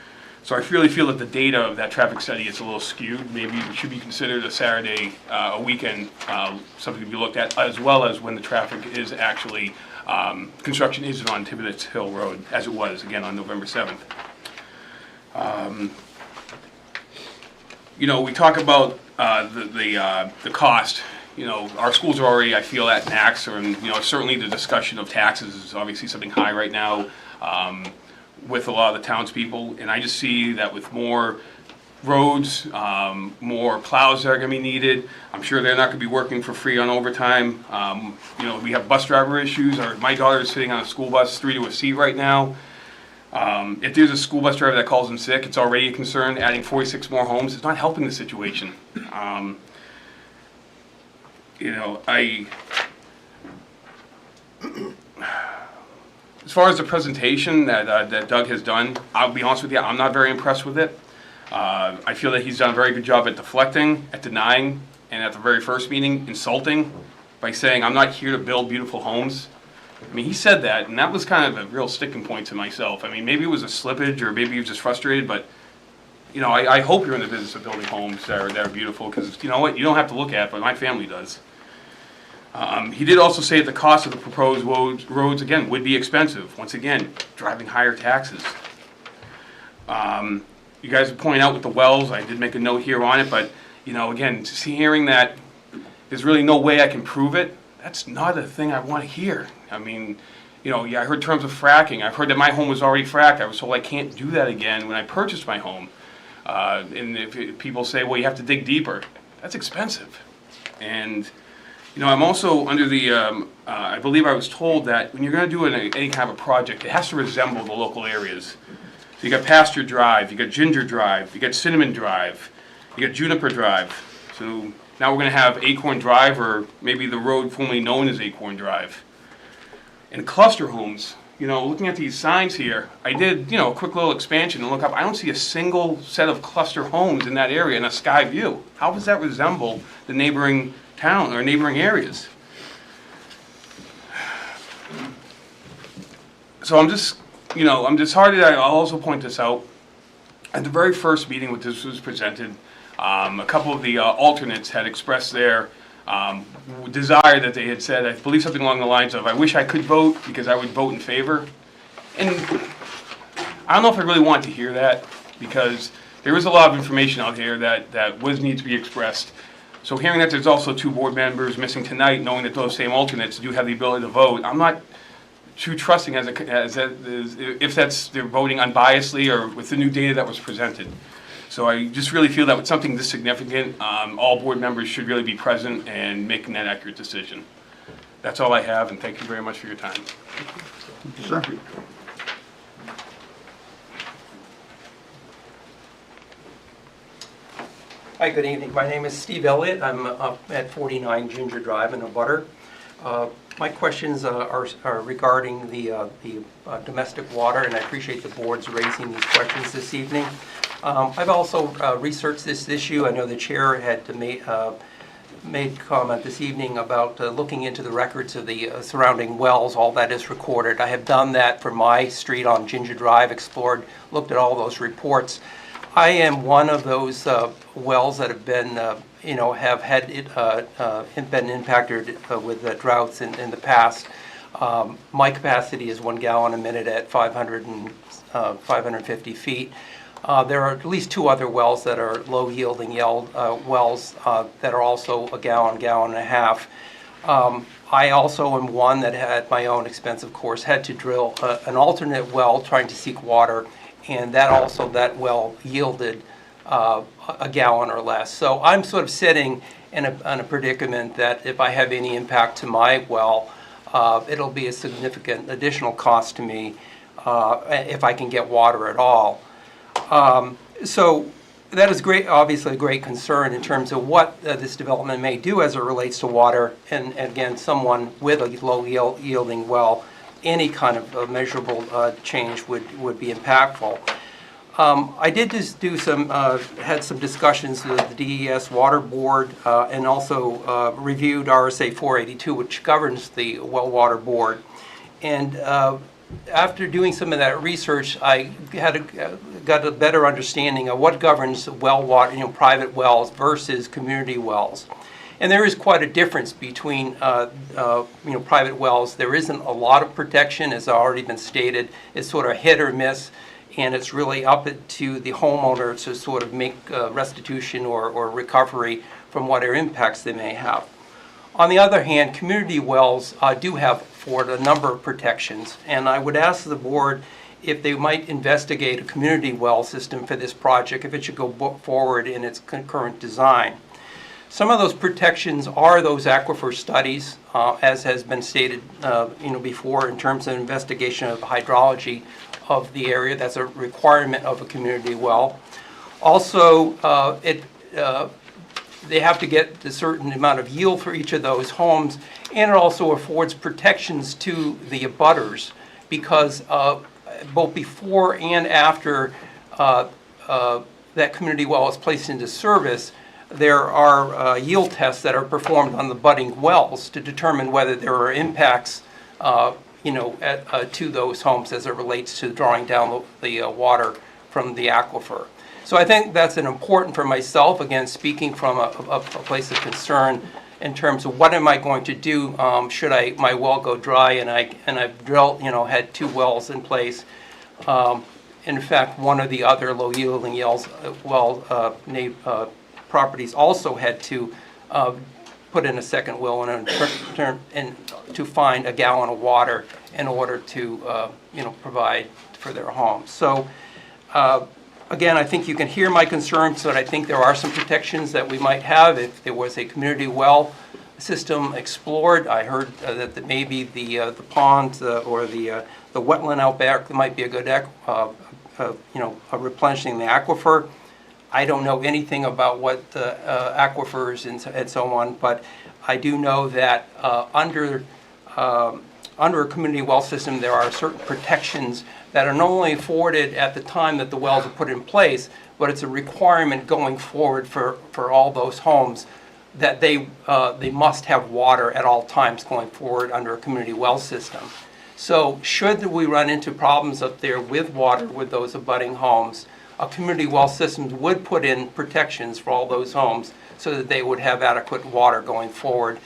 So I really feel that the data of that traffic study is a little skewed. Maybe it should be considered a Saturday, a weekend, something to be looked at, as well as when the traffic is actually, construction isn't on Tibbetts Hill Road, as it was, again, on November 7th. You know, we talk about the cost. You know, our schools are already, I feel, at max, or, you know, certainly the discussion of taxes is obviously something high right now with a lot of the townspeople, and I just see that with more roads, more plows that are gonna be needed. I'm sure they're not gonna be working for free on overtime. You know, we have bus driver issues. My daughter is sitting on a school bus, 3 to a seat right now. If there's a school bus driver that calls in sick, it's already a concern. Adding 46 more homes is not helping the situation. You know, as far as the presentation that Doug has done, I'll be honest with you, I'm not very impressed with it. I feel that he's done a very good job at deflecting, at denying, and at the very first meeting, insulting by saying, I'm not here to build beautiful homes. I mean, he said that, and that was kind of a real sticking point to myself. I mean, maybe it was a slippage, or maybe he was just frustrated, but, you know, I hope you're in the business of building homes that are beautiful, because, you know what, you don't have to look at it, but my family does. He did also say that the cost of the proposed roads, again, would be expensive. Once again, driving higher taxes. You guys are pointing out with the wells, I did make a note here on it, but, you know, again, hearing that there's really no way I can prove it, that's not a thing I want to hear. I mean, you know, yeah, I heard terms of fracking. I've heard that my home was already fracked. I was told I can't do that again when I purchased my home. And if people say, well, you have to dig deeper, that's expensive. And, you know, I'm also under the, I believe I was told that when you're going to do any kind of a project, it has to resemble the local areas. So you got Pasture Drive, you got Ginger Drive, you got Cinnamon Drive, you got Juniper Drive. So now we're going to have Acorn Drive, or maybe the road formerly known as Acorn Drive. And cluster homes, you know, looking at these signs here, I did, you know, a quick little expansion and look up. I don't see a single set of cluster homes in that area in a sky view. How does that resemble the neighboring town or neighboring areas? So I'm just, you know, I'm disheartened. I'll also point this out. At the very first meeting when this was presented, a couple of the alternates had expressed their desire that they had said, I believe something along the lines of, I wish I could vote because I would vote in favor. And I don't know if I really want to hear that, because there is a lot of information out here that needs to be expressed. So hearing that there's also 2 board members missing tonight, knowing that those same alternates do have the ability to vote, I'm not too trusting if they're voting unbiasedly or with the new data that was presented. So I just really feel that with something this significant, all board members should really be present and making that accurate decision. That's all I have, and thank you very much for your time. Thank you, sir. Hi, good evening. My name is Steve Elliott. I'm up at 49 Ginger Drive in Abutter. My questions are regarding the domestic water, and I appreciate the board's raising these questions this evening. I've also researched this issue. I know the chair had made comment this evening about looking into the records of the surrounding wells. All that is recorded. I have done that for my street on Ginger Drive, explored, looked at all those reports. I am one of those wells that have been, you know, have had been impacted with droughts in the past. My capacity is 1 gallon a minute at 550 feet. There are at least 2 other wells that are low-yielding wells that are also a gallon and a half. I also am one that, at my own expense, of course, had to drill an alternate well trying to seek water, and that well yielded a gallon or less. So I'm sort of sitting in a predicament that if I have any impact to my well, it'll be a significant additional cost to me if I can get water at all. So that is great, obviously a great concern in terms of what this development may do as it relates to water. And again, someone with a low yielding well, any kind of measurable change would be impactful. I did just do had some discussions with the DES Water Board and also reviewed RSA 482, which governs the Well Water Board. And after doing some of that research, I had got a better understanding of what governs well water, private wells versus community wells. And there is quite a difference between, private wells. There isn't a lot of protection, as already been stated. It's sort of hit or miss, and it's really up to the homeowner to sort of make restitution or recovery from whatever impacts they may have. On the other hand, community wells do have afford a number of protections, and I would ask the board if they might investigate a community well system for this project, if it should go forward in its current design. Some of those protections are those aquifer studies, as has been stated before, in terms of investigation of the hydrology of the area. That's a requirement of a community well. Also, they have to get a certain amount of yield for each of those homes, and it also affords protections to the abutters, because both before and after that community well is placed into service, there are yield tests that are performed on the budding wells to determine whether there are impacts to those homes as it relates to drawing down the water from the aquifer. So I think that's an important for myself, again, speaking from a place of concern in terms of what am I going to do should my well go dry and I've drilled, had 2 wells in place. In fact, one of the other low yielding properties also had to put in a second well and to find a gallon of water in order to provide for their homes. So again, I think you can hear my concerns, that I think there are some protections that we might have if there was a community well system explored. I heard that maybe the pond or the wetland out back might be a good replenishing the aquifer. I don't know anything about what the aquifers and so on, but I do know that under a community well system, there are certain protections that are not only afforded at the time that the wells are put in place, but it's a requirement going forward for all those homes that they must have water at all times going forward under a community well system. So should we run into problems up there with water with those abutting homes, a community well system would put in protections for all those homes so that they would have adequate water going forward.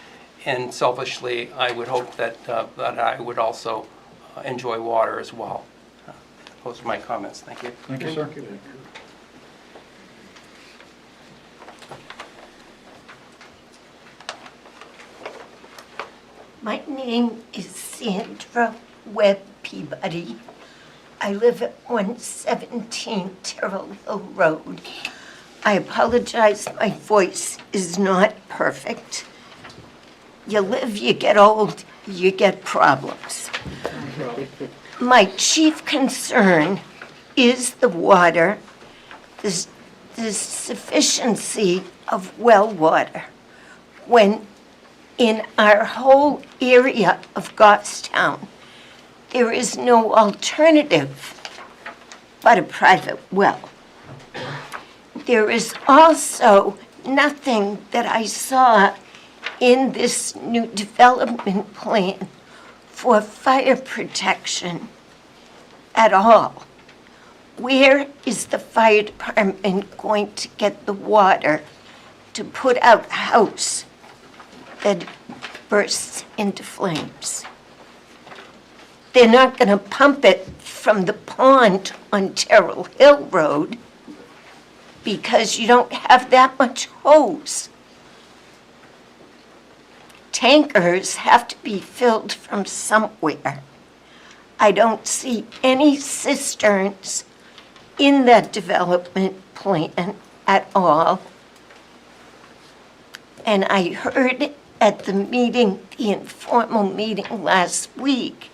And selfishly, I would hope that I would also enjoy water as well. Those are my comments. Thank you. Thank you, sir. My name is Sandra Webb Peabody. I live at 117 Terrell Hill Road. I apologize, my voice is not perfect. You live, you get old, you get problems. My chief concern is the water, the sufficiency of well water. When in our whole area of Goffstown, there is no alternative but a private well. There is also nothing that I saw in this new development plan for fire protection at all. Where is the fire department going to get the water to put out a house that bursts into flames? They're not going to pump it from the pond on Terrell Hill Road because you don't have that much hose. Tankers have to be filled from somewhere. I don't see any cisterns in that development plan at all. And I heard at the meeting, the informal meeting last week,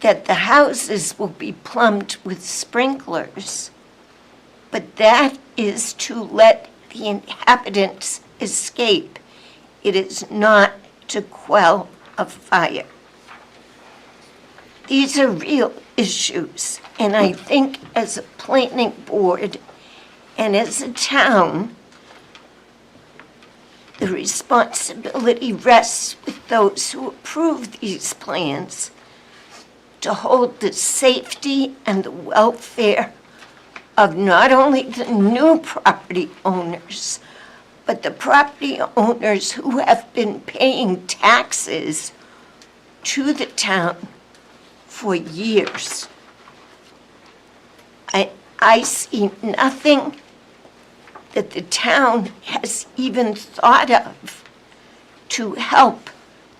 that the houses will be plumbed with sprinklers. But that is to let the inhabitants escape. It is not to quell a fire. These are real issues, and I think as a planning board and as a town, the responsibility rests with those who approve these plans to hold the safety and the welfare of not only the new property owners, but the property owners who have been paying taxes to the town for years. I see nothing that the town has even thought of to help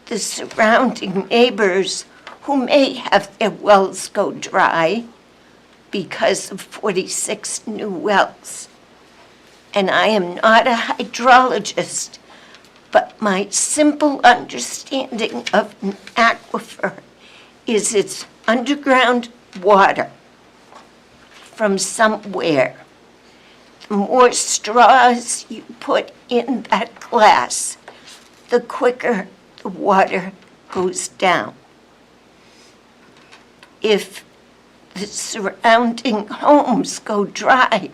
the surrounding neighbors who may have their wells go dry because of 46 new wells. And I am not a hydrologist, but my simple understanding of an aquifer is it's underground water from somewhere. The more straws you put in that glass, the quicker the water goes down. If the surrounding homes go dry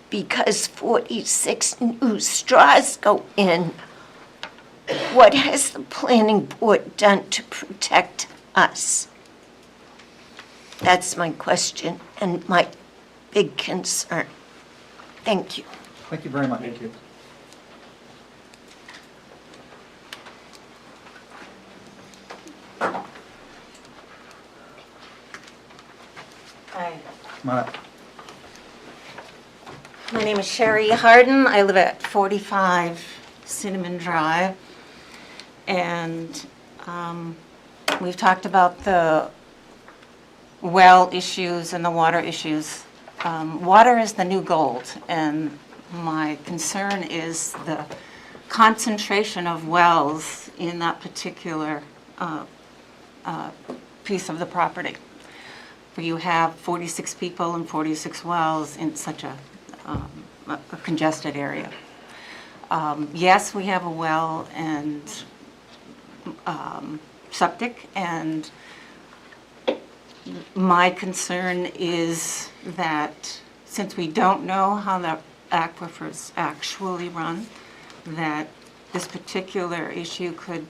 because 46 new straws go in, what has the planning board done to protect us? That's my question and my big concern. Thank you. Thank you very much. Thank you. Hi, Come on up. my name is Sherry Harden. I live at 45 Cinnamon Drive. And we've talked about the well issues and the water issues. Water is the new gold, and my concern is the concentration of wells in that particular piece of the property, where you have 46 people and 46 wells in such a congested area. Yes, we have a well and septic, and my concern is that since we don't know how the aquifers actually run, that this particular issue could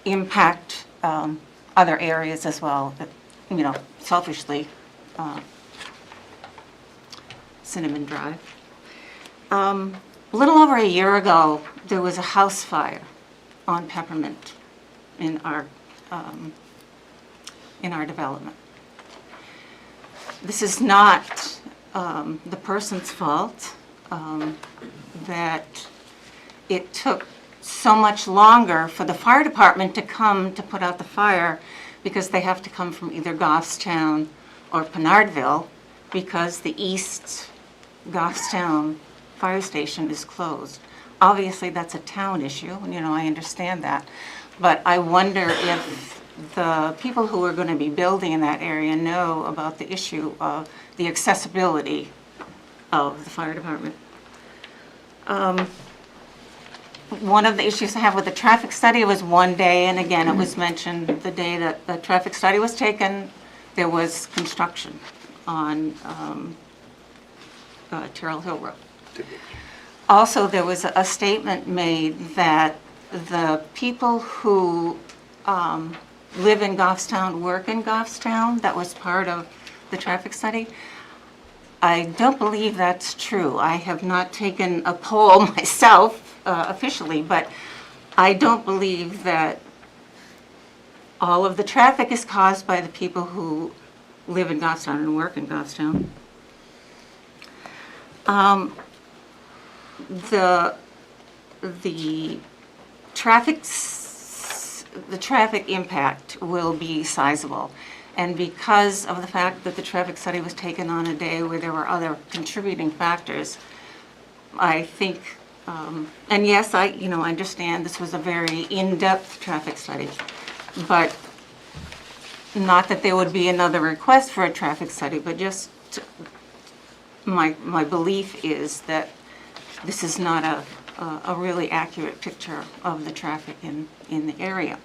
impact other areas as well, that, you know, selfishly, Cinnamon Drive. A little over a year ago, there was a house fire on Peppermint in our development. This is not the person's fault that it took so much longer for the fire department to come to put out the fire, because they have to come from either Goffstown or Pinardville, because the East Goffstown fire station is closed. Obviously, that's a town issue, and, you know, I understand that. But I wonder if the people who are going to be building in that area know about the issue of the accessibility of the fire department. One of the issues I have with the traffic study was one day, and again, it was mentioned the day that the traffic study was taken, there was construction on Terrell Hill Road. Also, there was a statement made that the people who live in Goffstown, work in Goffstown, that was part of the traffic study. I don't believe that's true. I have not taken a poll myself officially, but I don't believe that all of the traffic is caused by the people who live in Goffstown and work in Goffstown. The traffic impact will be sizable. And because of the fact that the traffic study was taken on a day where there were other contributing factors, I think, and yes, I understand this was a very in-depth traffic study, but not that there would be another request for a traffic study, but just my belief is that this is not a really accurate picture of the traffic in the area.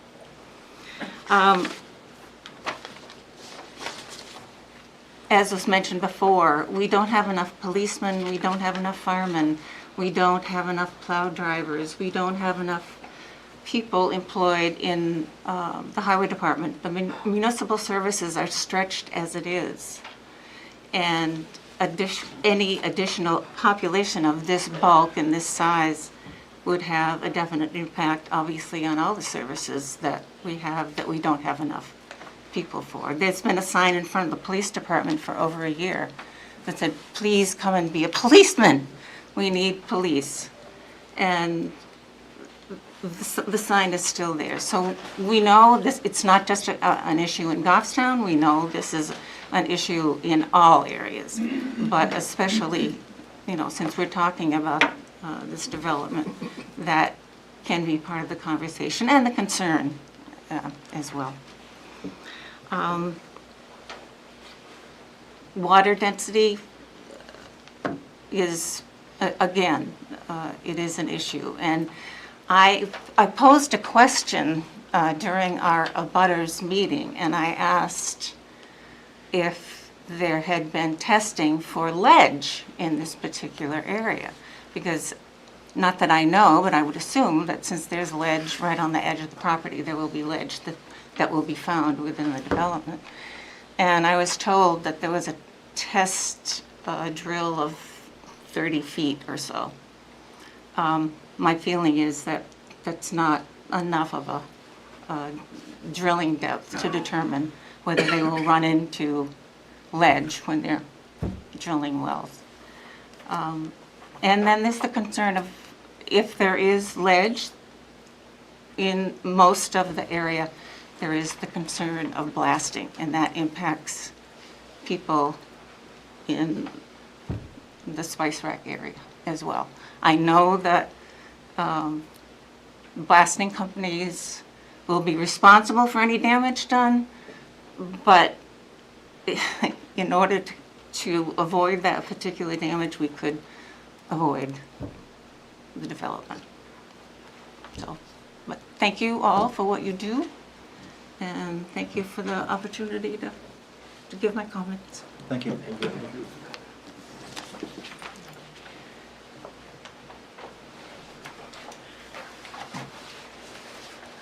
As was mentioned before, we don't have enough policemen, we don't have enough firemen, we don't have enough plow drivers, we don't have enough people employed in the highway department. The municipal services are stretched as it is. And any additional population of this bulk and this size would have a definite impact, obviously, on all the services that we have that we don't have enough people for. There's been a sign in front of the police department for over a year that said, please come and be a policeman. We need police. And the sign is still there. So we know this, it's not just an issue in Goffstown. We know this is an issue in all areas, but especially, you know, since we're talking about this development, that can be part of the conversation and the concern as well. Water density is, again, it is an issue. And I posed a question during our abutters meeting, and I asked if there had been testing for ledge in this particular area. Because, not that I know, but I would assume that since there's ledge right on the edge of the property, there will be ledge that will be found within the development. And I was told that there was a test drill of 30 feet or so. My feeling is that that's not enough of a drilling depth to determine whether they will run into ledge when they're drilling wells. And then there's the concern of if there is ledge in most of the area, there is the concern of blasting, and that impacts people in the Spice Rack area as well. I know that blasting companies will be responsible for any damage done, but in order to avoid that particular damage, we could avoid the development. So, but thank you all for what you do, and thank you for the opportunity to give my comments. Thank you.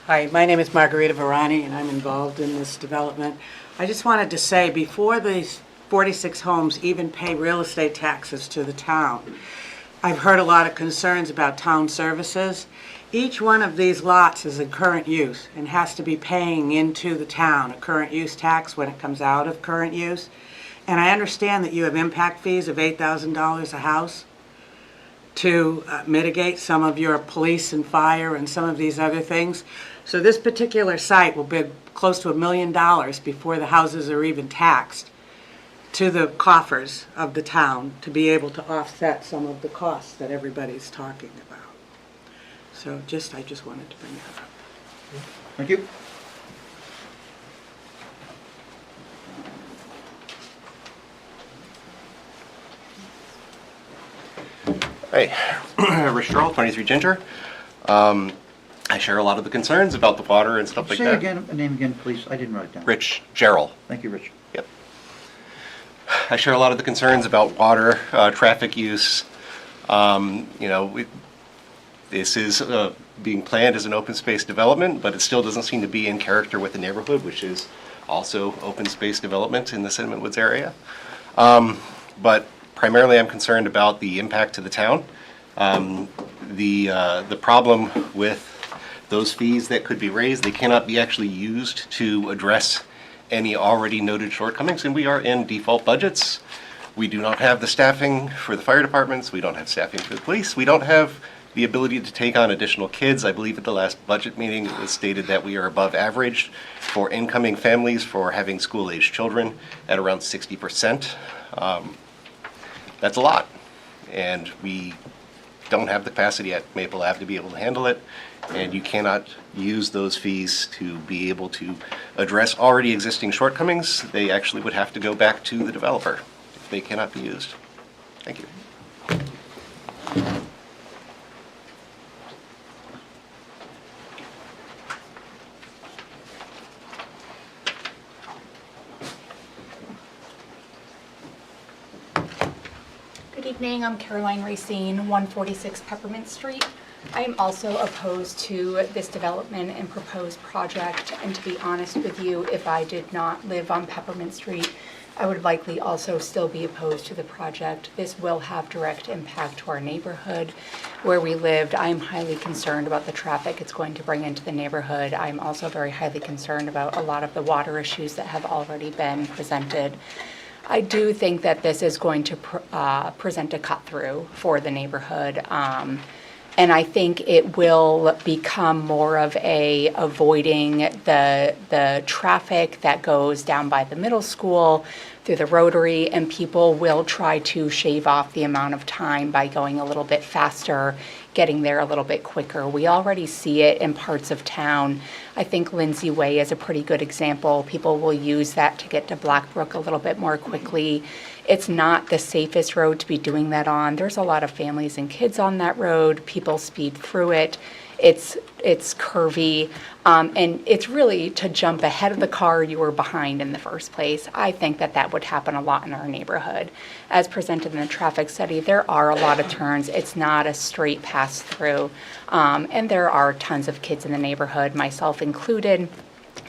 Hi, my name is Margarita Varani, and I'm involved in this development. I just wanted to say, before these 46 homes even pay real estate taxes to the town, I've heard a lot of concerns about town services. Each one of these lots is in current use and has to be paying into the town a current use tax when it comes out of current use. And I understand that you have impact fees of $8,000 a house to mitigate some of your police and fire and some of these other things. So this particular site will be close to $1 million before the houses are even taxed to the coffers of the town to be able to offset some of the costs that everybody's talking about. So I just wanted to bring that up. Thank you. Hi, Rich Jarl, 23 Ginger. I share a lot of the concerns about the water and stuff like Say that. again, name again, please. I didn't write it down. Rich Jarl. Thank you, Rich. Yep. I share a lot of the concerns about water, traffic use. This is being planned as an open space development, but it still doesn't seem to be in character with the neighborhood, which is also open space development in the Cinnamon Woods area. But primarily I'm concerned about the impact to the town. The problem with those fees that could be raised, they cannot be actually used to address any already noted shortcomings, and we are in default budgets. We do not have the staffing for the fire departments, we don't have staffing for the police, we don't have the ability to take on additional kids. I believe at the last budget meeting it was stated that we are above average for incoming families for having school-aged children at around 60%. That's a lot, and we don't have the capacity at Maple Ave to be able to handle it, and you cannot use those fees to be able to address already existing shortcomings. They actually would have to go back to the developer if they cannot be used. Thank you. Good evening, I'm Caroline Racine, 146 Peppermint Street. I am also opposed to this development and proposed project, and to be honest with you, if I did not live on Peppermint Street, I would likely also still be opposed to the project. This will have direct impact to our neighborhood where we lived. I'm highly concerned about the traffic it's going to bring into the neighborhood. I'm also very highly concerned about a lot of the water issues that have already been presented. I do think that this is going to present a cut-through for the neighborhood. And I think it will become more of a avoiding the traffic that goes down by the middle school through the Rotary, and people will try to shave off the amount of time by going a little bit faster, getting there a little bit quicker. We already see it in parts of town. I think Lindsay Way is a pretty good example. People will use that to get to Blackbrook a little bit more quickly. It's not the safest road to be doing that on. There's a lot of families and kids on that road. People speed through it. It's curvy, and it's really to jump ahead of the car you were behind in the first place. I think that would happen a lot in our neighborhood. As presented in the traffic study, there are a lot of turns. It's not a straight pass through, and there are tons of kids in the neighborhood, myself included.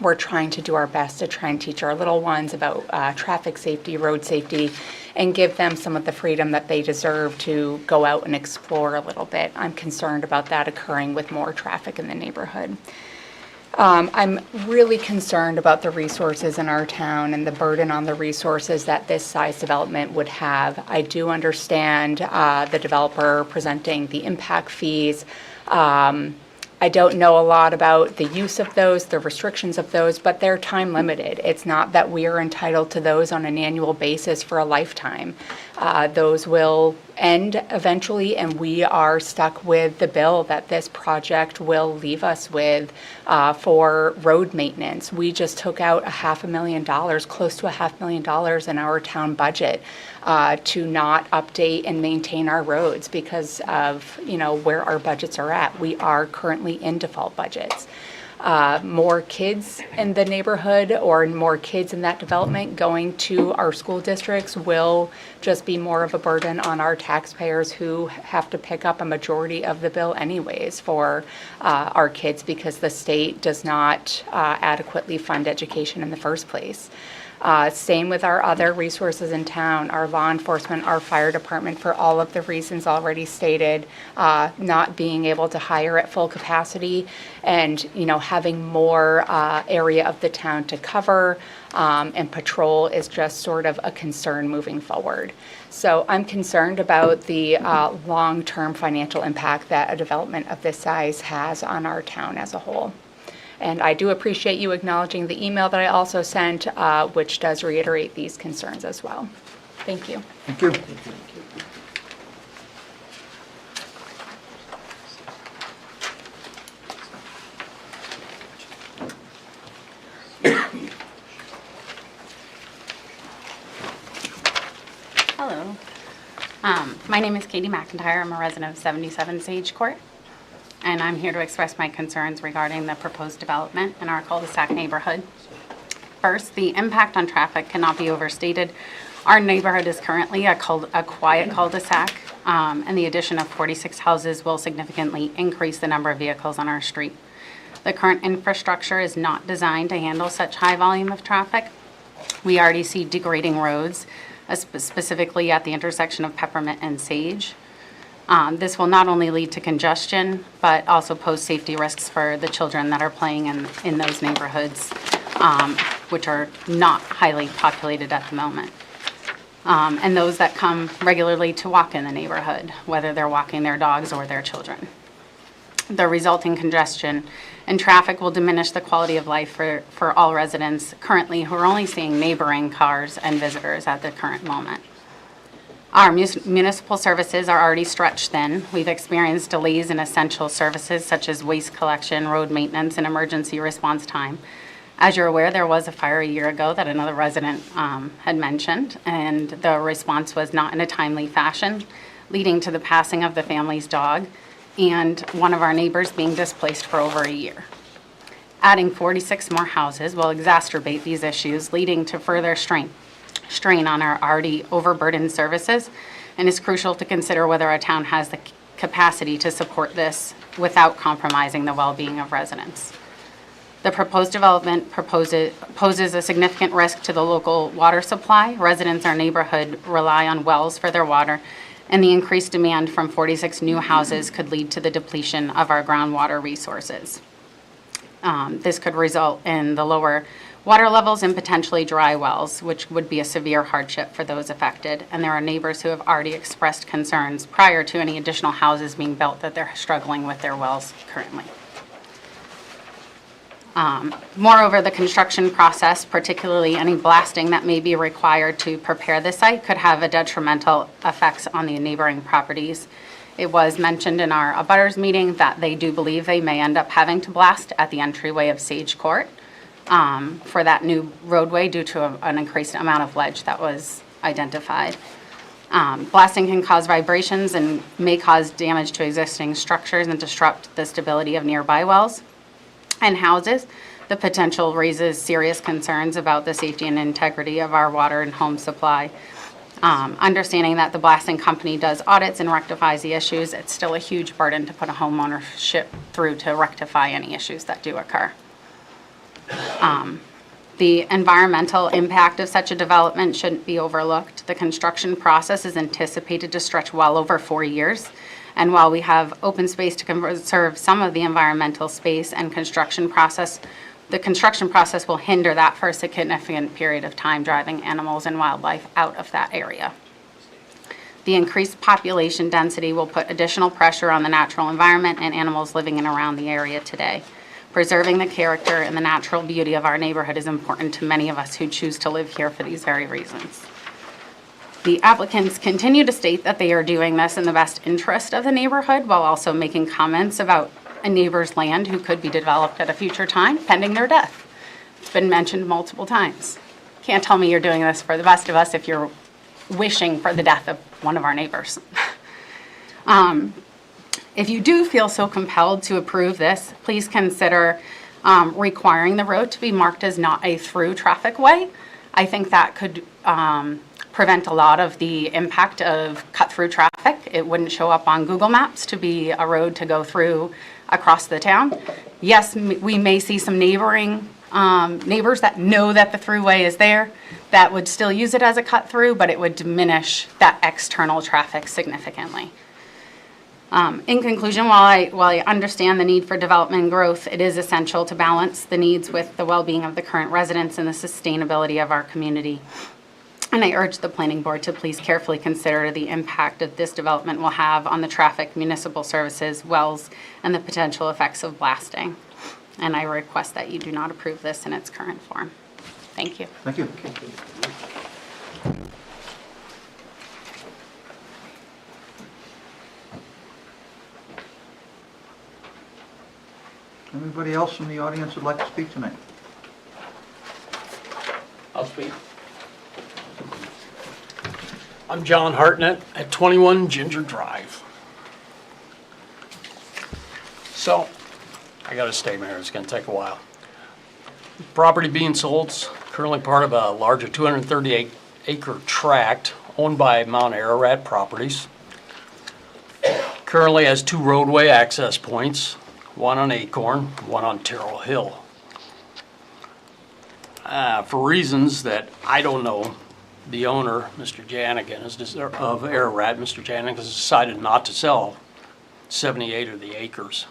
We're trying to do our best to try and teach our little ones about traffic safety, road safety, and give them some of the freedom that they deserve to go out and explore a little bit. I'm concerned about that occurring with more traffic in the neighborhood. I'm really concerned about the resources in our town and the burden on the resources that this size development would have. I do understand the developer presenting the impact fees. I don't know a lot about the use of those, the restrictions of those, but they're time limited. It's not that we are entitled to those on an annual basis for a lifetime. Those will end eventually, and we are stuck with the bill that this project will leave us with for road maintenance. We just took out $500,000, close to $500,000 in our town budget to not update and maintain our roads because of where our budgets are at. We are currently in default budgets. More kids in the neighborhood or more kids in that development going to our school districts will just be more of a burden on our taxpayers who have to pick up a majority of the bill anyways for our kids because the state does not adequately fund education in the first place. Same with our other resources in town, our law enforcement, our fire department, for all of the reasons already stated, not being able to hire at full capacity and, having more area of the town to cover and patrol is just sort of a concern moving forward. So I'm concerned about the long-term financial impact that a development of this size has on our town as a whole. And I do appreciate you acknowledging the email that I also sent, which does reiterate these concerns as well. Thank you. Thank you. Hello. My name is Katie McIntyre. I'm a resident of 77 Sage Court, and I'm here to express my concerns regarding the proposed development in our cul-de-sac neighborhood. First, the impact on traffic cannot be overstated. Our neighborhood is currently a quiet cul-de-sac, and the addition of 46 houses will significantly increase the number of vehicles on our street. The current infrastructure is not designed to handle such high volume of traffic. We already see degrading roads, specifically at the intersection of Peppermint and Sage. This will not only lead to congestion, but also pose safety risks for the children that are playing in those neighborhoods, which are not highly populated at the moment. And those that come regularly to walk in the neighborhood, whether they're walking their dogs or their children. The resulting congestion and traffic will diminish the quality of life for all residents currently who are only seeing neighboring cars and visitors at the current moment. Our municipal services are already stretched thin. We've experienced delays in essential services such as waste collection, road maintenance, and emergency response time. As you're aware, there was a fire a year ago that another resident had mentioned, and the response was not in a timely fashion, leading to the passing of the family's dog and one of our neighbors being displaced for over a year. Adding 46 more houses will exacerbate these issues, leading to further strain on our already overburdened services, and it's crucial to consider whether our town has the capacity to support this without compromising the well-being of residents. The proposed development poses a significant risk to the local water supply. Residents in our neighborhood rely on wells for their water, and the increased demand from 46 new houses could lead to the depletion of our groundwater resources. This could result in the lower water levels and potentially dry wells, which would be a severe hardship for those affected. And there are neighbors who have already expressed concerns prior to any additional houses being built that they're struggling with their wells currently. Moreover, the construction process, particularly any blasting that may be required to prepare the site, could have a detrimental effects on the neighboring properties. It was mentioned in our abutters meeting that they do believe they may end up having to blast at the entryway of Sage Court for that new roadway due to an increased amount of ledge that was identified. Blasting can cause vibrations and may cause damage to existing structures and disrupt the stability of nearby wells and houses. The potential raises serious concerns about the safety and integrity of our water and home supply. Understanding that the blasting company does audits and rectifies the issues, it's still a huge burden to put a homeownership through to rectify any issues that do occur. The environmental impact of such a development shouldn't be overlooked. The construction process is anticipated to stretch well over 4 years. And while we have open space to conserve some of the environmental space and construction process, the construction process will hinder that for a significant period of time, driving animals and wildlife out of that area. The increased population density will put additional pressure on the natural environment and animals living in and around the area today. Preserving the character and the natural beauty of our neighborhood is important to many of us who choose to live here for these very reasons. The applicants continue to state that they are doing this in the best interest of the neighborhood while also making comments about a neighbor's land who could be developed at a future time pending their death. It's been mentioned multiple times. Can't tell me you're doing this for the best of us if you're wishing for the death of one of our neighbors. If you do feel so compelled to approve this, please consider requiring the road to be marked as not a through traffic way. I think that could prevent a lot of the impact of cut-through traffic. It wouldn't show up on Google Maps to be a road to go through across the town. Yes, we may see some neighbors that know that the throughway is there that would still use it as a cut-through, but it would diminish that external traffic significantly. In conclusion, while I understand the need for development and growth, it is essential to balance the needs with the well-being of the current residents and the sustainability of our community. And I urge the planning board to please carefully consider the impact that this development will have on the traffic, municipal services, wells, and the potential effects of blasting. And I request that you do not approve this in its current form. Thank you. Thank you. Anybody else from the audience would like to speak tonight? I'll speak. I'm John Hartnett at 21 Ginger Drive. So, I got a statement here, it's gonna take a while. Property being sold is currently part of a larger 238-acre tract owned by Mount Ararat Properties. Currently has 2 roadway access points, one on Acorn, one on Terrell Hill. For reasons that I don't know, the owner, Mr. Janigan, of Ararat, Mr. Janigan has decided not to sell 78 of the acres.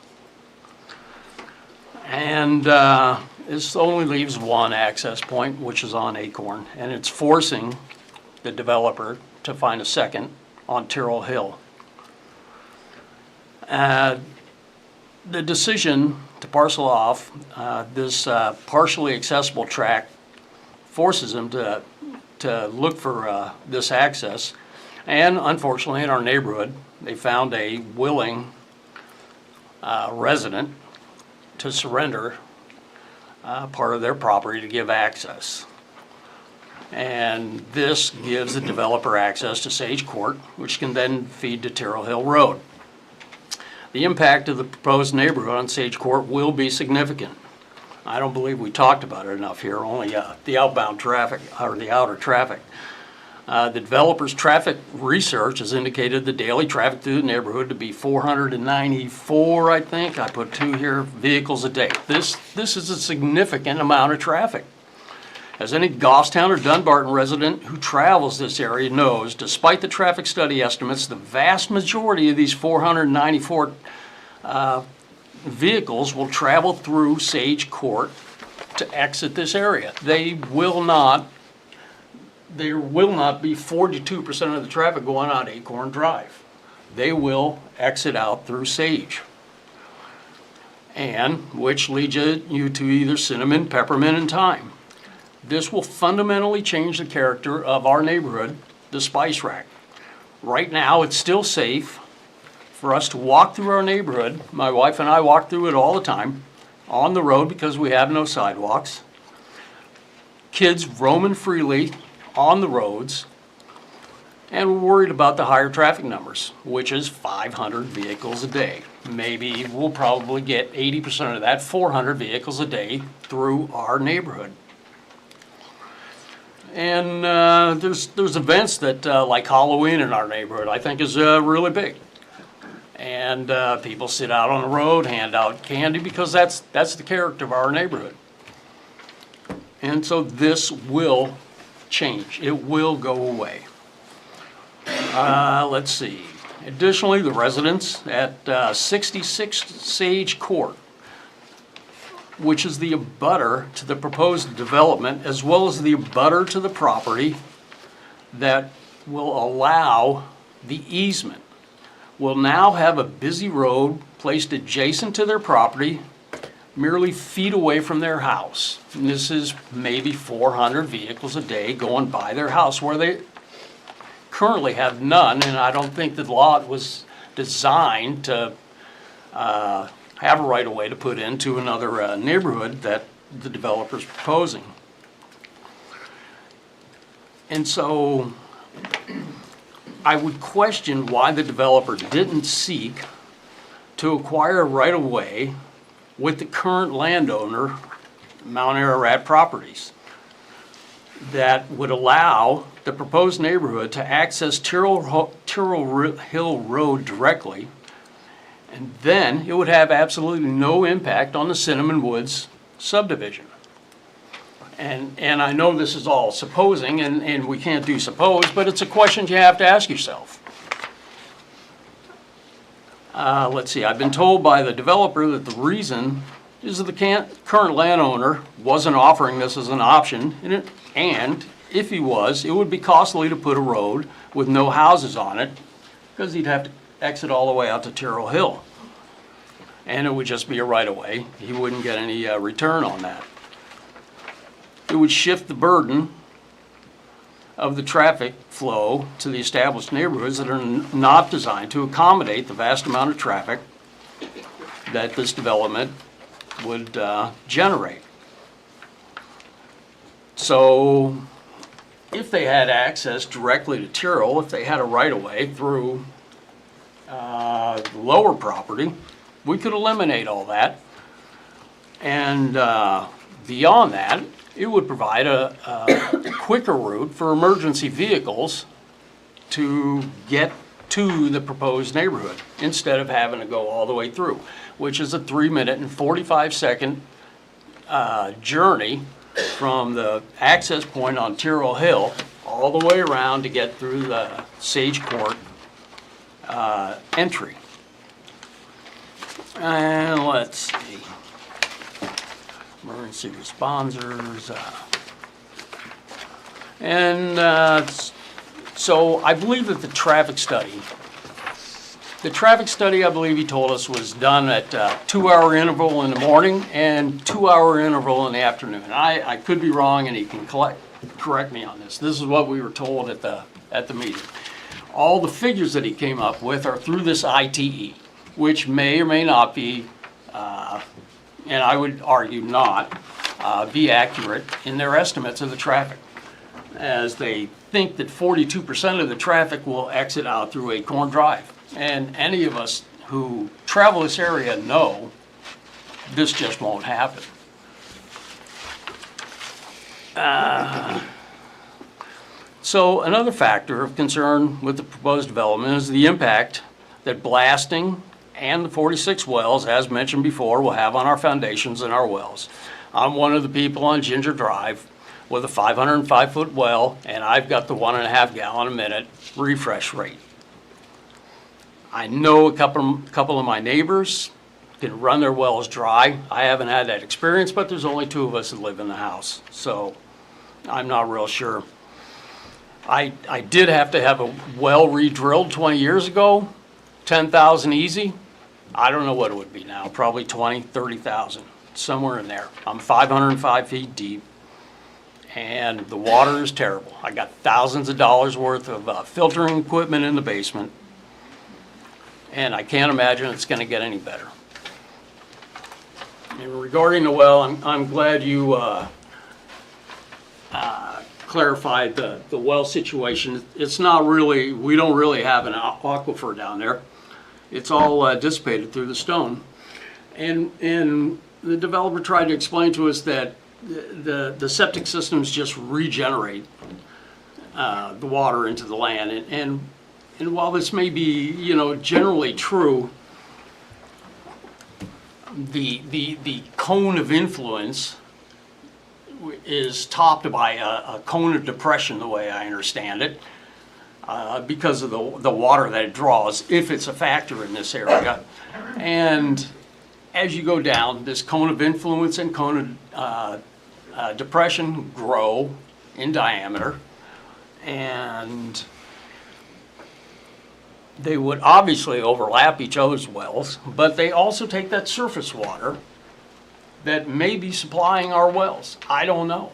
And this only leaves one access point, which is on Acorn, and it's forcing the developer to find a second on Terrell Hill. The decision to parcel off this partially accessible tract forces them to look for this access. And unfortunately, in our neighborhood, they found a willing resident to surrender part of their property to give access. And this gives the developer access to Sage Court, which can then feed to Terrell Hill Road. The impact of the proposed neighborhood on Sage Court will be significant. I don't believe we talked about it enough here, only the outbound traffic, or the outer traffic. The developer's traffic research has indicated the daily traffic through the neighborhood to be 494, I think. I put 2 here, vehicles a day. This is a significant amount of traffic. As any Goffstown or Dunbarton resident who travels this area knows, despite the traffic study estimates, the vast majority of these 494 vehicles will travel through Sage Court to exit this area. There will not be 42% of the traffic going on Acorn Drive. They will exit out through Sage, and which leads you to either Cinnamon, Peppermint, and Thyme. This will fundamentally change the character of our neighborhood, the Spice Rack. Right now, it's still safe for us to walk through our neighborhood. My wife and I walk through it all the time on the road because we have no sidewalks. Kids roaming freely on the roads, and we're worried about the higher traffic numbers, which is 500 vehicles a day. Maybe we'll probably get 80% of that, 400 vehicles a day, through our neighborhood. And there's events that, like Halloween in our neighborhood, I think is really big. And people sit out on the road, hand out candy, because that's the character of our neighborhood. And so this will change. It will go away. Let's see. Additionally, the residents at 66 Sage Court, which is the abutter to the proposed development, as well as the abutter to the property that will allow the easement, will now have a busy road placed adjacent to their property, merely feet away from their house. And this is maybe 400 vehicles a day going by their house, where they currently have none, and I don't think the lot was designed to have a right-of-way to put into another neighborhood that the developer's proposing. And so I would question why the developer didn't seek to acquire a right-of-way with the current landowner, Mount Ararat Properties, that would allow the proposed neighborhood to access Tyrrell Hill Road directly, and then it would have absolutely no impact on the Cinnamon Woods subdivision. And I know this is all supposing, and we can't do suppose, but it's a question you have to ask yourself. Let's see, I've been told by the developer that the reason is that the current landowner wasn't offering this as an option, and if he was, it would be costly to put a road with no houses on it, because he'd have to exit all the way out to Tyrrell Hill. And it would just be a right-of-way. He wouldn't get any return on that. It would shift the burden of the traffic flow to the established neighborhoods that are not designed to accommodate the vast amount of traffic that this development would generate. So if they had access directly to Tyrrell, if they had a right-of-way through the lower property, we could eliminate all that. And beyond that, it would provide a quicker route for emergency vehicles to get to the proposed neighborhood instead of having to go all the way through, which is a 3-minute and 45-second journey from the access point on Tyrrell Hill all the way around to get through the Sage Court entry. And let's see. Emergency responders. So I believe that the traffic study, I believe he told us, was done at 2-hour interval in the morning and 2-hour interval in the afternoon. I could be wrong, and he can correct me on this. This is what we were told at the meeting. All the figures that he came up with are through this ITE, which may or may not be, and I would argue not, be accurate in their estimates of the traffic, as they think that 42% of the traffic will exit out through Acorn Drive. And any of us who travel this area know this just won't happen. So another factor of concern with the proposed development is the impact that blasting and the 46 wells, as mentioned before, will have on our foundations and our wells. I'm one of the people on Ginger Drive with a 505-foot well, and I've got the 1.5 gallon a minute refresh rate. I know a couple of my neighbors can run their wells dry. I haven't had that experience, but there's only 2 of us that live in the house, so I'm not real sure. I did have to have a well re-drilled 20 years ago, 10,000 easy. I don't know what it would be now, probably 20, 30,000, somewhere in there. I'm 505 feet deep, and the water is terrible. I got thousands of dollars worth of filtering equipment in the basement, and I can't imagine it's going to get any better. And regarding the well, I'm glad you clarified the well situation. It's not really, we don't really have an aquifer down there. It's all dissipated through the stone. And the developer tried to explain to us that the septic systems just regenerate the water into the land. And while this may be, generally true, the cone of influence is topped by a cone of depression, the way I understand it, because of the water that it draws, if it's a factor in this area. And as you go down, this cone of influence and cone of depression grow in diameter, and they would obviously overlap each other's wells, but they also take that surface water that may be supplying our wells. I don't know,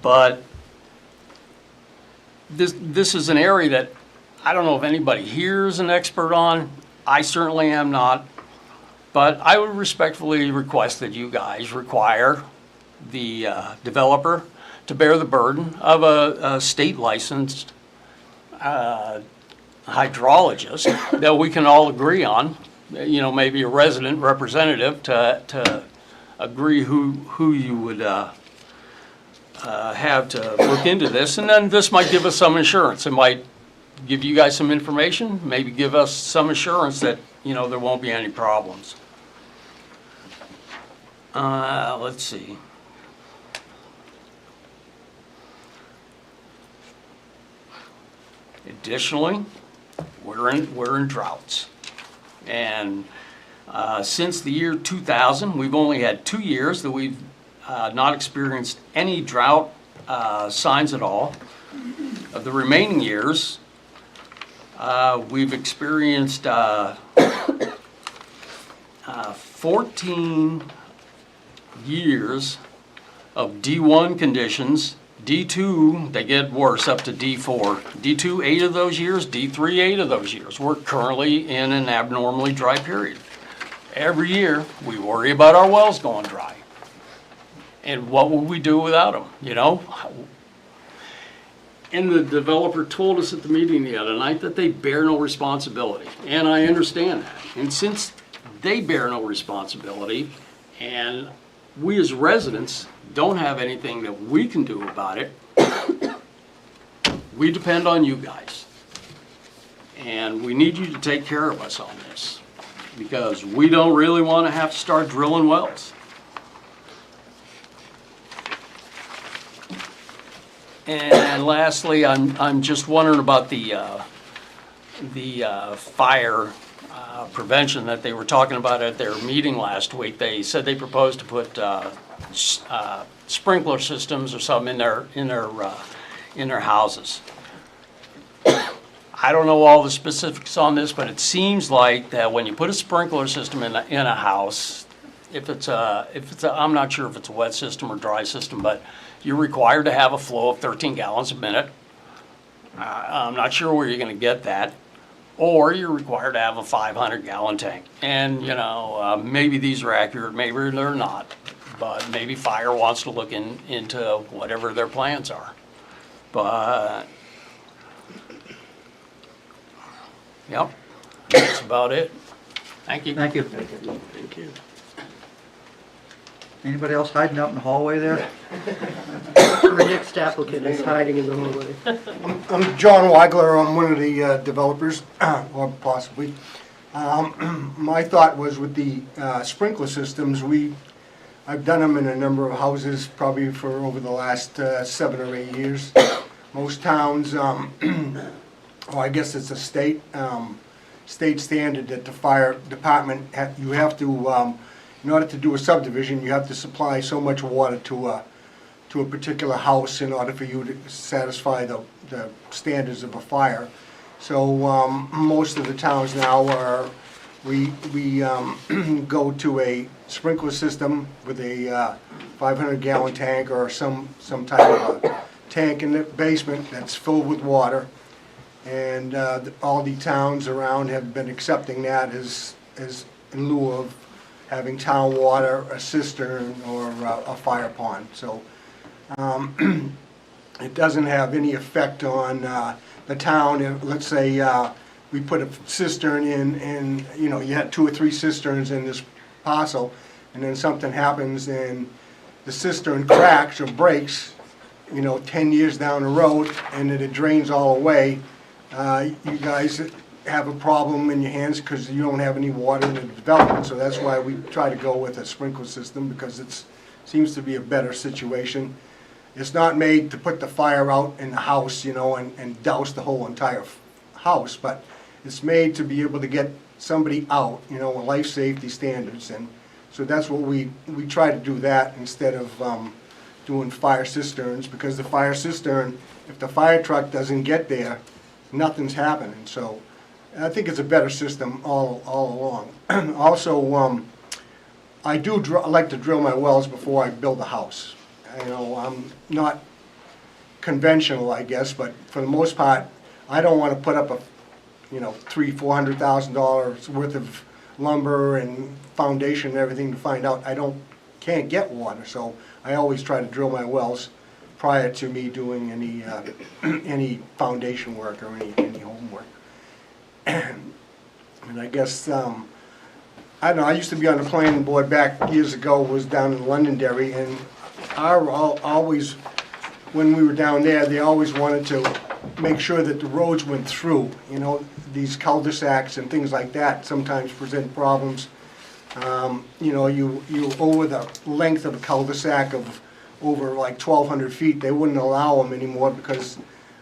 but this is an area that I don't know if anybody here is an expert on. I certainly am not, but I would respectfully request that you guys require the developer to bear the burden of a state licensed hydrologist that we can all agree on, maybe a resident representative to agree who you would have to look into this. And then this might give us some insurance. It might give you guys some information, maybe give us some assurance that, there won't be any problems. Let's see. Additionally, we're in droughts. And since the year 2000, we've only had 2 years that we've not experienced any drought signs at all. Of the remaining years, we've experienced 14 years of D1 conditions. D2, they get worse up to D4. D2, 8 of those years. D3, 8 of those years. We're currently in an abnormally dry period. Every year, we worry about our wells going dry. And what would we do without them, And the developer told us at the meeting the other night that they bear no responsibility. And I understand that. And since they bear no responsibility, and we as residents don't have anything that we can do about it, we depend on you guys. And we need you to take care of us on this, because we don't really want to have to start drilling wells. And lastly, I'm just wondering about the fire prevention that they were talking about at their meeting last week. They said they proposed to put sprinkler systems or something in their houses. I don't know all the specifics on this, but it seems like that when you put a sprinkler system in a house, if it's I'm not sure if it's a wet system or dry system, but you're required to have a flow of 13 gallons a minute. I'm not sure where you're going to get that. Or you're required to have a 500-gallon tank. And, maybe these are accurate, maybe they're not. But maybe fire wants to look into whatever their plans are. But, yep, that's about it. Thank you. Thank you. Thank you. Anybody else hiding out in the hallway there? Our next applicant is hiding in the hallway. I'm John Weigler, I'm one of the developers, or possibly. My thought was with the sprinkler systems, I've done them in a number of houses, probably for over the last 7 or 8 years. Most towns, well, I guess it's a state standard that the fire department, you have to, in order to do a subdivision, you have to supply so much water to a particular house in order for you to satisfy the standards of a fire. So most of the towns now we go to a sprinkler system with a 500-gallon tank or some type of a tank in the basement that's filled with water. And all the towns around have been accepting that as in lieu of having town water, a cistern, or a fire pond. So it doesn't have any effect on the town. If, let's say we put a cistern in, and you had 2 or 3 cisterns in this parcel, and then something happens and the cistern cracks or breaks, 10 years down the road, and then it drains all away. You guys have a problem in your hands because you don't have any water in the development, so that's why we try to go with a sprinkler system, because it seems to be a better situation. It's not made to put the fire out in the house, and douse the whole entire house, but it's made to be able to get somebody out, with life safety standards, and so that's what we try to do that instead of doing fire cisterns, because the fire cistern, if the fire truck doesn't get there, nothing's happening. So I think it's a better system all along. Also, I like to drill my wells before I build a house. I'm not conventional, I guess, but for the most part, I don't want to put up a, $300,000-$400,000 worth of lumber and foundation and everything to find out can't get water. So I always try to drill my wells prior to me doing any foundation work or any homework. And I guess, I don't know, I used to be on the planning board back years ago, was down in Londonderry, and always, when we were down there, they always wanted to make sure that the roads went through. These cul-de-sacs and things like that sometimes present problems. You over the length of a cul-de-sac of over like 1,200 feet, they wouldn't allow them anymore because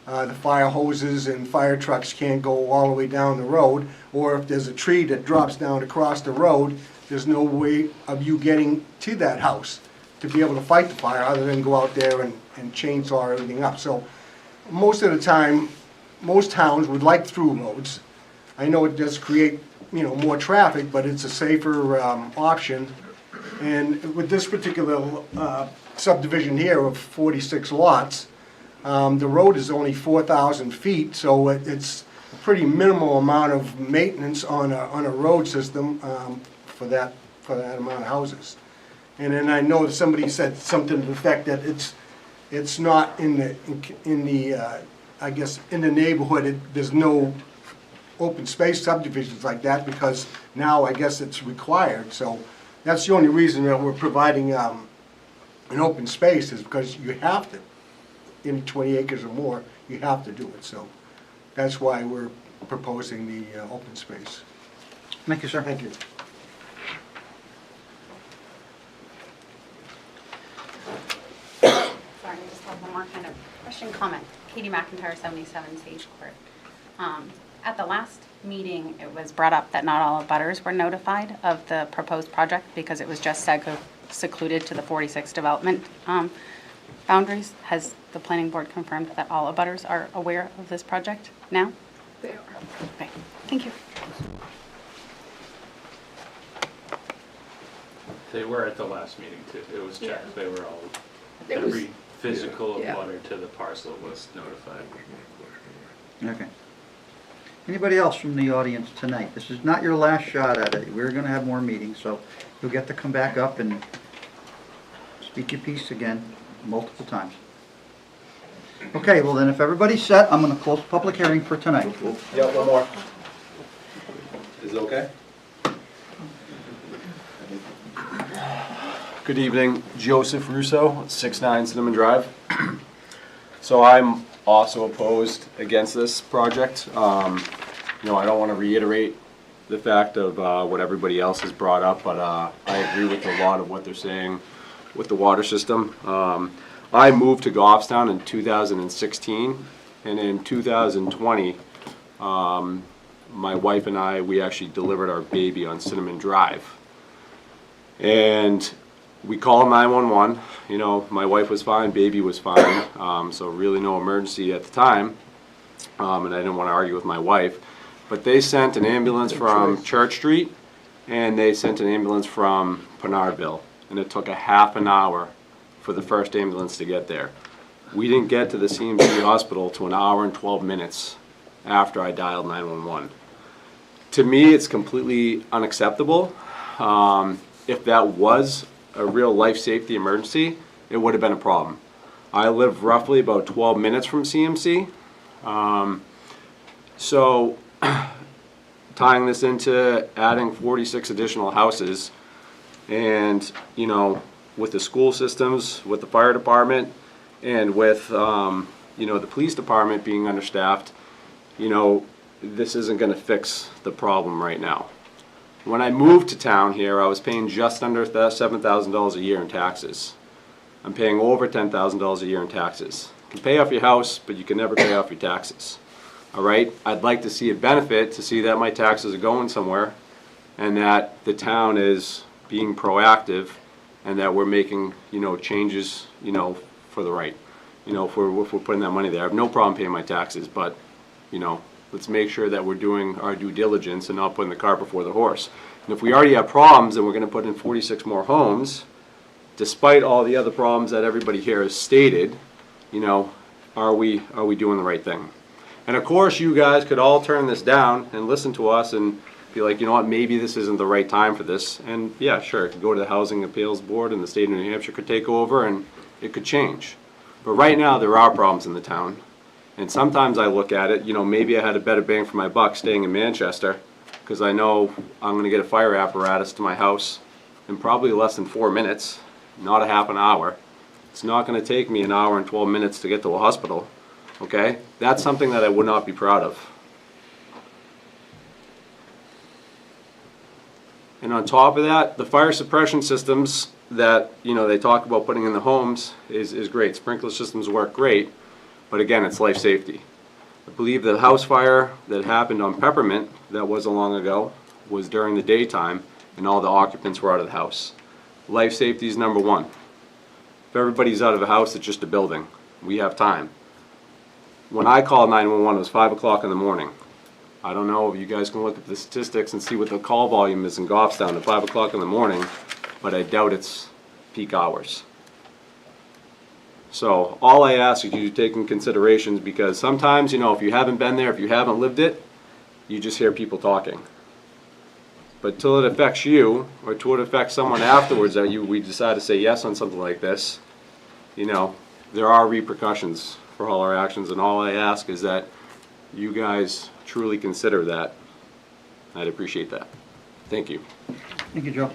the fire hoses and fire trucks can't go all the way down the road. Or if there's a tree that drops down across the road, there's no way of you getting to that house to be able to fight the fire other than go out there and chainsaw everything up. So most of the time, most towns would like through roads. I know it does create, more traffic, but it's a safer option. And with this particular subdivision here of 46 lots, the road is only 4,000 feet, so it's a pretty minimal amount of maintenance on a road system for that amount of houses. And then I know that somebody said something to the effect that it's not in the I guess in the neighborhood. There's no open space subdivisions like that because now I guess it's required. So that's the only reason that we're providing an open space, is because you have to, in 20 acres or more, you have to do it. So that's why we're proposing the open space. Thank you, sir. Thank you. Sorry, I just have one more kind of question, comment. Katie McIntyre, 77 Sage Court. At the last meeting, it was brought up that not all abutters were notified of the proposed project because it was just secluded to the 46 development boundaries. Has the planning board confirmed that all abutters are aware of this project now? They are. Okay, thank you. They were at the last meeting too. It was checked. Yeah. They were all, It was- every physical Yeah. abutter to the parcel was notified. Okay. Anybody else from the audience tonight? This is not your last shot at it. We're gonna have more meetings, so you'll get to come back up and speak your piece again multiple times. Okay, well then, if everybody's set, I'm gonna close the public hearing for tonight. Yeah, one more. Is it okay? Good evening, Joseph Russo, 69 Cinnamon Drive. So I'm also opposed against this project. You know, I don't want to reiterate the fact of what everybody else has brought up, but I agree with a lot of what they're saying with the water system. I moved to Goffstown in 2016, and in 2020, my wife and I, we actually delivered our baby on Cinnamon Drive. And we called 911, you know, my wife was fine, baby was fine, so really no emergency at the time, and I didn't want to argue with my wife. But they sent an ambulance from Church Street, and they sent an ambulance from Pinardville, and it took a half an hour for the first ambulance to get there. We didn't get to the CMC hospital to an hour and 12 minutes after I dialed 911. To me, it's completely unacceptable. If that was a real life safety emergency, it would have been a problem. I live roughly about 12 minutes from CMC. So tying this into adding 46 additional houses, and you know, with the school systems, with the fire department, and with you know, the police department being understaffed, you know, this isn't going to fix the problem right now. When I moved to town here, I was paying just under $7,000 a year in taxes. I'm paying over $10,000 a year in taxes. You can pay off your house, but you can never pay off your taxes. All right? I'd like to see a benefit, to see that my taxes are going somewhere, and that the town is being proactive, and that we're making, you know, changes, you know, for the right. You know, if we're putting that money there. I have no problem paying my taxes, but, you know, let's make sure that we're doing our due diligence and not putting the cart before the horse. And if we already have problems and we're going to put in 46 more homes, despite all the other problems that everybody here has stated, you know, are we doing the right thing? And of course, you guys could all turn this down and listen to us and be like, you know what, maybe this isn't the right time for this. And yeah, sure, it could go to the Housing Appeals Board and the state of New Hampshire could take over and it could change. But right now, there are problems in the town. And sometimes I look at it, you know, maybe I had a better bang for my buck staying in Manchester, because I know I'm going to get a fire apparatus to my house in probably less than 4 minutes, not a half an hour. It's not going to take me an hour and 12 minutes to get to a hospital, okay? That's something that I would not be proud of. And on top of that, the fire suppression systems that, you know, they talk about putting in the homes is great. Sprinkler systems work great. But again, it's life safety. I believe the house fire that happened on Peppermint, that wasn't long ago, was during the daytime and all the occupants were out of the house. Life safety is number one. If everybody's out of the house, it's just a building. We have time. When I called 911, it was 5 o'clock in the morning. I don't know if you guys can look at the statistics and see what the call volume is in Goffstown at 5 o'clock in the morning, but I doubt it's peak hours. So all I ask is you to take in considerations, because sometimes, you know, if you haven't been there, if you haven't lived it, you just hear people talking. But till it affects you, or till it affects someone afterwards that we decide to say yes on something like this, you know, there are repercussions for all our actions, and all I ask is that you guys truly consider that. I'd appreciate that. Thank you. Thank you, Joe.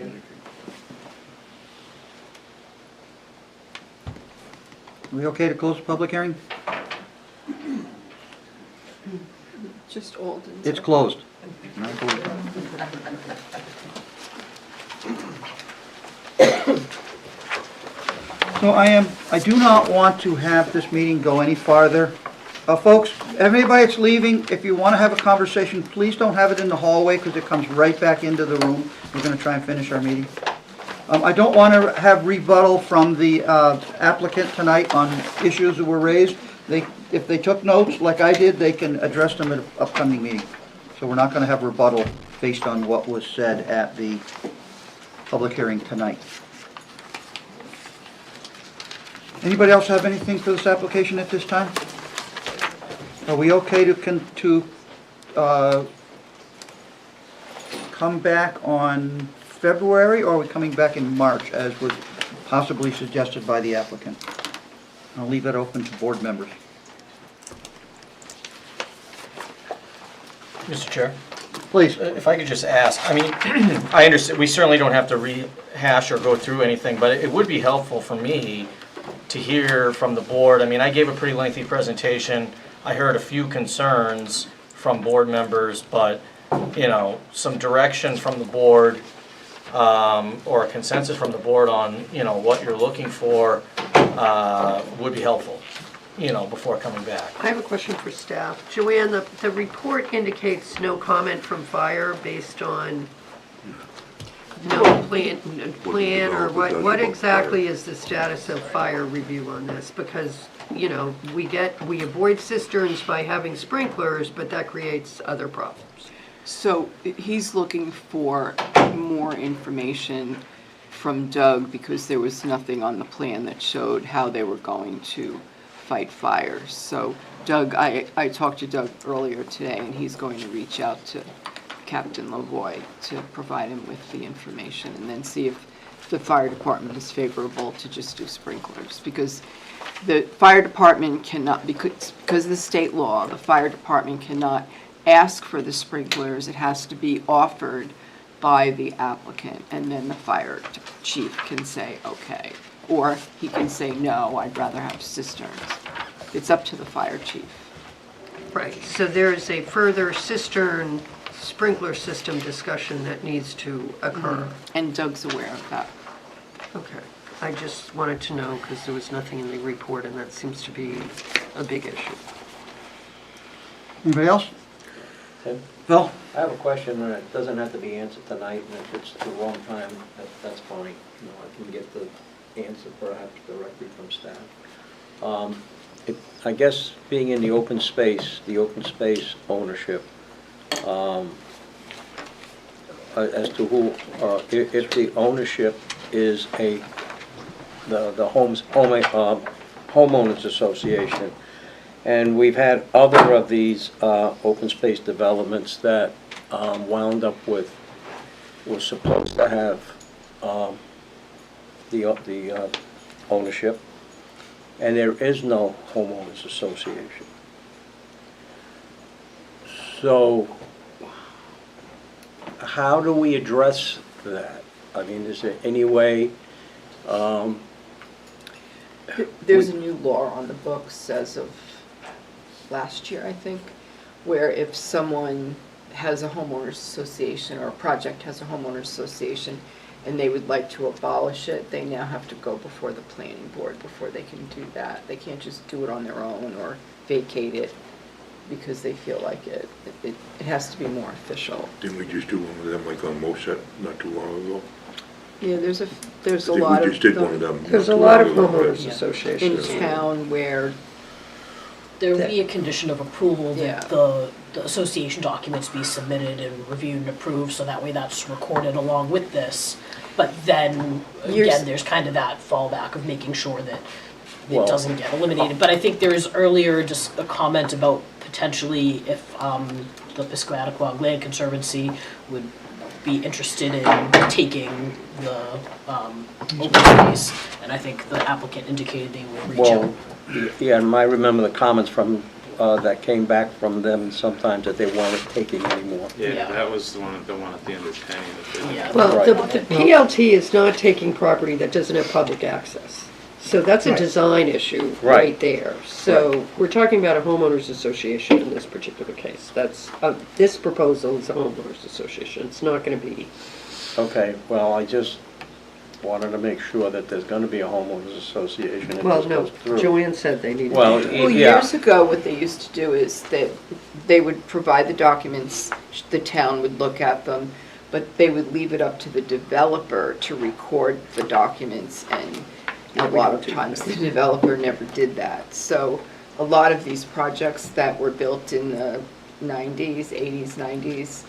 Are we okay to close the public hearing? Just old. It's closed. So I do not want to have this meeting go any farther. Folks, everybody that's leaving, if you want to have a conversation, please don't have it in the hallway, because it comes right back into the room. We're going to try and finish our meeting. I don't want to have rebuttal from the applicant tonight on issues that were raised. If they took notes like I did, they can address them at an upcoming meeting. So we're not going to have rebuttal based on what was said at the public hearing tonight. Anybody else have anything for this application at this time? Are we okay to come back on February, or are we coming back in March, as was possibly suggested by the applicant? I'll leave it open to board members. Mr. Chair? Please. If I could just ask, I mean, I understand, we certainly don't have to rehash or go through anything, but it would be helpful for me to hear from the board. I mean, I gave a pretty lengthy presentation. I heard a few concerns from board members, but, you know, some direction from the board, or a consensus from the board on, you know, what you're looking for, would be helpful, you know, before coming back. I have a question for staff. Joanne, the report indicates no comment from fire based on no plan, or what exactly is the status of fire review on this? Because, you know, we avoid cisterns by having sprinklers, but that creates other problems. So he's looking for more information from Doug because there was nothing on the plan that showed how they were going to fight fires. So Doug, I talked to Doug earlier today, and he's going to reach out to Captain Lavoie to provide him with the information and then see if the fire department is favorable to just do sprinklers. Because the fire department cannot, because of the state law, the fire department cannot ask for the sprinklers. It has to be offered by the applicant, and then the fire chief can say, okay. Or he can say, no, I'd rather have cisterns. It's up to the fire chief. Right, so there is a further cistern sprinkler system discussion that needs to occur. And Doug's aware of that. Okay, I just wanted to know because there was nothing in the report, and that seems to be a big issue. Anybody else? Tim? Phil? I have a question, and it doesn't have to be answered tonight, and if it's the wrong time, that's fine. You know, I can get the answer perhaps directly from staff. I guess being in the open space ownership, as to who, if the ownership is the homeowners association, and we've had other of these open space developments that wound up with, were supposed to have the ownership, and there is no homeowners association. So how do we address that? I mean, is there any way? There's a new law on the books as of last year, I think, where if someone has a homeowners association or a project has a homeowners association and they would like to abolish it, they now have to go before the planning board before they can do that. They can't just do it on their own or vacate it because they feel like it has to be more official. Didn't we just do one of them like on Moset not too long ago? Yeah, there's a I lot think of. we just did one of them. There's a not too lot long of ago. homeowners Yeah. associations. In town where. There would be a condition of approval Yeah. that the association documents be submitted and reviewed and approved, so that way that's recorded along with this. But then, again, there's kind of that fallback of making sure that it doesn't get eliminated. But I think there was earlier just a comment about potentially if the Piscataqua Land Conservancy would be interested in taking the open space, and I think the applicant indicated they will reach out. Well, yeah, and I remember the comments from, that came back from them sometimes that they weren't taking anymore. Yeah, that was the one at the end of Penny. That they did. Well, Right. the PLT is not taking property that doesn't have public access. So that's a Right. design issue Right. right there. So we're talking about a homeowners association in this particular case. That's, this proposal is a homeowners association. It's not gonna be. Okay, well, I just wanted to make sure that there's gonna be a homeowners association if Well, this no, goes through. Joanne said they needed Well, to. Well, yeah. years ago, what they used to do is that they would provide the documents, the town would look at them, but they would leave it up to the developer to record the documents, and a lot of times the developer never did that. So a lot of these projects that were built in the 90s, 80s, 90s,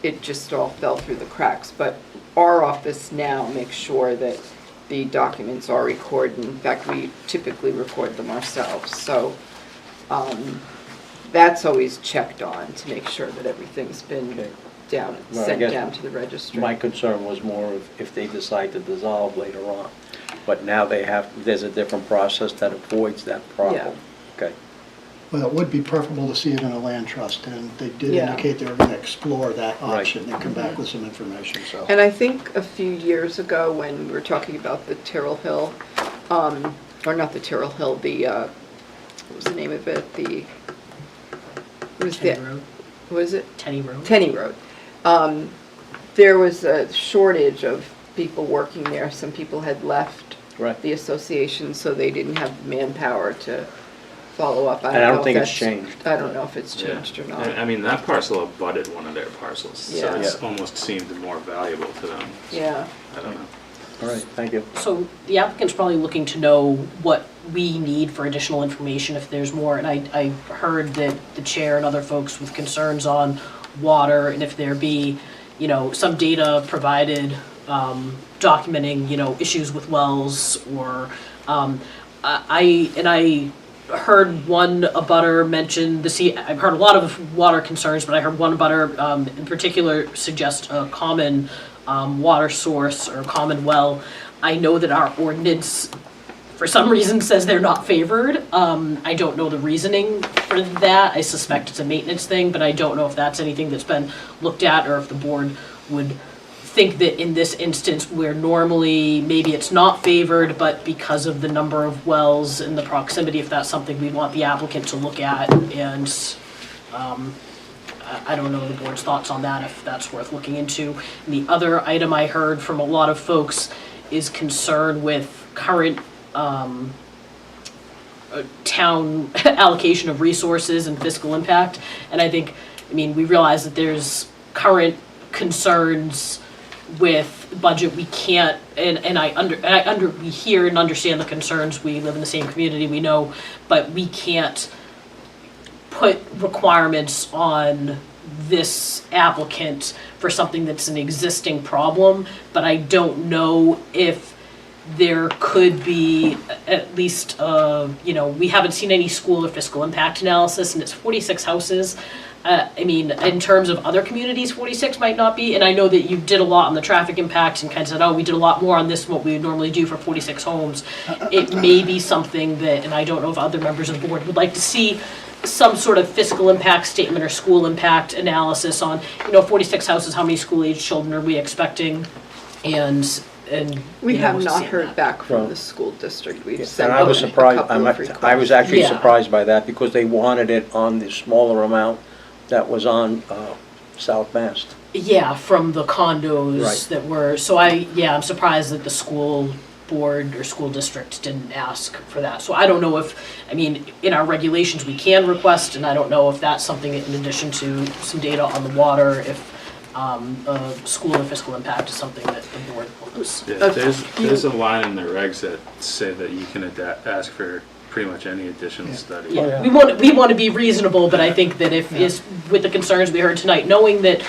it just all fell through the cracks. But our office now makes sure that the documents are recorded. In fact, we typically record them ourselves. So that's always checked on to make sure that everything's been Well, I sent guess down to the registry. My concern was more of if they decide to dissolve later on. But now there's a different process that avoids that problem. Okay. Well, it would be preferable to see it in a land trust, and they did Yeah. indicate they were gonna explore that option and come back with some information, so. And I think a few years ago, when we were talking about the Terrell Hill, or not the Terrell Hill, the, what was the name of it? It was Tenney the, Road. what was it? Tenney Road. Tenney Road. There was a shortage of people working there. Some people had left the association, so they didn't have manpower to follow up. And I don't know think if it's that's- changed. I don't know if it's changed or not. I mean, that parcel abutted one of their parcels, so Yeah. it's almost seemed more valuable to them. Yeah. I don't know. All right, thank you. So the applicant's probably looking to know what we need for additional information if there's more. And I heard that the chair and other folks with concerns on water and if there be, some data provided documenting, issues with wells or, I heard one abutter mention I've heard a lot of water concerns, but I heard one abutter in particular suggest a common water source or common well. I know that our ordinance, for some reason, says they're not favored. I don't know the reasoning for that. I suspect it's a maintenance thing, but I don't know if that's anything that's been looked at or if the board would think that in this instance where normally maybe it's not favored, but because of the number of wells and the proximity, if that's something we want the applicant to look at. And I don't know the board's thoughts on that, if that's worth looking into. And the other item I heard from a lot of folks is concern with current town allocation of resources and fiscal impact. And we realize that there's current concerns with budget. We can't, we hear and understand the concerns. We live in the same community, we know, but we can't put requirements on this applicant for something that's an existing problem, but I don't know if there could be at least, we haven't seen any school or fiscal impact analysis, and it's 46 houses. In terms of other communities, 46 might not be, and I know that you did a lot on the traffic impact and kind of said, we did a lot more on this than what we would normally do for 46 homes. It may be something that, and I don't know if other members of the board would like to see some sort of fiscal impact statement or school impact analysis on, 46 houses, how many school-age children are we expecting? And We have not seeing heard that. back from the school district. We've And sent I was out a surprised, couple of I was requests. actually Yeah. surprised by that because they wanted it on the smaller amount that was on South Mast. Yeah, from the condos Right. that were, I'm surprised that the school board or school district didn't ask for that. So I don't know if, in our regulations, we can request, and I don't know if that's something in addition to some data on the water, if school or fiscal impact is something that the board wants. Yeah, there's a line in the regs that say that you can ask for pretty much any additional study. Yeah, we want to be reasonable, but I think that if with the concerns we heard tonight, knowing that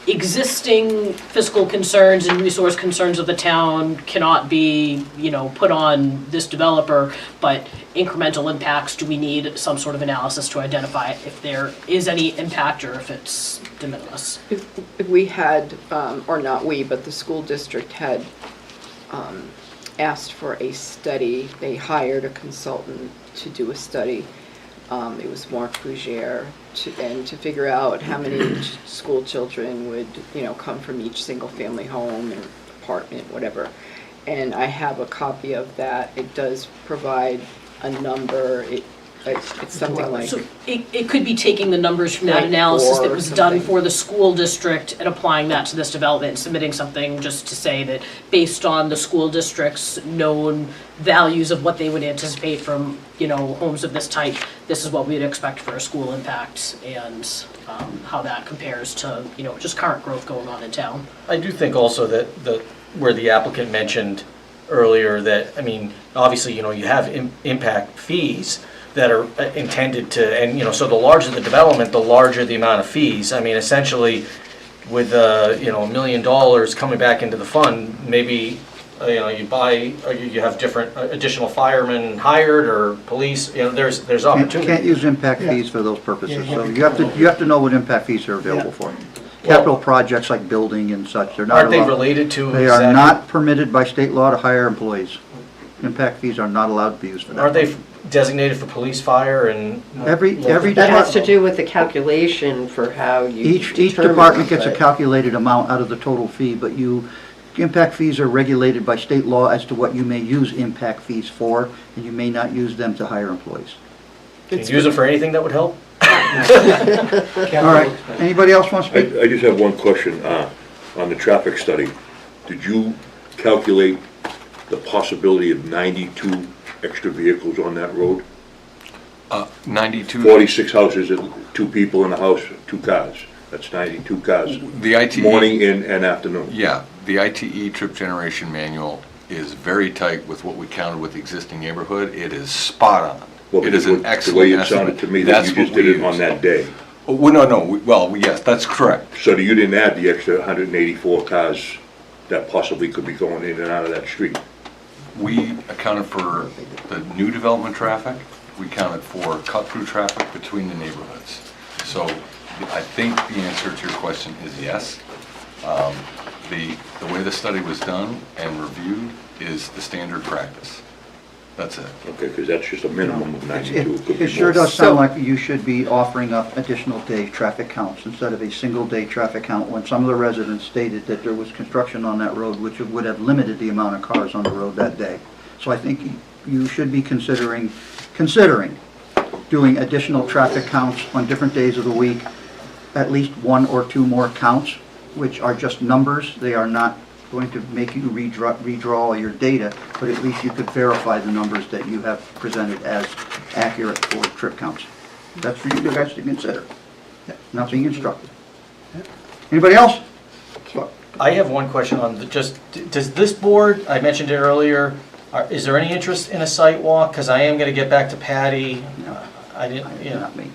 existing fiscal concerns and resource concerns of the town cannot be, put on this developer, but incremental impacts, do we need some sort of analysis to identify if there is any impact or if it's de minimis? If we had, or not we, but the school district had asked for a study, they hired a consultant to do a study. It was Mark Fougere, to figure out how many school children would, come from each single-family home and apartment, whatever. And I have a copy of that. It does provide a number. It's something like. So it could be taking the numbers from that Like analysis 4 that or was done something. for the school district and applying that to this development, and submitting something just to say that based on the school district's known values of what they would anticipate from, homes of this type, this is what we'd expect for a school impact and how that compares to, just current growth going on in town. I do think also that where the applicant mentioned earlier that, obviously, you have impact fees that are intended to, and, so the larger the development, the larger the amount of fees. Essentially, with, $1 million coming back into the fund, maybe, you buy, or you have different additional firemen hired or police, there's opportunity. Can't use impact fees for those purposes, so you have to know what impact fees are available for. Capital projects like building and such, they're not Aren't they allowed- related to They are exactly- not permitted by state law to hire employees. Impact fees are not allowed to be used for that. Aren't they designated for police, fire, and? Every That has to department, do with the calculation for how you each determine department gets a it. calculated amount out of the total fee, but impact fees are regulated by state law as to what you may use impact fees for, and you may not use them to hire employees. Can you use them for anything that would help? All right, anybody else want to speak? I just have one question, on the traffic study. Did you calculate the possibility of 92 extra vehicles on that road? 92. 46 houses, 2 people in a house, 2 cars. That's 92 cars. The ITE. Morning and afternoon. Yeah, the ITE trip generation manual is very tight with what we counted with the existing neighborhood. It is spot on. Well, It is an the excellent way it estimate. sounded to me that That's you just what we did it on used. that day. Oh, well, no, well, yes, that's correct. So you didn't add the extra 184 cars that possibly could be going in and out of that street? We accounted for the new development traffic. We counted for cut-through traffic between the neighborhoods. So I think the answer to your question is yes. The way the study was done and reviewed is the standard practice. That's it. Okay, because that's just a minimum of 92. It could be It sure more. does sound like you should be offering up additional day traffic counts instead of a single day traffic count, when some of the residents stated that there was construction on that road which would have limited the amount of cars on the road that day. So I think you should be considering doing additional traffic counts on different days of the week, at least 1 or 2 more counts, which are just numbers. They are not going to make you redraw all your data, but at least you could verify the numbers that you have presented as accurate for trip counts. That's for you guys to consider, not being instructed. Anybody else? I have one question on does this board, I mentioned it earlier, is there any interest in a site walk? Because I am going to get back to Patty. I didn't, Not me.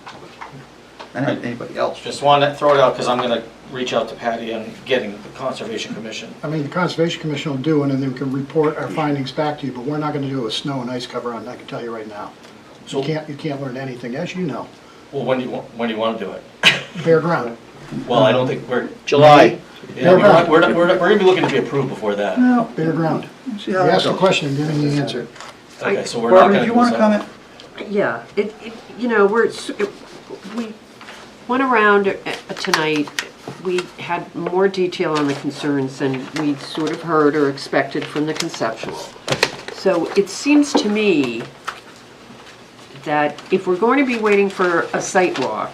And anybody else? Just wanted to throw it out because I'm going to reach out to Patty and getting the Conservation Commission. I mean, the Conservation Commission will do it, and then we can report our findings back to you, but we're not gonna do it with snow and ice cover on, I can tell you right now. So- You can't learn anything, as you know. Well, when do you want to do it? Bare ground. Well, I don't think we're. July. Yeah, we're going to be looking to be approved before that. No. Bare ground. See You how that ask a goes. question, give me the answer. Okay, so we're not Barbara, going to. did you want to comment? Yeah, we went around tonight, we had more detail on the concerns than we sort of heard or expected from the conceptual. So it seems to me that if we're going to be waiting for a site walk,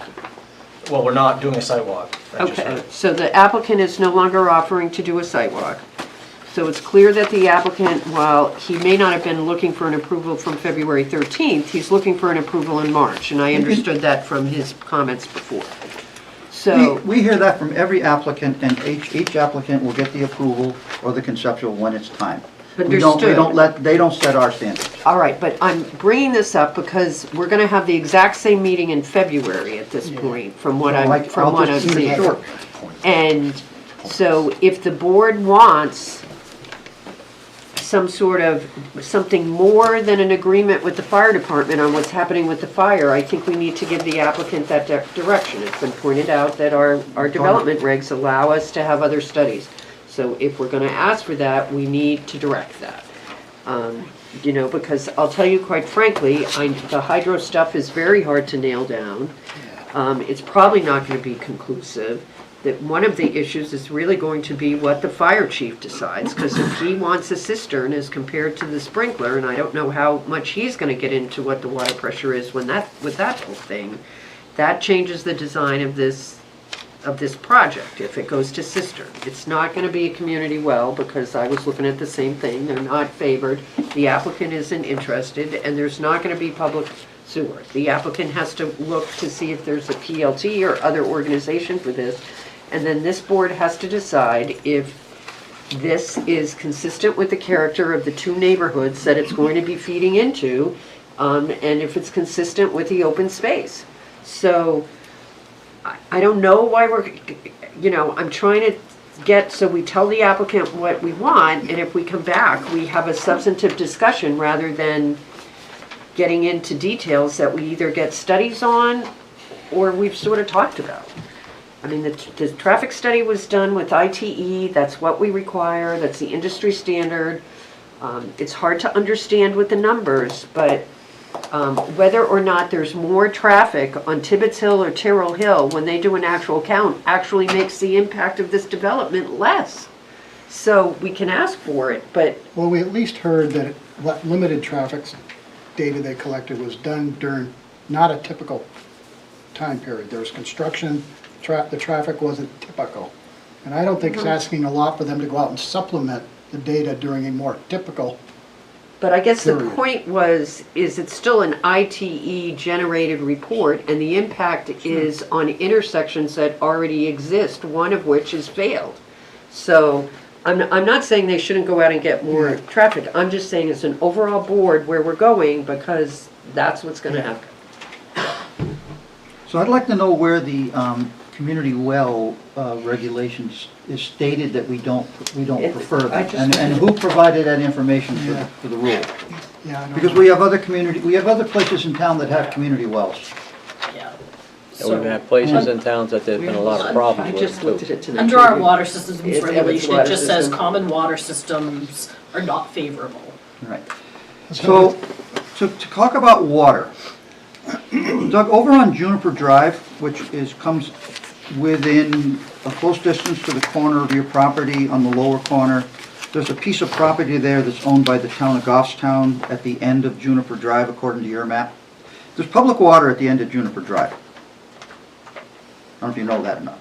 Well, we're not doing a site walk. I just okay, heard. so the applicant is no longer offering to do a site walk. So it's clear that the applicant, while he may not have been looking for an approval from February 13th, he's looking for an approval in March, and I understood that from his comments before. So, We hear that from every applicant, and each applicant will get the approval or the conceptual when it's time. We Understood. they don't set our standards. all right, but I'm bringing this up because we're gonna have the exact same meeting in February at this point, from what I'll I'm just keep it seeing. short. And so if the board wants some sort of, something more than an agreement with the fire department on what's happening with the fire, I think we need to give the applicant that direction. It's been pointed out that our development regs allow us to have other studies. So if we're gonna ask for that, we need to direct that. Because I'll tell you quite frankly, the hydro stuff is very hard to nail down. It's probably not gonna be conclusive. That one of the issues is really going to be what the fire chief decides, because if he wants a cistern as compared to the sprinkler, and I don't know how much he's gonna get into what the water pressure is with that whole thing, that changes the design of this project if it goes to cistern. It's not gonna be a community well, because I was looking at the same thing, they're not favored, the applicant isn't interested, and there's not gonna be public sewer. The applicant has to look to see if there's a PLT or other organization for this, and then this board has to decide if this is consistent with the character of the 2 neighborhoods that it's going to be feeding into, and if it's consistent with the open space. So, I don't know why I'm trying to so we tell the applicant what we want, and if we come back, we have a substantive discussion rather than getting into details that we either get studies on or we've sort of talked about. I mean, the traffic study was done with ITE, that's what we require, that's the industry standard. It's hard to understand with the numbers, but whether or not there's more traffic on Tibbetts Hill or Tyrrell Hill, when they do an actual count, actually makes the impact of this development less. So we can ask for it, but Well, we at least heard that what limited traffic data they collected was done during not a typical time period. There was construction, the traffic wasn't typical. And I don't think it's asking a lot for them to go out and supplement the data during a more typical. But I guess the Period. point was, is it's still an ITE generated report, and the impact is on intersections that already exist, one of which is failed. So I'm not saying they shouldn't go out and get more traffic. I'm just saying it's an overall board where we're going, because that's what's gonna happen. So I'd like to know where the community well regulations is stated that we don't prefer I that. just- And who provided that information Yeah. for the rule? Yeah, I don't Because know. we have other places in town that have community wells. Yeah. And we've had places in towns that there's been a lot of I problems just with looked too. at it tonight. Under our water systems It's Evans regulation, it water just says system. common water systems are not favorable. Right. So, to talk about water, Doug, over on Juniper Drive, which comes within a close distance to the corner of your property on the lower corner, there's a piece of property there that's owned by the town of Goffstown at the end of Juniper Drive, according to your map. There's public water at the end of Juniper Drive. I don't know if you know that or not.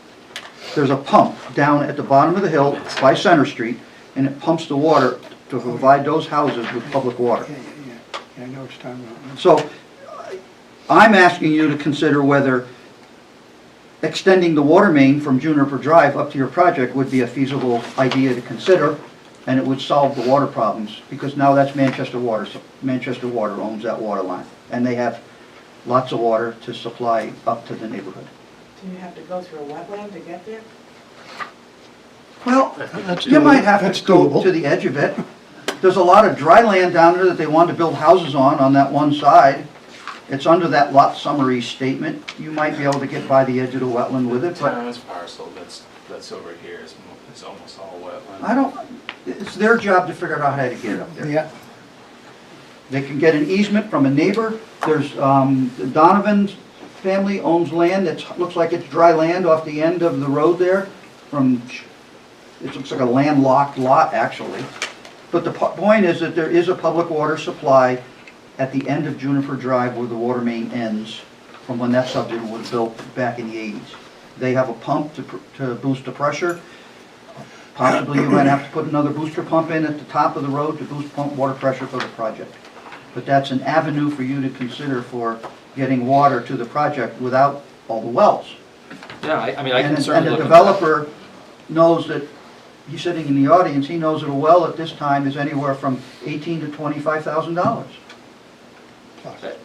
There's a pump down at the bottom of the hill by Center Street, and it pumps the water to provide those houses with public water. Yeah, I know what you're talking about. So I'm asking you to consider whether extending the water main from Juniper Drive up to your project would be a feasible idea to consider, and it would solve the water problems, because now that's Manchester Water. So Manchester Water owns that water line, and they have lots of water to supply up to the neighborhood. Do you have to go through a wetland to get there? Well, That's you might have that's to go doable. to the edge of it. There's a lot of dry land down there that they want to build houses on that one side. It's under that lot summary statement. You might be able to get by the edge of the wetland with it, but Town's parcel that's over here is almost all wetland. I don't, it's their job to figure out how to get up there. Yeah, They can get an easement from a neighbor. There's, Donovan's family owns land that looks like it's dry land off the end of the road there it looks like a landlocked lot, actually. But the point is that there is a public water supply at the end of Juniper Drive where the water main ends from when that subdivision was built back in the 80s. They have a pump to boost the pressure. Possibly you might have to put another booster pump in at the top of the road to boost pump water pressure for the project. But that's an avenue for you to consider for getting water to the project without all the wells. Yeah, I mean, I can And certainly the look at developer knows that, he's sitting in the audience, he knows that a well at this time is anywhere from $18,000 to $25,000.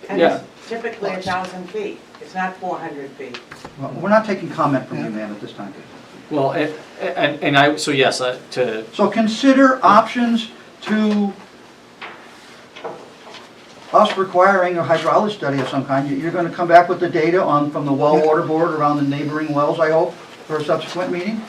And Yeah. it's typically 1,000 feet. It's not 400 feet. Well, we're not taking comment from you, ma'am, at this time. Well, so yes, to, So consider options to us requiring a hydraulic study of some kind. You're gonna come back with the data from the well water board around the neighboring wells, I hope, for a subsequent meeting?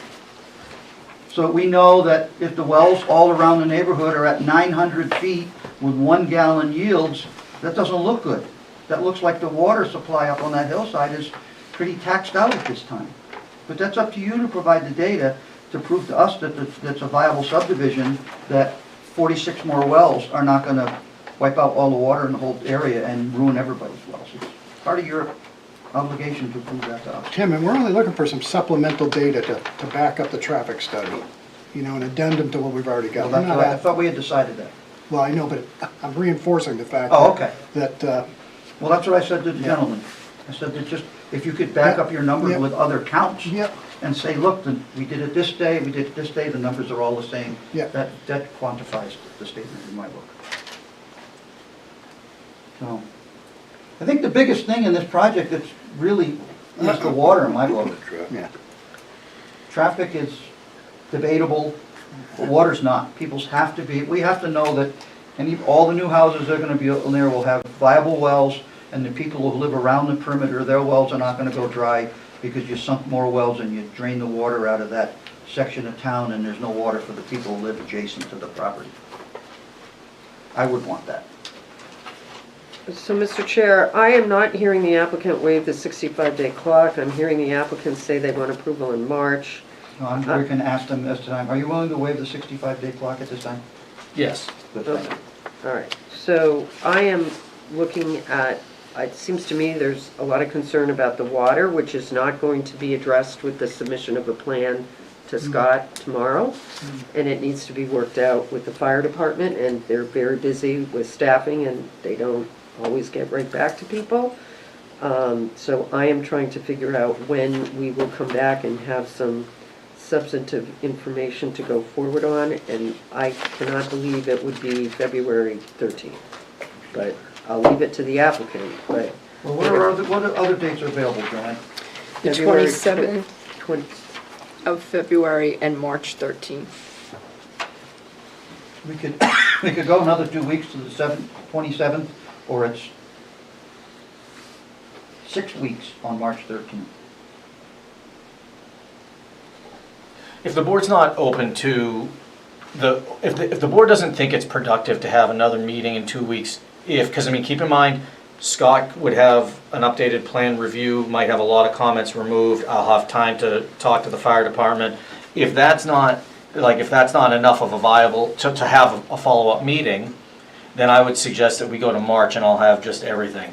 So we know that if the wells all around the neighborhood are at 900 feet with 1 gallon yields, that doesn't look good. That looks like the water supply up on that hillside is pretty taxed out at this time. But that's up to you to provide the data to prove to us that that's a viable subdivision, that 46 more wells are not gonna wipe out all the water in the whole area and ruin everybody's wells. It's part of your obligation to prove that to us. Tim, and we're only looking for some supplemental data to back up the traffic study. You know, an addendum to what we've already got. Well, We're that's not I at- thought we had decided that. Well, I know, but I'm reinforcing the fact. Oh, okay. That, Well, that's what I said to the gentleman. I said that just, if you could back up your numbers Yep. with other counts. Yep. And say, look, we did it this day, we did it this day, the numbers are all the same. Yep. That quantifies the statement in my book. So, I think the biggest thing in this project that's really is the water in my book. yeah. Traffic is debatable, but water's not. We have to know that all the new houses that are gonna be built there will have viable wells, and the people who live around the perimeter, their wells are not gonna go dry because you sunk more wells and you drain the water out of that section of town, and there's no water for the people who live adjacent to the property. I would want that. So, Mr. Chair, I am not hearing the applicant waive the 65-day clock. I'm hearing the applicant say they want approval in March. We can ask them this time. Are you willing to waive the 65-day clock at this time? Yes. Good, thank you. All right, so I am looking at, it seems to me there's a lot of concern about the water, which is not going to be addressed with the submission of a plan to Scott tomorrow. And it needs to be worked out with the fire department, and they're very busy with staffing, and they don't always get right back to people. So I am trying to figure out when we will come back and have some substantive information to go forward on, and I cannot believe it would be February 13th. But I'll leave it to the applicant, but. Well, what other dates are available, Joanne? The February 27th 20 of February and March 13th. We could go another 2 weeks to the 27th, or it's 6 weeks on March 13th. If the board's not open to if the board doesn't think it's productive to have another meeting in 2 weeks, because I mean, keep in mind, Scott would have an updated plan review, might have a lot of comments removed, I'll have time to talk to the fire department. If that's not enough of a viable, to have a follow-up meeting, then I would suggest that we go to March and I'll have just everything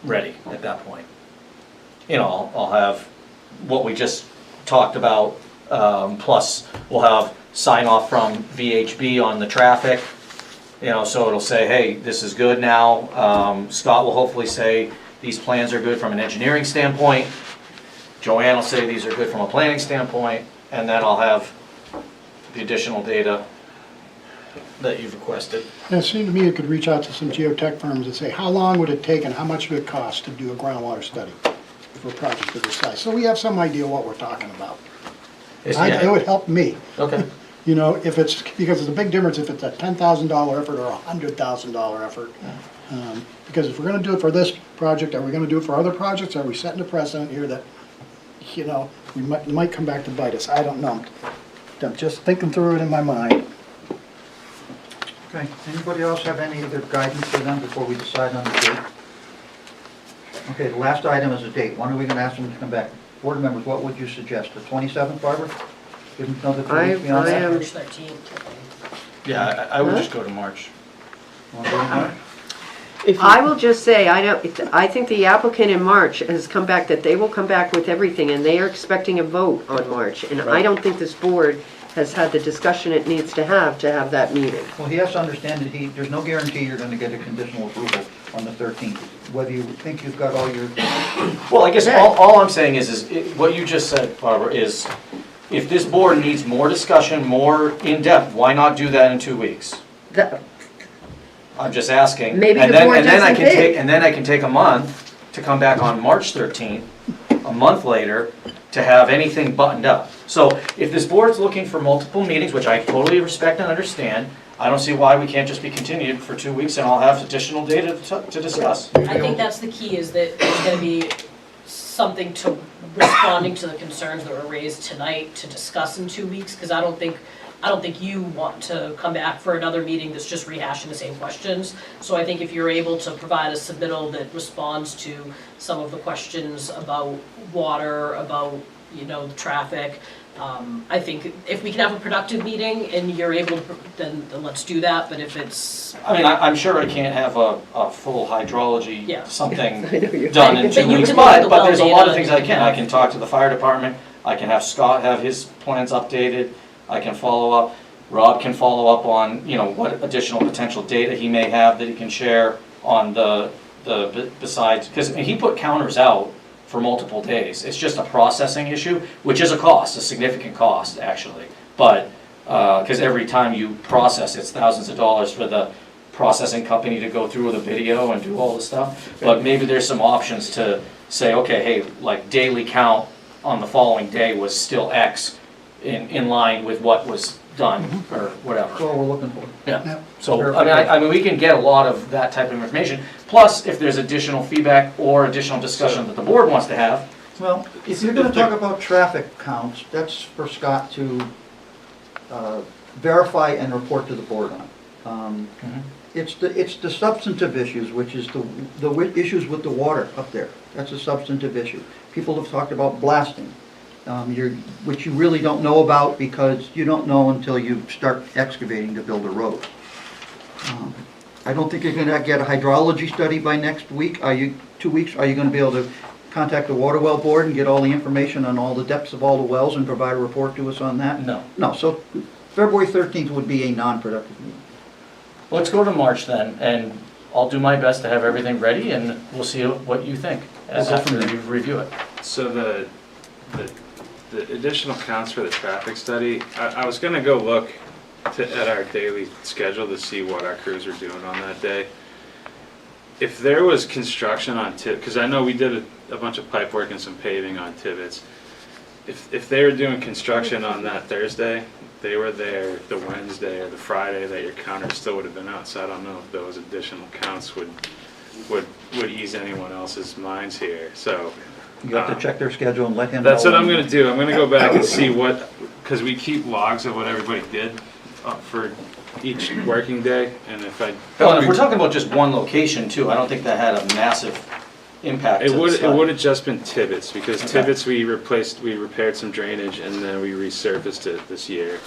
ready at that point. You know, I'll have what we just talked about, plus we'll have sign off from VHB on the traffic, you know, so it'll say, hey, this is good now. Scott will hopefully say these plans are good from an engineering standpoint. Joanne will say these are good from a planning standpoint, and then I'll have the additional data that you've requested. And it seemed to me it could reach out to some geotech firms and say, how long would it take and how much would it cost to do a groundwater study for a project of this size? So we have some idea what we're talking about. It would help me. Okay. You know, if it's, because it's a big difference if it's a $10,000 effort or a $100,000 effort. Because if we're gonna do it for this project, are we gonna do it for other projects? Are we setting a precedent here that, you know, we might come back to bite us? I don't know. I'm just thinking through it in my mind. Okay, anybody else have any other guidance for them before we decide on the date? Okay, the last item is a date. When are we gonna ask them to come back? Board members, what would you suggest? The 27th, Barbara? Give them another 2 weeks beyond that? March 13th. Yeah, I would just go to March. Wanna go to March? I will just say, I think the applicant in March has come back, that they will come back with everything, and they are expecting a vote on March. And I don't think this board has had the discussion it needs to have that meeting. Well, he has to understand that there's no guarantee you're gonna get a conditional approval on the 13th, whether you think you've got all your... Well, I guess all I'm saying is what you just said, Barbara, is if this board needs more discussion, more in-depth, why not do that in 2 weeks? I'm just asking. Maybe And the then- board and then I doesn't can think. And then I can take a month to come back on March 13th, a month later, to have anything buttoned up. So if this board's looking for multiple meetings, which I totally respect and understand, I don't see why we can't just be continued for 2 weeks and I'll have additional data to discuss. I think that's the key, is that there's gonna be something to responding to the concerns that were raised tonight to discuss in 2 weeks, because I don't think you want to come back for another meeting that's just rehashing the same questions. So I think if you're able to provide a submittal that responds to some of the questions about water, about, you know, the traffic, I think if we can have a productive meeting and you're able to, then let's do that, but if it's... I mean, I'm sure I can't have a full hydrology, Yeah. something I know you done in But 2 you weeks, can look at the but there's a well lot of data, things I you can. can I can talk to the fire department, I can have Scott have his plans updated, I can follow up, Rob can follow up on, you know, what additional potential data he may have that he can share on besides, because he put counters out for multiple days. It's just a processing issue, which is a cost, a significant cost, actually. But, because every time you process, it's thousands of dollars for the processing company to go through with a video and do all this stuff. But maybe there's some options to say, okay, hey, like daily count on the following day was still X in line with what was done, or whatever. That's all we're looking for. Yeah, so, I mean, we can get a lot of that type of information, plus if there's additional feedback or additional discussion that the board wants to have. Well, if you're gonna talk about traffic counts, that's for Scott to verify and report to the board on. It's the substantive issues, which is the issues with the water up there. That's a substantive issue. People have talked about blasting, which you really don't know about because you don't know until you start excavating to build a road. I don't think you're gonna get a hydrology study by next week. 2 weeks? Are you gonna be able to contact the water well board and get all the information on all the depths of all the wells and provide a report to us on that? No. No, so February 13th would be a non-productive meeting. Let's go to March then, and I'll do my best to have everything ready, and we'll see what you think We'll go from after there. you review it. So the additional counts for the traffic study, I was gonna go look at our daily schedule to see what our crews are doing on that day. If there was construction on because I know we did a bunch of pipe work and some paving on Tibbetts. If they were doing construction on that Thursday, they were there the Wednesday or the Friday that your counter still would have been out. So I don't know if those additional counts would ease anyone else's minds here. So You have to check their schedule and let him know. that's what I'm gonna do. I'm gonna go back and see because we keep logs of what everybody did for each working day, and if I. Well, and if we're talking about just one location too, I don't think that had a massive impact to It the would study. have just been Tibbetts, because Okay. Tibbetts we repaired some drainage and then we resurfaced it this year.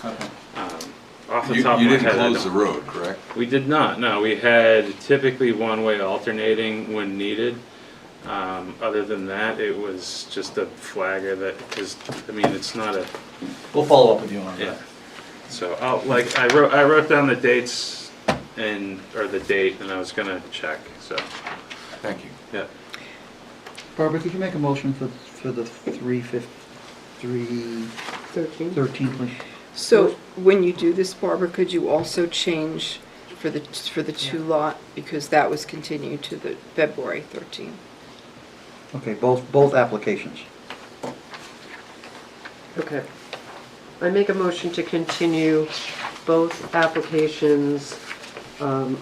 Off the You top of my didn't head, I close the don't- road, correct? We did not, no, we had typically one-way alternating when needed. Other than that, it was just a flagger that is, I mean, it's not a. We'll follow up with you on that. Yeah. So I wrote down the dates or the date, and I was gonna check, so. Thank you. Yeah. Barbara, could you make a motion for the 13, please? So when you do this, Barbara, could you also change for the two lot, because that was continued to the February 13th? Okay, both applications. Okay. I make a motion to continue both applications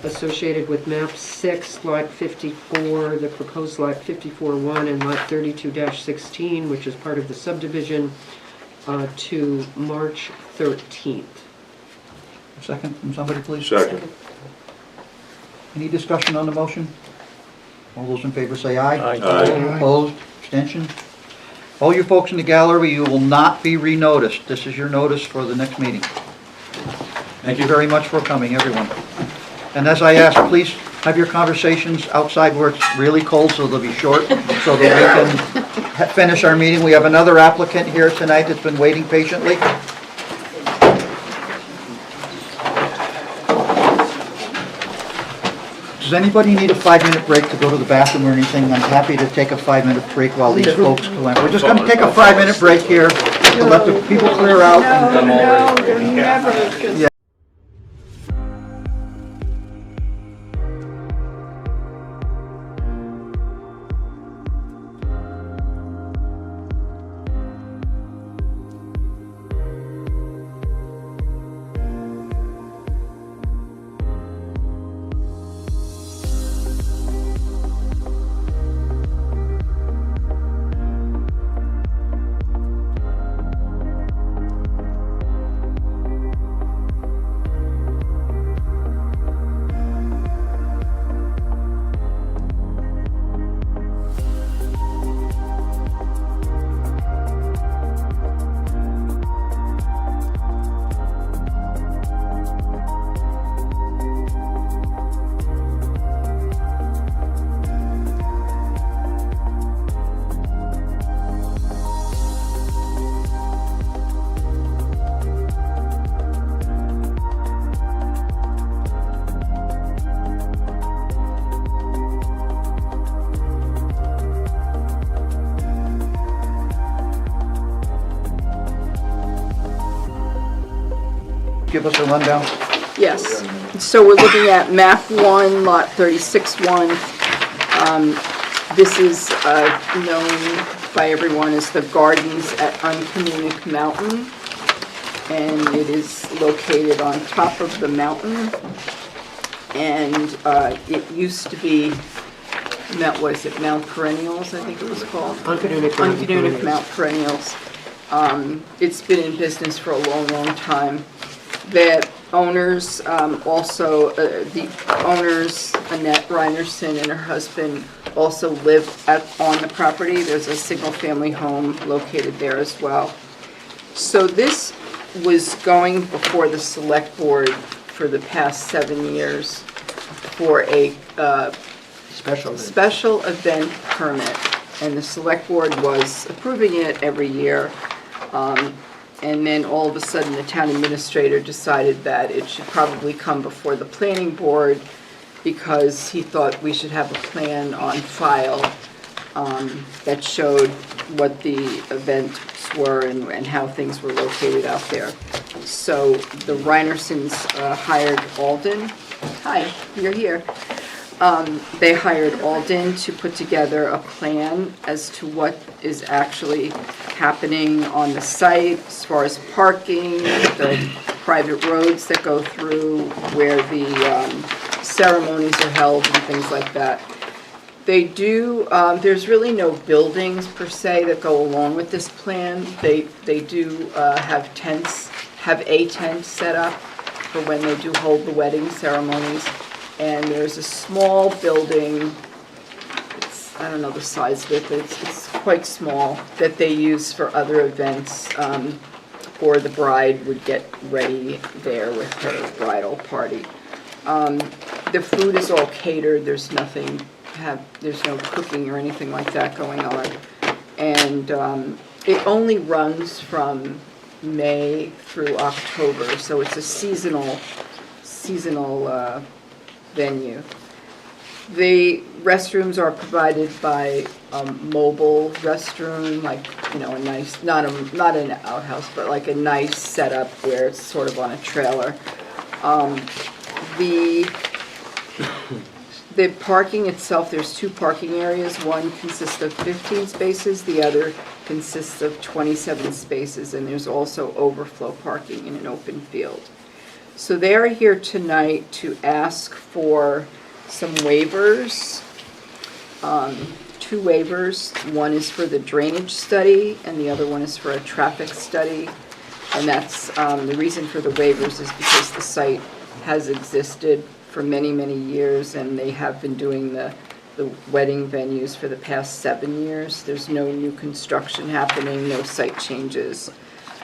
associated with map 6, lot 54, the proposed lot 54-1, and lot 32-16, which is part of the subdivision, to March 13th. Second from somebody, please? Second. Any discussion on the motion? All those in favor say aye. Aye. Aye. Opposed, abstention? All you folks in the gallery, you will not be re-noticed. This is your notice for the next meeting. Thank you very much for coming, everyone. And as I asked, please have your conversations outside where it's really cold, so they'll be short, so that we can finish our meeting. We have another applicant here tonight that's been waiting patiently. Does anybody need a 5-minute break to go to the bathroom or anything? I'm happy to take a 5-minute break while these folks go in. We're just going to take a 5-minute break here to let the people clear out. No, they're never. Yeah. Give us a rundown. Yes, so we're looking at map 1, lot 36-1. This is known by everyone as the Gardens at Uncomunic Mountain, and it is located on top of the mountain. And it used to be, what is it, Mount Perennials, I think it was called? Uncomunic Mount Perennials. It's been in business for a long, long time. That owners, also, the owners, Annette Reinerson and her husband, also live on the property. There's a single-family home located there as well. So this was going before the select board for the past 7 years for a special event permit. And the select board was approving it every year. And then all of a sudden, the town administrator decided that it should probably come before the planning board because he thought we should have a plan on file that showed what the events were and how things were located out there. So the Reinersons hired Alden. Hi, you're here. They hired Alden to put together a plan as to what is actually happening on the site as far as parking, the private roads that go through, where the ceremonies are held and things like that. They do, there's really no buildings per se that go along with this plan. They do have tents, have a tent set up for when they do hold the wedding ceremonies. And there's a small building, I don't know the size of it, but it's quite small, that they use for other events, or the bride would get ready there with her bridal party. The food is all catered, there's no cooking or anything like that going on. And it only runs from May through October, so it's a seasonal venue. The restrooms are provided by a mobile restroom, like, you know, a nice, not an outhouse, but like a nice setup where it's sort of on a trailer. The parking itself, there's 2 parking areas. One consists of 15 spaces, the other consists of 27 spaces, and there's also overflow parking in an open field. So they are here tonight to ask for some waivers, 2 waivers. One is for the drainage study and the other one is for a traffic study. And that's, the reason for the waivers is because the site has existed for many, many years and they have been doing the wedding venues for the past 7 years. There's no new construction happening, no site changes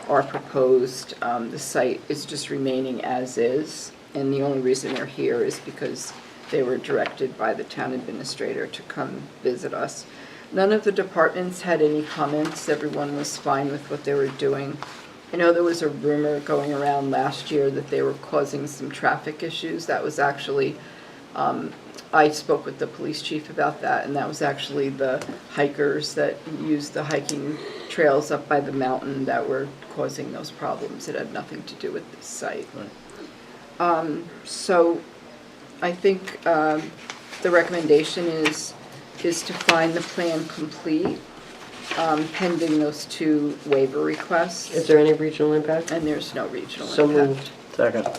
are proposed. The site is just remaining as is, and the only reason they're here is because they were directed by the town administrator to come visit us. None of the departments had any comments. Everyone was fine with what they were doing. I know there was a rumor going around last year that they were causing some traffic issues. That was actually, I spoke with the police chief about that, and that was actually the hikers that used the hiking trails up by the mountain that were causing those problems. It had nothing to do with this site. So I think the recommendation is to find the plan complete, pending those 2 waiver requests. Is there any regional impact? And there's no regional So impact. moved. Second. I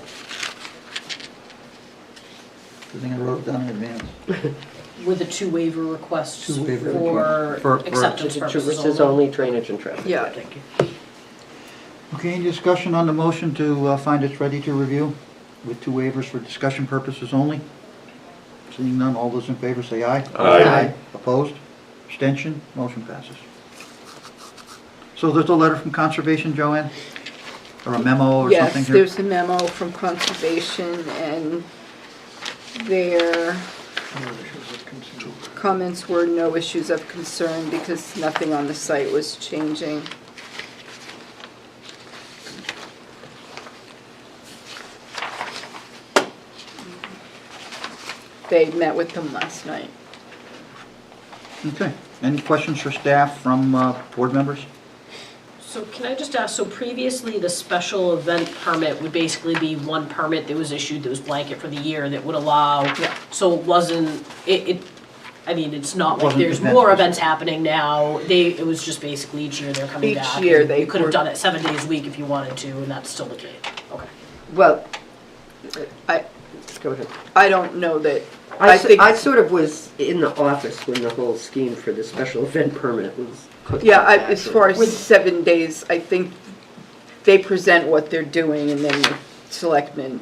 think I wrote it down in advance. With the 2 waiver requests 2 waiver for for acceptance purposes Versus only. only drainage and traffic. Yeah. Thank you. Okay, any discussion on the motion to find it's ready to review with 2 waivers for discussion purposes only? Seeing none, all those in favor say aye. Aye. Opposed? Abstention? Motion passes. So there's a letter from Conservation, Joanne? Or a memo or something Yes, here? there's a memo from Conservation, and their comments were no issues of concern because nothing on the site was changing. They met with them last night. Okay, any questions for staff from board members? So can I just ask, so previously the special event permit would basically be one permit that was issued that was blanket for the year that would allow, so it wasn't, I mean, it's not like Wasn't there's event more specific. events happening now. It was just basically each year they're coming Each back. year and they You could have were- done it 7 days a week if you wanted to, and that's still the case. Okay. Well, Go ahead. I don't know that, I sort of was in the office when the whole scheme for the special event permit was put. yeah, back as far as with 7 days, I think they present what they're doing and then the selectmen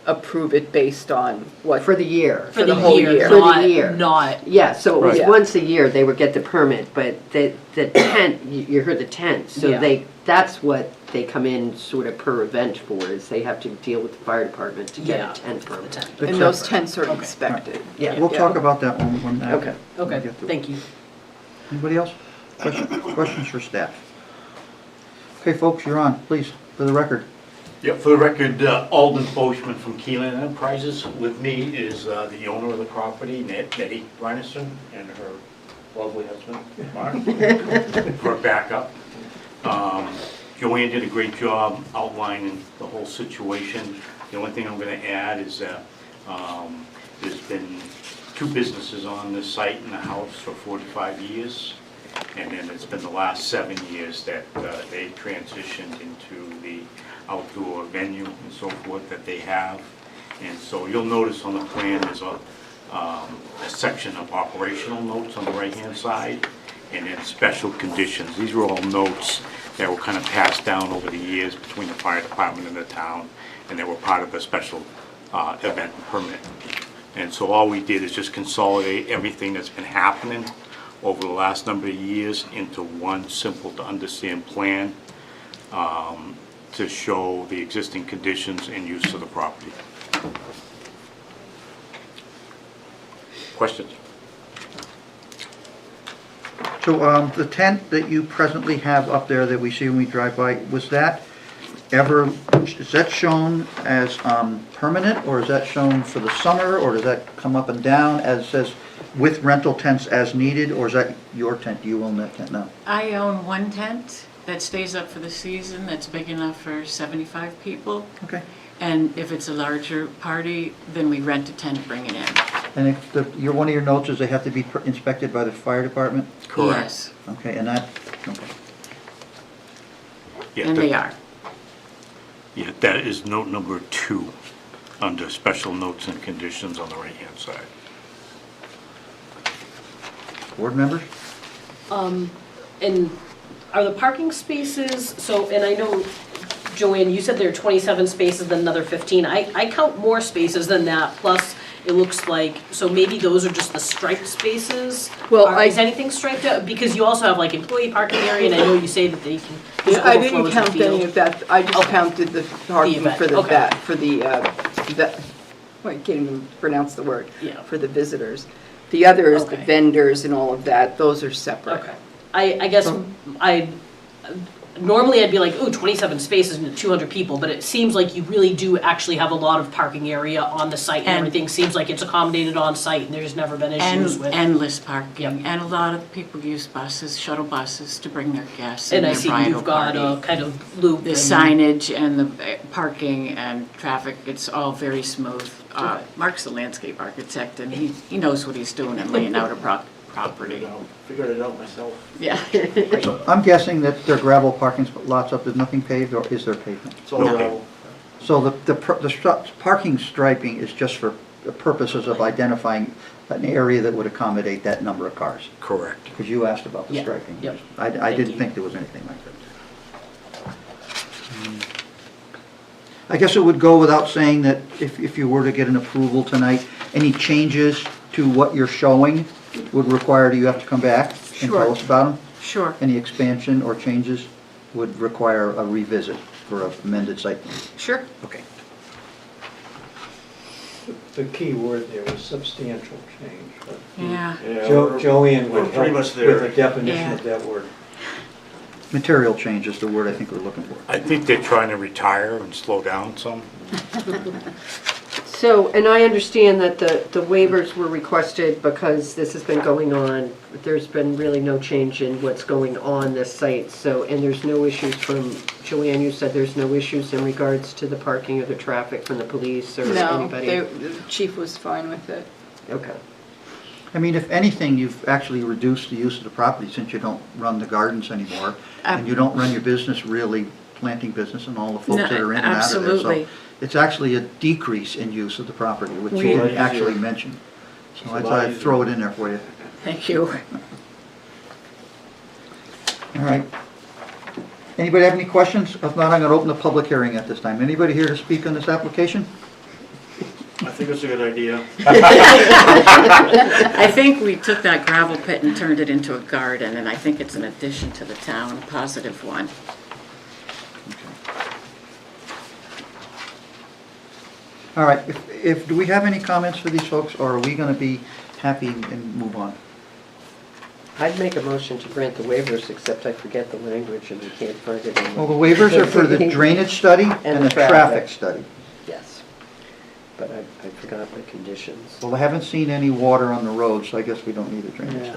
approve it based on what. For the year. For the whole year. For the year. Not, Yeah, so it was Right. once a year they would get the permit, but the tent, you heard the tent, so Yeah. that's what they come in sort of per event for, is they have to deal with the fire department to get Yeah, a tent permit. And those tents are inspected. Yeah. We'll talk about that when that. Okay. when we okay, get to it. thank you. Anybody else? Questions for staff? Okay, folks, you're on, please, for the record. Yep, for the record, Alden Boschman from Keelan Enterprises. With me is the owner of the property, Nettie Reinerson, and her lovely husband, Mark, for backup. Joanne did a great job outlining the whole situation. The only thing I'm gonna add is that there's been 2 businesses on this site in the house for 45 years. And then it's been the last 7 years that they transitioned into the outdoor venue and so forth that they have. And so you'll notice on the plan, there's a section of operational notes on the right-hand side, and then special conditions. These were all notes that were kind of passed down over the years between the fire department and the town, and they were part of the special event permit. And so all we did is just consolidate everything that's been happening over the last number of years into one simple to understand plan to show the existing conditions and use of the property. Questions? So the tent that you presently have up there that we see when we drive by, was that ever, is that shown as permanent, or is that shown for the summer, or does that come up and down as says with rental tents as needed, or is that your tent? Do you own that tent now? I own one tent that stays up for the season, that's big enough for 75 people. Okay. And if it's a larger party, then we rent a tent, bring it in. And if one of your notes is they have to be inspected by the fire department? Yes, Okay, and that, okay. Yeah, and they are. Yeah, that is note number 2 under special notes and conditions on the right-hand side. Board members? And are the parking spaces, so, and I know, Joanne, you said there are 27 spaces, then another 15. I count more spaces than that, plus it looks like, so maybe those are just the striped spaces? Well, Is anything striped out? Because you also have like employee parking area, and I know you say that they can, there's I didn't overflows in count field. any of that, I just counted the parking event, for the, okay. I can't even pronounce the word. Yeah. For the visitors. The others, the Okay. vendors and all of that, those are separate. Okay. I guess normally I'd be like, ooh, 27 spaces and 200 people, but it seems like you really do actually have a lot of parking area on the site, and And- everything seems like it's accommodated on site, and there's never been issues with. Endless parking, Yep. and a lot of people use buses, shuttle buses, to bring their guests and And I their see bridal you've got party. a kind of loop. The and- signage and the parking and traffic, it's all very smooth. Mark's a landscape architect, and he knows what he's doing in laying out a property. Figured it out myself. Yeah. So I'm guessing that they're gravel parking lots up, there's nothing paved, or is there pavement? It's all gravel. So the parking striping is just for the purposes of identifying an area that would accommodate that number of cars? Correct. Because you asked about the Yeah, striping. yep. I Thank didn't you. think there was anything like that. I guess it would go without saying that if you were to get an approval tonight, any changes to what you're showing would require you have to come back and tell Sure. us about them? Sure. Any expansion or changes would require a revisit for an amended site plan? Sure. Okay. The key word there was substantial change. but Yeah. Joanne we're would pretty help much there. with a definition Yeah. of that word. Material change is the word I think we're looking for. I think they're trying to retire and slow down some. So, and I understand that the waivers were requested because this has been going on. There's been really no change in what's going on this site, so, and there's no issues from, Joanne, you said there's no issues in regards to the parking or the traffic from the police or No, anybody? the chief was fine with it. Okay. I mean, if anything, you've actually reduced the use of the property since you don't run the gardens anymore, and you don't run your business really, planting business and all the folks No, that are in and out of there. absolutely. So it's actually a decrease in use of the property, which We- you didn't Easier. actually mention. So It's a I lot thought I'd easier. throw it in there for you. Thank you. All right. Anybody have any questions? If not, I'm gonna open the public hearing at this time. Anybody here to speak on this application? I think it's a good idea. I think we took that gravel pit and turned it into a garden, and I think it's an addition to the town, a positive one. All right, do we have any comments for these folks, or are we gonna be happy and move on? I'd make a motion to grant the waivers, except I forget the language and we can't find it in the... Well, the waivers are for the drainage study and the traffic study. Yes, but I forgot the conditions. Well, I haven't seen any water on the road, so I guess we don't need a drainage Yeah.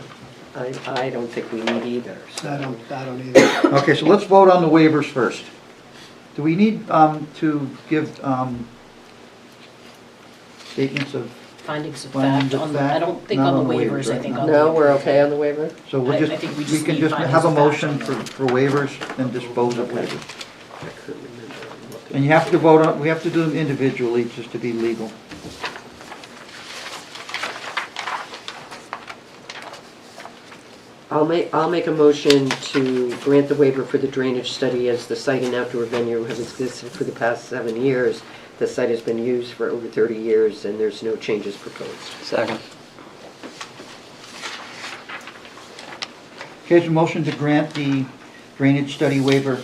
study. I don't think we need either. So. I don't either. Okay, so let's vote on the waivers first. Do we need to give statements of... Findings of Findings fact of on the, fact? I don't think Not on the on the waivers, waivers, I right? think on the. No, we're okay on the waiver? So we'll I just, think we we just can need just findings have a of fact motion on for waivers and dispose of waivers. I couldn't remember. And you have to vote on, we have to do them individually just to be legal. I'll make a motion to grant the waiver for the drainage study as the site and outdoor venue have existed for the past 7 years. The site has been used for over 30 years and there's no changes proposed. Second. Okay, there's a motion to grant the drainage study waiver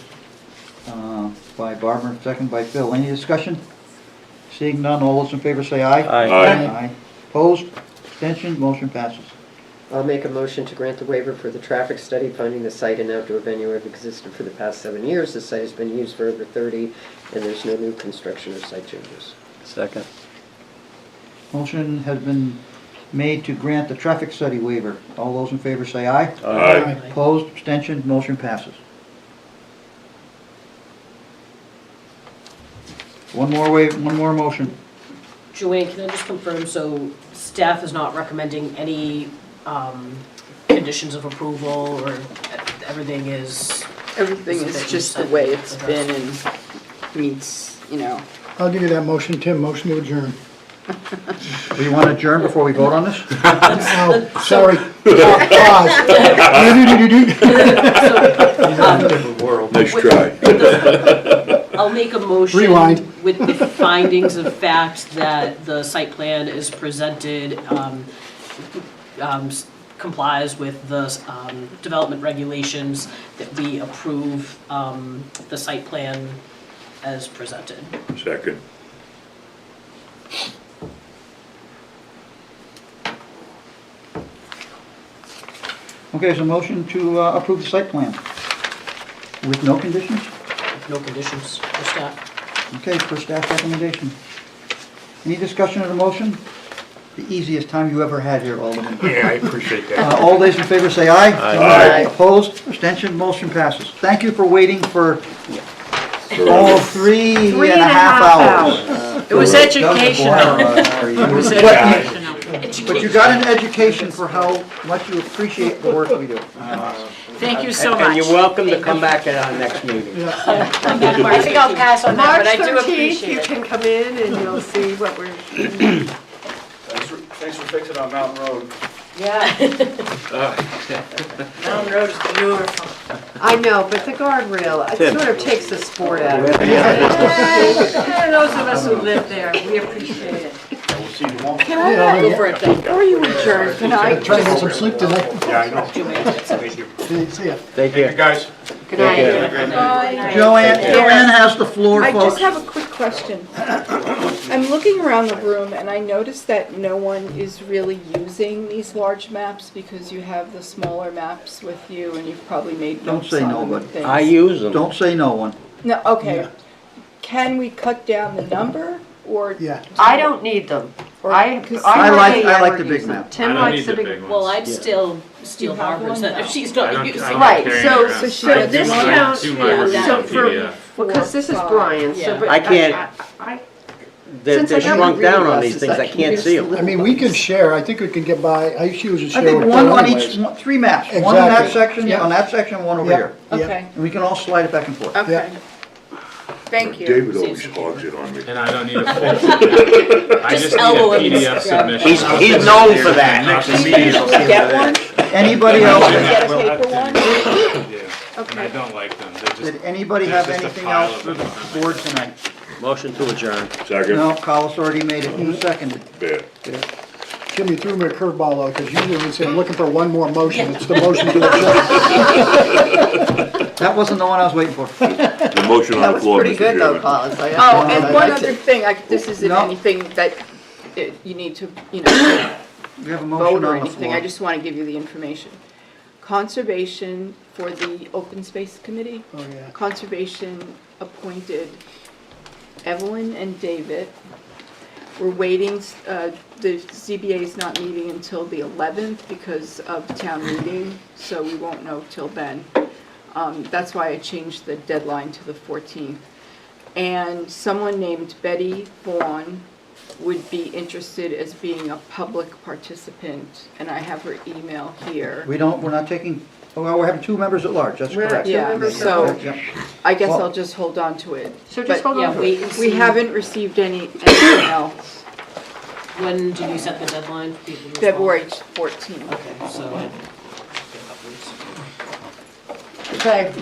by Barbara, second by Phil. Any discussion? Seeing none, all those in favor say aye. Aye. Aye. Opposed? Abstentions? Motion passes. I'll make a motion to grant the waiver for the traffic study finding the site and outdoor venue have existed for the past 7 years. The site has been used for over 30 and there's no new construction or site changes. Second. Motion has been made to grant the traffic study waiver. All those in favor say aye. Aye. Opposed? Abstentions? Motion passes. One more motion. Joanne, can I just confirm, so staff is not recommending any conditions of approval, or everything is? Everything is just the way it's been and meets, I'll give you that motion, Tim, motion to adjourn. Do you want to adjourn before we vote on this? Oh, sorry. Pause. Nice try. I'll make a motion. Rewind. With the findings of fact that the site plan is presented, complies with the development regulations, that we approve the site plan as presented. Second. Okay, there's a motion to approve the site plan. With no conditions? No conditions for staff. Okay, for staff recommendation. Any discussion of the motion? The easiest time you ever had here, Alderman. Yeah, I appreciate that. All those in favor say aye. Aye. Opposed? Abstention? Motion passes. Thank you for waiting for all 3.5 hours. It was educational. It was educational. But you got an education for how much you appreciate the work we do. Thank you so And much. you're welcome to come back at our next meeting. I think I'll pass on that, March but I do 13th, appreciate you it. can come in and you'll see what we're, Thanks for fixing our Mountain Road. Yeah. Mountain Road is beautiful. I know, but the guardrail, it Tim. sort of takes the sport out of it. And those of us who live there, we appreciate it. We'll see you tomorrow. Can I, Go for it then. before you adjourn, can I Try to get just, some sleep tonight. Yeah, I know. Thank you. See ya. Thank Thank you. you, guys. good night. Joanne has the floor, I folks. just have a quick question. I'm looking around the room and I noticed that no one is really using these large maps because you have the smaller maps with you and you've probably made Don't notes say on no, them and but things. I use them. Don't say no one. No, okay. Yeah. Can we cut down the number or? Yeah. I don't need them. Or- I 'cause hardly I like ever the big use them. map. Tim I don't likes need the the big. big ones. Well, I'd Yeah. still steal You have Barbara's one then if now. she's I not don't- using I it. don't Right, carry so- it around. So So this Mine- counts, do yeah, mine with so some for, PDF. because this is 4, 5. Brian, so, Yeah. but I can't- I- They're Since I never shrunk read down on glasses, these things, I can can't use see the them. little I mean, we can share, I think we can get by, I usually I share think with one Phil on anyways. each, 3 maps. One in that Exactly. section, Yeah. on that section, one over Yeah. here. Yeah. Okay, And we can all slide it back and forth. okay. Thank you. David always hogs it on me. And I don't need a full. I just need elbow a him. PDF submission. He's known for that. Next Do you meeting. usually get one? Anybody Do else? you get a paper one? and I Okay. don't like them. They're just. Did anybody there's have just a anything pile else of for them the behind my board house. tonight? Motion to adjourn. Second? No, Carlos already made it, who seconded? Bad. Jim, you threw me a curveball though, because usually when we say I'm looking for one more motion, it's the motion to adjourn. That wasn't the one I was waiting for. The motion on the floor, Mr. Chairman. Oh, and one other thing, this isn't No. anything that you need to, you know, We have a vote motion or on the anything, I floor. just want to give you the information. Conservation for the Open Space Committee. Oh, yeah. Conservation appointed Evelyn and David. We're waiting, the ZBA is not meeting until the 11th because of town meeting, so we won't know till then. That's why I changed the deadline to the 14th. And someone named Betty Vaughn would be interested as being a public participant, and I have her email here. We're not taking, well, we're having two members at large, that's correct. Yeah, so Yep. I guess Well- I'll just hold on to it. So just But, hold on to wait it. and We see. haven't received anything else. When did you set the deadline for people to respond? February 14th. Okay, so. Okay.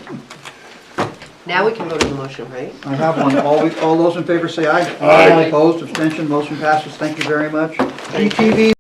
Now we can vote on the motion, right? I have one. All those in favor say aye. Aye. Opposed, abstention, motion passes. Thank you very much. GTV